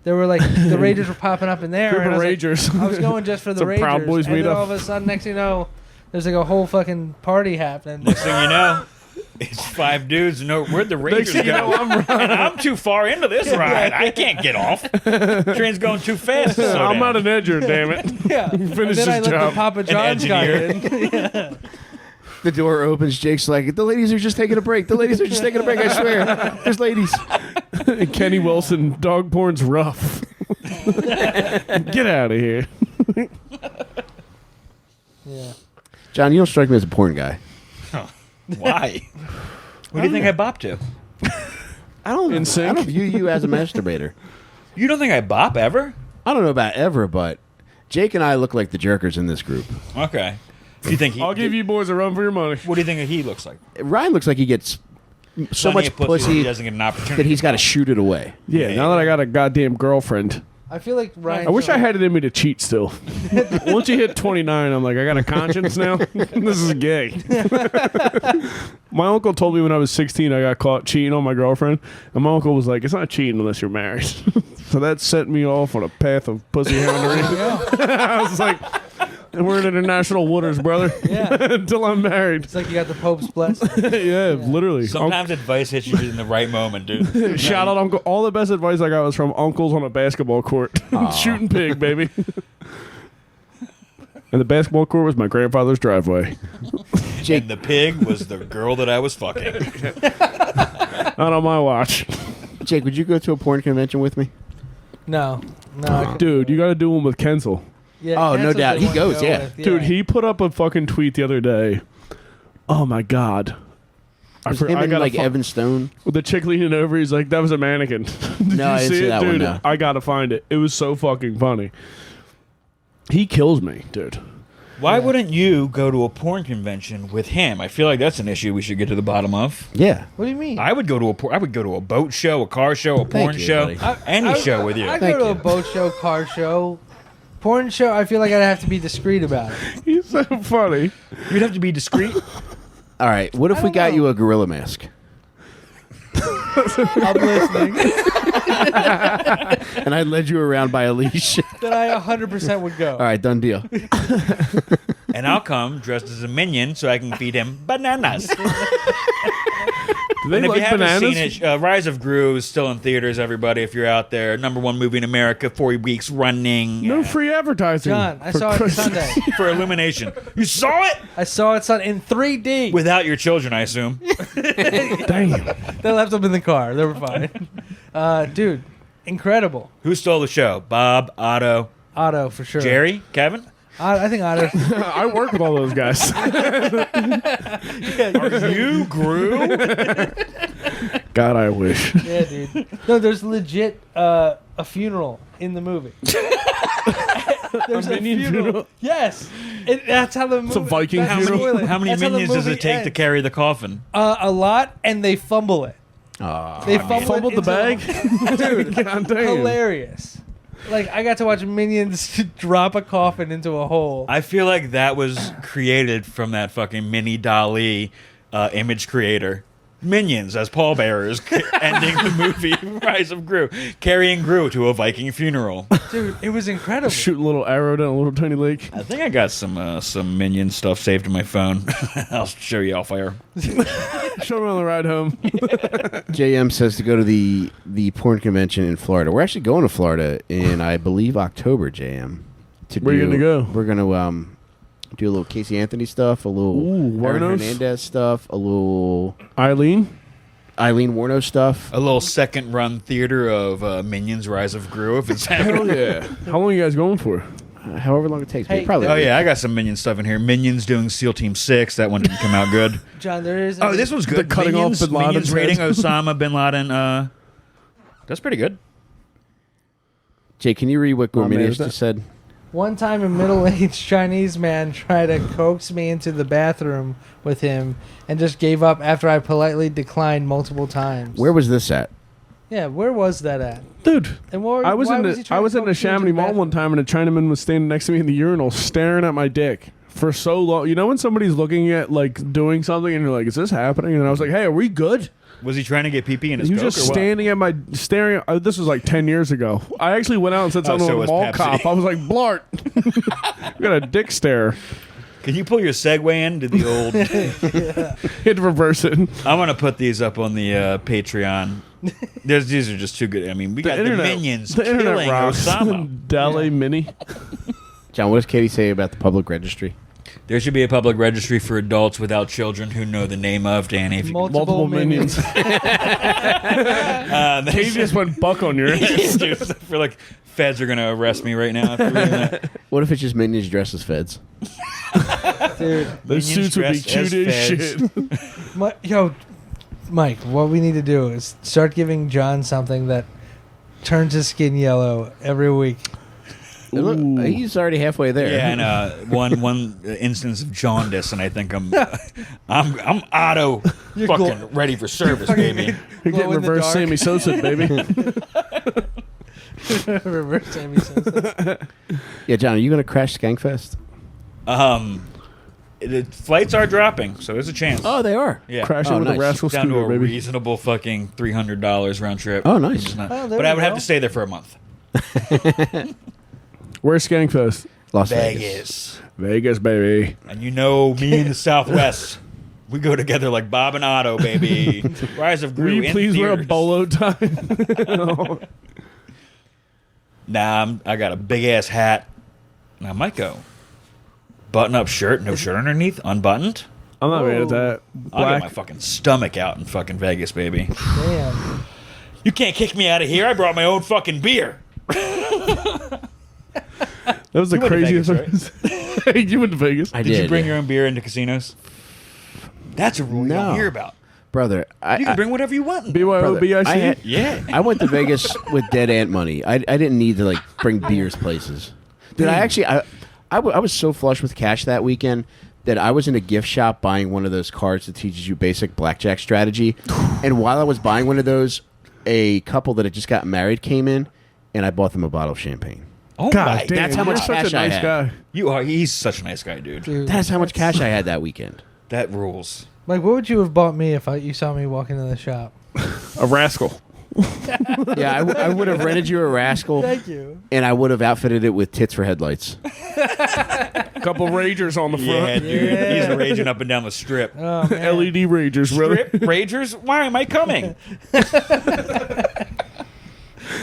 There were like the Rangers were popping up in there. Group and of I was like, ragers. I was going just for the Some Rangers, Proud Boys and then meetup. all of a sudden, next thing you know, there's like a whole fucking party happening. Next thing you know, It's 5 dudes. No, where'd the Next Rangers thing you know, go? And I'm too far into this ride. I can't get off. Train's going too fast. To slow I'm down. not an edger, damn it. Yeah. Finish And then I his let job. the Papa John's guy engineer. in. The door opens. Jake's like, the ladies are just taking a break. The ladies are just taking a break. I swear. There's ladies. Kenny Wilson, dog porn's rough. Get out of here. Yeah. John, you don't strike me as a porn guy. Why? What do you think I bop to? I don't. In sync? I don't view you as a masturbator. You don't think I bop ever? I don't know about ever, but Jake and I look like the jerkers in this group. Okay. You think he? I'll give you boys a run for your money. What do you think he looks like? Ryan looks like he gets so Plenty much of that pussy he doesn't get an opportunity. that he's got to shoot it away. Yeah, now that I got a goddamn girlfriend. I feel like Ryan. I wish I had it in me to cheat still. Once you hit 29, I'm like, I got a conscience now? This is gay. My uncle told me when I was 16 I got caught cheating on my girlfriend. And my uncle was like, it's not cheating unless you're married. So that set me off on a path of pussy houndery. I was like, we're in international waters, brother. Yeah. Until I'm married. It's like you got the Pope's blessing. Yeah, literally. Sometimes advice hits you in the right moment, dude. Shout out, Uncle. All the best advice I got was from uncles on a basketball court. Shooting pig, baby. And the basketball court was my grandfather's driveway. And the pig was the girl that I was fucking. Not on my watch. Jake, would you go to a porn convention with me? No. I couldn't Dude, do you it. got to do one with Kenzel. Yeah, Oh, no Hansel's doubt. the He one to goes, go yeah. with, Dude, he put up a fucking tweet the other day. Oh, my God. Him and gotta like Evan Stone. With the chick leaning over, he's like, that was a mannequin. Did No, I didn't see it, that one, dude? no. I got to find it. It was so fucking funny. He kills me, dude. Why wouldn't you go to a porn convention with him? I feel like that's an issue we should get to the bottom of. Yeah. What do you mean? I would go to a boat show, a car show, a porn you, show, buddy. any show with you. I Thank go to you. a boat show, car show, porn show. I feel like I'd have to be discreet about it. He's so funny. You'd have to be discreet. All right. What if I we don't got know. you a gorilla mask? I'm listening. And I led you around by a leash. Then I 100% would go. All right, done deal. And I'll come dressed as a minion so I can feed him bananas. Do they And if like you haven't bananas? seen it, Rise of Gru is still in theaters, everybody, if you're out there. #1 movie in America, 4 weeks running. No free advertising. John, I For saw it Christ's Sunday. For Illumination. You saw it? I saw it in 3D. Without your children, I assume. Damn. They left them in the car. They were fine. Dude, incredible. Who stole the show? Bob, Otto, Otto, for sure. Jerry, Kevin? I think Otto. I work with all those guys. You Gru? God, I wish. Yeah, dude. No, there's legit a funeral in the movie. There's a minion funeral? Yes. That's how the movie. a Viking that's funeral? spoiling. How many That's the minions does movie it take to ends. carry the coffin? A lot, and they fumble it. They Fumbled the bag? Dude, God damn. hilarious. Like, I got to watch minions drop a coffin into a hole. I feel like that was created from that fucking mini Dali image creator. Minions as pallbearers ending the movie Rise of Gru, carrying Gru to a Viking funeral. Dude, it was incredible. Shooting a little arrow down a little tiny lake. I think I got some minion stuff saved in my phone. I'll show you off air. Show me on the ride home. JM says to go to the porn convention in Florida. We're actually going to Florida in, I believe, October, JM. Where you gonna go? We're going to do a little Casey Anthony stuff, a little Ooh, Aaron Warnos? Hernandez stuff, a little Eileen? Eileen Warno stuff. A little second run theater of Minions Rise of Gru if it's Hell happening. yeah. How long are you guys going for? However long it takes. Hey, Probably. Oh yeah, I got some Minion stuff in here. Minions doing SEAL Team 6. That one didn't come out good. John, there is. Oh, this was good. The cutting off Minions, Bin Laden's Minions rating head. Osama Bin Laden. That's pretty good. Jay, can you read what Oh, man, Gourmet is that- just said? One time, a middle-aged Chinese man tried to coax me into the bathroom with him and just gave up after I politely declined multiple times. Where was this at? Yeah, where was that at? Dude, And what, I was why in he the trying to the coax you into Chamonix the Mall bathroom? one time, and a Chinaman was standing next to me in the urinal, staring at my dick for so long. You know when somebody's looking at like doing something, and you're like, "Is this happening?" And I was like, "Hey, are we good?" Was he trying to get pee in his He was coke just or what? standing at my staring. This was like 10 years ago. I actually went out and said something so to it a was mall Pepsi. cop. I was like, "Blart, you got a dick stare." Can you pull your segue into the old? Hit reverse it. I'm gonna put these up on the Patreon. These are just too good. I mean, we got the minions killing Osama. Dali Mini. John, what does Katie say about the public registry? There should be a public registry for adults without children who know the name of Danny. If you Multiple minions. Katie just went buck on your ass. Dude, I feel like feds are gonna arrest me right now. After reading that. What if it's just minions dressed as feds? Dude, Those suits would be cute as shit. Mike, what we need to do is start giving John something that turns his skin yellow every week. Look, he's already halfway there. Yeah, and one instance of jaundice, and I think I'm auto ready for service, baby. You're getting reverse Sammy Sosa, baby. Reverse Sammy Sosa. Yeah, John, are you going to crash Skankfest? The flights are dropping, so there's a chance. Oh, they are. Yeah, crashing with nice. a rascal down to scooter, a baby. reasonable fucking $300 round trip. Oh, nice. But I would have to stay there for a month. Where's Skankfest? Las Vegas. Vegas, baby. And you know me in the Southwest. We go together like Bob and Otto, baby. Rise of Gru. Will you please wear a theaters. bolo tie? Nah, I got a big ass hat. And I might go. Button up shirt, no shirt underneath, unbuttoned. I'm not mad at that. I'll Black. get my fucking stomach out in fucking Vegas, baby. Damn. You can't kick me out of here. I brought my own fucking beer. That was the You went to craziest. Vegas, Hey, you went to Vegas? I Did you did. bring your own beer into casinos? That's a rule you don't No. hear about. Brother, You can bring whatever you want. BYO, BIC? I had- Yeah. I went to Vegas with dead ant money. I didn't need to like bring beers places. Did I actually? I was so flush with cash that weekend that I was in a gift shop buying one of those cards that teaches you basic blackjack strategy. And while I was buying one of those, a couple that had just got married came in, and I bought them a bottle of champagne. Oh God my! damn, that's how much you're such cash a I nice had. guy. You are. He's such a nice guy, dude. Dude, That's how much cash I had that weekend. That rules. Mike, what would you have bought me if you saw me walking in the shop? A rascal. Yeah, I would have rented you a rascal, Thank you. and I would have outfitted it with tits for headlights. Couple ragers on the Yeah, front. dude. Yeah. He's raging up and down the strip. Oh, man. LED ragers, brother. Strip ragers? Why am I coming?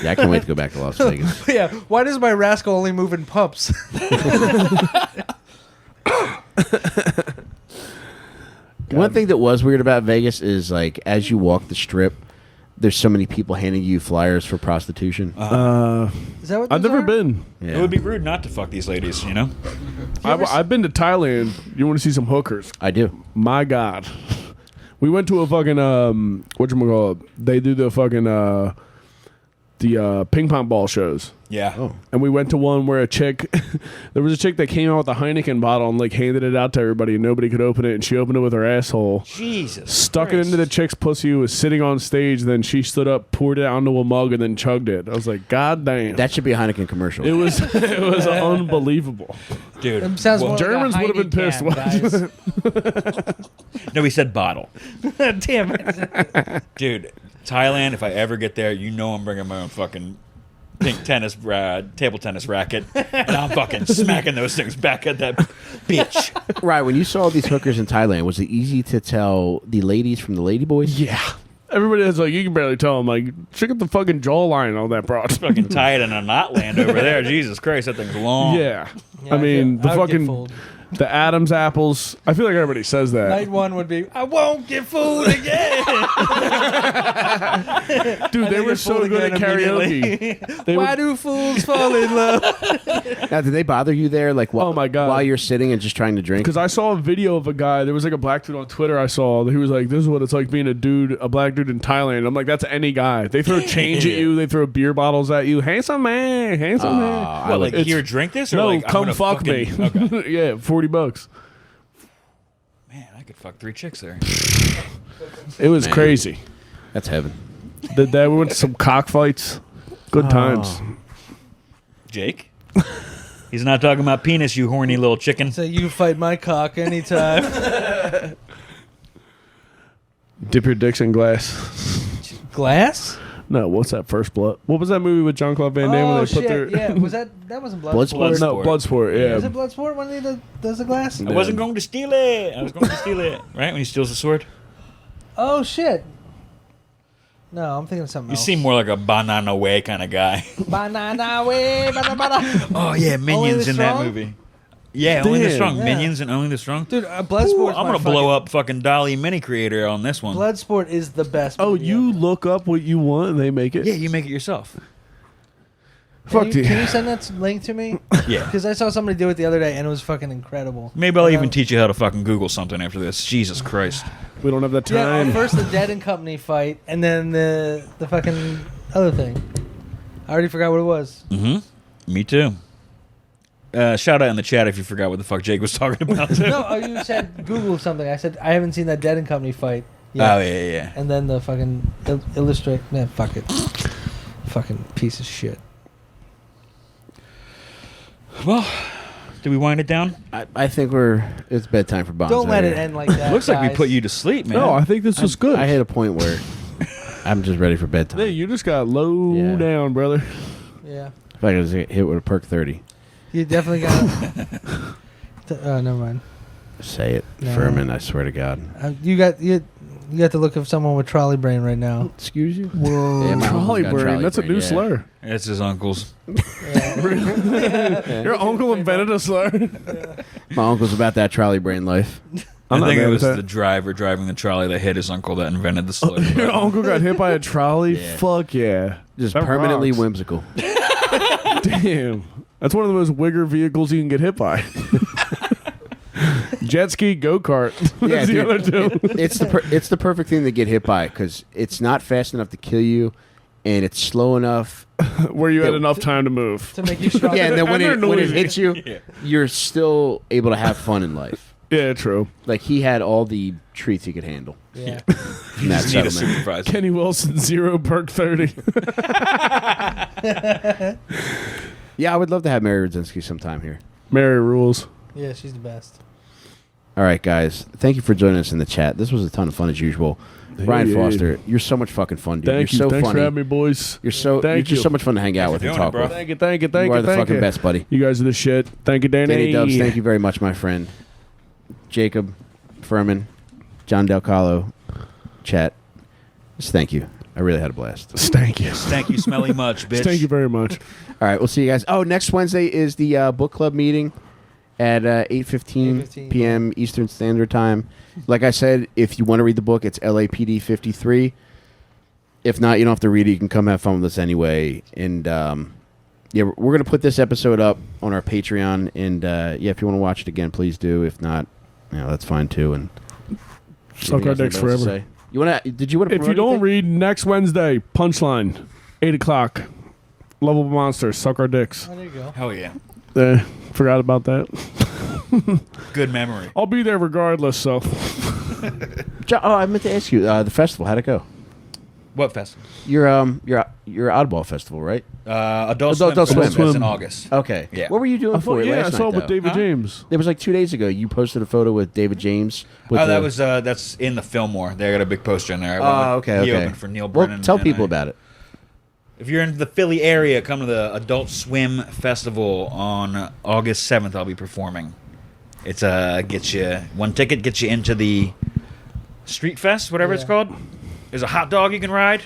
Yeah, I can't wait to go back to Las Vegas. Yeah, why does my rascal only move in pumps? One thing that was weird about Vegas is like as you walk the strip, there's so many people handing you flyers for prostitution. Is that what I've those never are? been. Yeah. It would be rude not to fuck these ladies, you know? I've been to Thailand. You want to see some hookers? I do. My God. We went to a fucking, whatchamacallit? They do the fucking, the ping pong ball shows. Yeah. Oh. And we went to one where there was a chick that came out with a Heineken bottle and like handed it out to everybody and nobody could open it. And she opened it with her asshole. Jesus. Stuck it Christ. into the chick's pussy who was sitting on stage. Then she stood up, poured it onto a mug, and then chugged it. I was like, God damn. That should be a Heineken commercial. It was unbelievable. Dude. It sounds more Germans like a would have been pissed. Heineken, guys. No, he said bottle. Damn it. Dude, Thailand, if I ever get there, you know I'm bringing my own fucking pink table tennis racket. And I'm fucking smacking those things back at that bitch. Right, when you saw these hookers in Thailand, was it easy to tell the ladies from the lady boys? Yeah. Everybody is like, you can barely tell them, like, check out the fucking jawline on that broad. Fucking tie it in a knot land over there. Jesus Christ, that thing's long. Yeah. Yeah, I mean, the I would get fucking, fooled. the Adam's apples. I feel like everybody says that. Night one would be, I won't get fooled again. Dude, they were so good at karaoke. They Why would, do fools fall in love? Now, did they bother you there? Like, Oh my God. while you're sitting and just trying to drink? because I saw a video of a guy, there was like a black dude on Twitter I saw, he was like, this is what it's like being a black dude in Thailand. I'm like, that's any guy. They throw change at you, they throw beer bottles at you. Handsome man, handsome man. I What, would- like, here, drink this? Or No, like, I'm come gonna fuck me. fucking- Okay. Yeah, $40. Man, I could fuck 3 chicks there. It was Man. crazy. That's heaven. We went to some cockfights. Good times. Jake? He's not talking about penis, you horny little chicken. So you fight my cock anytime. Dip your dicks in glass. Glass? No, what's that? First Blood. What was that movie with Jean-Claude Van Damme when they put their? Yeah, was that wasn't Bloodsport? No, Bloodsport. Yeah. Was it Bloodsport when he does the glass? I wasn't going to steal it. I was going to steal it. Right when he steals the sword. Oh shit! No, I'm thinking of something You else. seem more like a banana way kind of guy. Banana way, banana. Oh yeah, Minions the in that Strong? movie. Yeah, Only the Damn. Strong. Yeah. Minions and Only the Strong. Dude, Bloodsport. I'm gonna blow up fucking Dolly Mini Creator on this one. Bloodsport is the best. Oh, movie you ever. look up what you want and they make it. Yeah, you make it yourself. Fuck you. Can you send that link to me? Yeah. Because I saw somebody do it the other day and it was fucking incredible. Maybe I'll You even know? teach you how to fucking Google something after this. Jesus Christ. We don't have that Yeah, time. first the Dead and Company fight, and then the fucking other thing. I already forgot what it was. Mm-hmm. Me too. Shout out in the chat if you forgot what the fuck Jake was talking about. No, you said Google something. I said I haven't seen that Dead and Company fight. yet. Oh yeah. And then the fucking illustrate. Man, fuck it. Fucking piece of shit. Well, did we wind it down? I think it's bedtime for Bonzo. Don't let it here. end like that. Looks like we guys. put you to sleep, man. No, I think this was good. I hit a point where I'm just ready for bedtime. Hey, you just got low Yeah. down, brother. Yeah, If I could hit with a perk 30, you definitely got. Oh, never mind. say it, No. Furman. I swear to God. You got the look of someone with trolley brain right now. Excuse you. Whoa, Yeah, my uncle's trolley got brain. trolley That's a brain, new yeah. slur. It's his uncle's. Your uncle invented a slur. My uncle's about that trolley brain life. I'm I not think it mad was at the that. driver driving the trolley that hit his uncle that invented the slur. Your uncle got hit by a trolley? Yeah. Fuck yeah. Just That permanently rocks. whimsical. Damn. That's one of the most wigger vehicles you can get hit by. Jet ski, go-kart. Yeah, That's the dude. other two. It's the perfect thing to get hit by because it's not fast enough to kill you, and it's slow enough. Where you had enough time to move. To make you stronger. Yeah, and then when And they're it noisy. hits you, Yeah. you're still able to have fun in life. Yeah, true. Like he had all the treats he could handle. Yeah. In that Just need a settlement. supervisor. Kenny Wilson, 0 perk 30. Yeah, I would love to have Mary Rodzinski sometime here. Mary rules. Yeah, she's the best. All right, guys. Thank you for joining us in the chat. This was a ton of fun as usual. Ryan yeah. Foster, you're so much fucking fun, dude. Thank you. You're so Thanks funny. for having me, boys. You're so Thank you're just you. so much fun to hang out Thanks with for and doing talk it, bro. with. Thank you, thank you, thank You you. are the thank fucking you. best, buddy. You guys are the shit. Thank you, Danny. Danny Dubs, thank you very much, my friend. Jacob, Furman, John Del Calo, chat. Just thank you. I really had a blast. Thank you. Thank you, smelly much, bitch. Thank you very much. All right, we'll see you guys. Oh, next Wednesday is the book club meeting at 8:15 8:15 p.m. Eastern Standard Time. Like I said, if you want to read the book, it's LAPD 53. If not, you don't have to read it. You can come have fun with us anyway. And yeah, we're going to put this episode up on our Patreon. And yeah, if you want to watch it again, please do. If not, that's fine too. And Suck our dicks forever. You want to? Did you want to? If you don't read next Wednesday, Punchline, 8 o'clock. Lovable Monsters, suck our dicks. Oh, there you go. Hell yeah. Forgot about that. Good memory. I'll be there regardless, so. Oh, I meant to ask you the festival. How'd it go? What festival? Your Oddball Festival, right? Adult Swim Fest Swim. is in August. Okay. Yeah. What were you doing I for thought, it yeah, I last saw night? it with though? David Huh? James. It was like 2 days ago. You posted a photo with David James. With That was that's in the Fillmore. They got a big poster in there. okay. He Okay. opened for Neil Well, Brennan. tell and people about it. If you're in the Philly area, come to the Adult Swim Festival on August 7th. I'll be performing. It's get you one ticket, gets you into the Street Fest, whatever it's Yeah. called. There's a hot dog you can ride.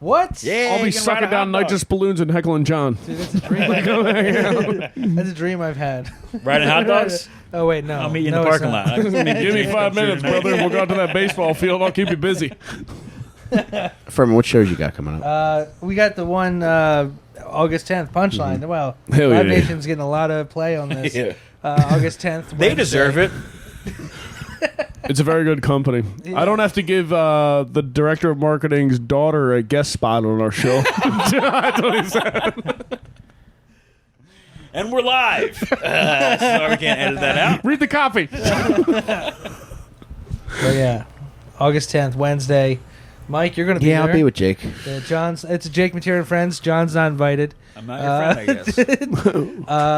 What? Yeah, I'll be you can ride sucking a down hot dog. nitrous balloons and heckling John. Dude, that's a dream. That's a dream I've had. Riding hot dogs. Oh wait, no. I'll meet you in No, the it's parking not. lot. Give me 5 minutes, brother. We'll go out to that baseball field. I'll keep you busy. Furman, what shows you got coming up? We got the one August 10th Punchline. Mm-hmm. Wow, Hell Live yeah. Nation's getting a lot of play on this. Yeah. August 10th. They Wednesday. deserve it. It's a very good company. I don't have to give the director of marketing's daughter a guest spot on our show. That's what he said. And we're live. Sorry, we can't edit that out. Read the copy. But yeah, August 10th, Wednesday. Mike, you're gonna be Yeah, there. I'll be with Jake. John's. It's Jake Material and Friends. John's not invited. I'm not your friend, I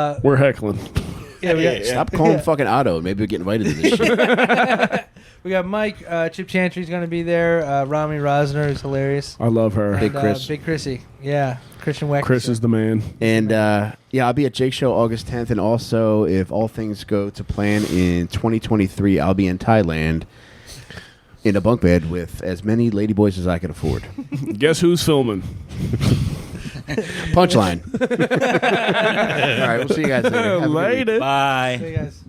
guess. We're heckling. Yeah, we got, Stop calling fucking Otto. Maybe we'll get invited to this shit. We got Mike. Chip Chantry's going to be there. Rami Rosner is hilarious. I love her. Big And, Chris. Big Chrissy. Yeah. Christian Weck. Chris is the man. And yeah, I'll be at Jake's show August 10th. And also, if all things go to plan in 2023, I'll be in Thailand in a bunk bed with as many ladyboys as I can afford. Guess who's filming? Punchline. All right, we'll see you guys later. Have a good week. Later. Bye. Hey, guys.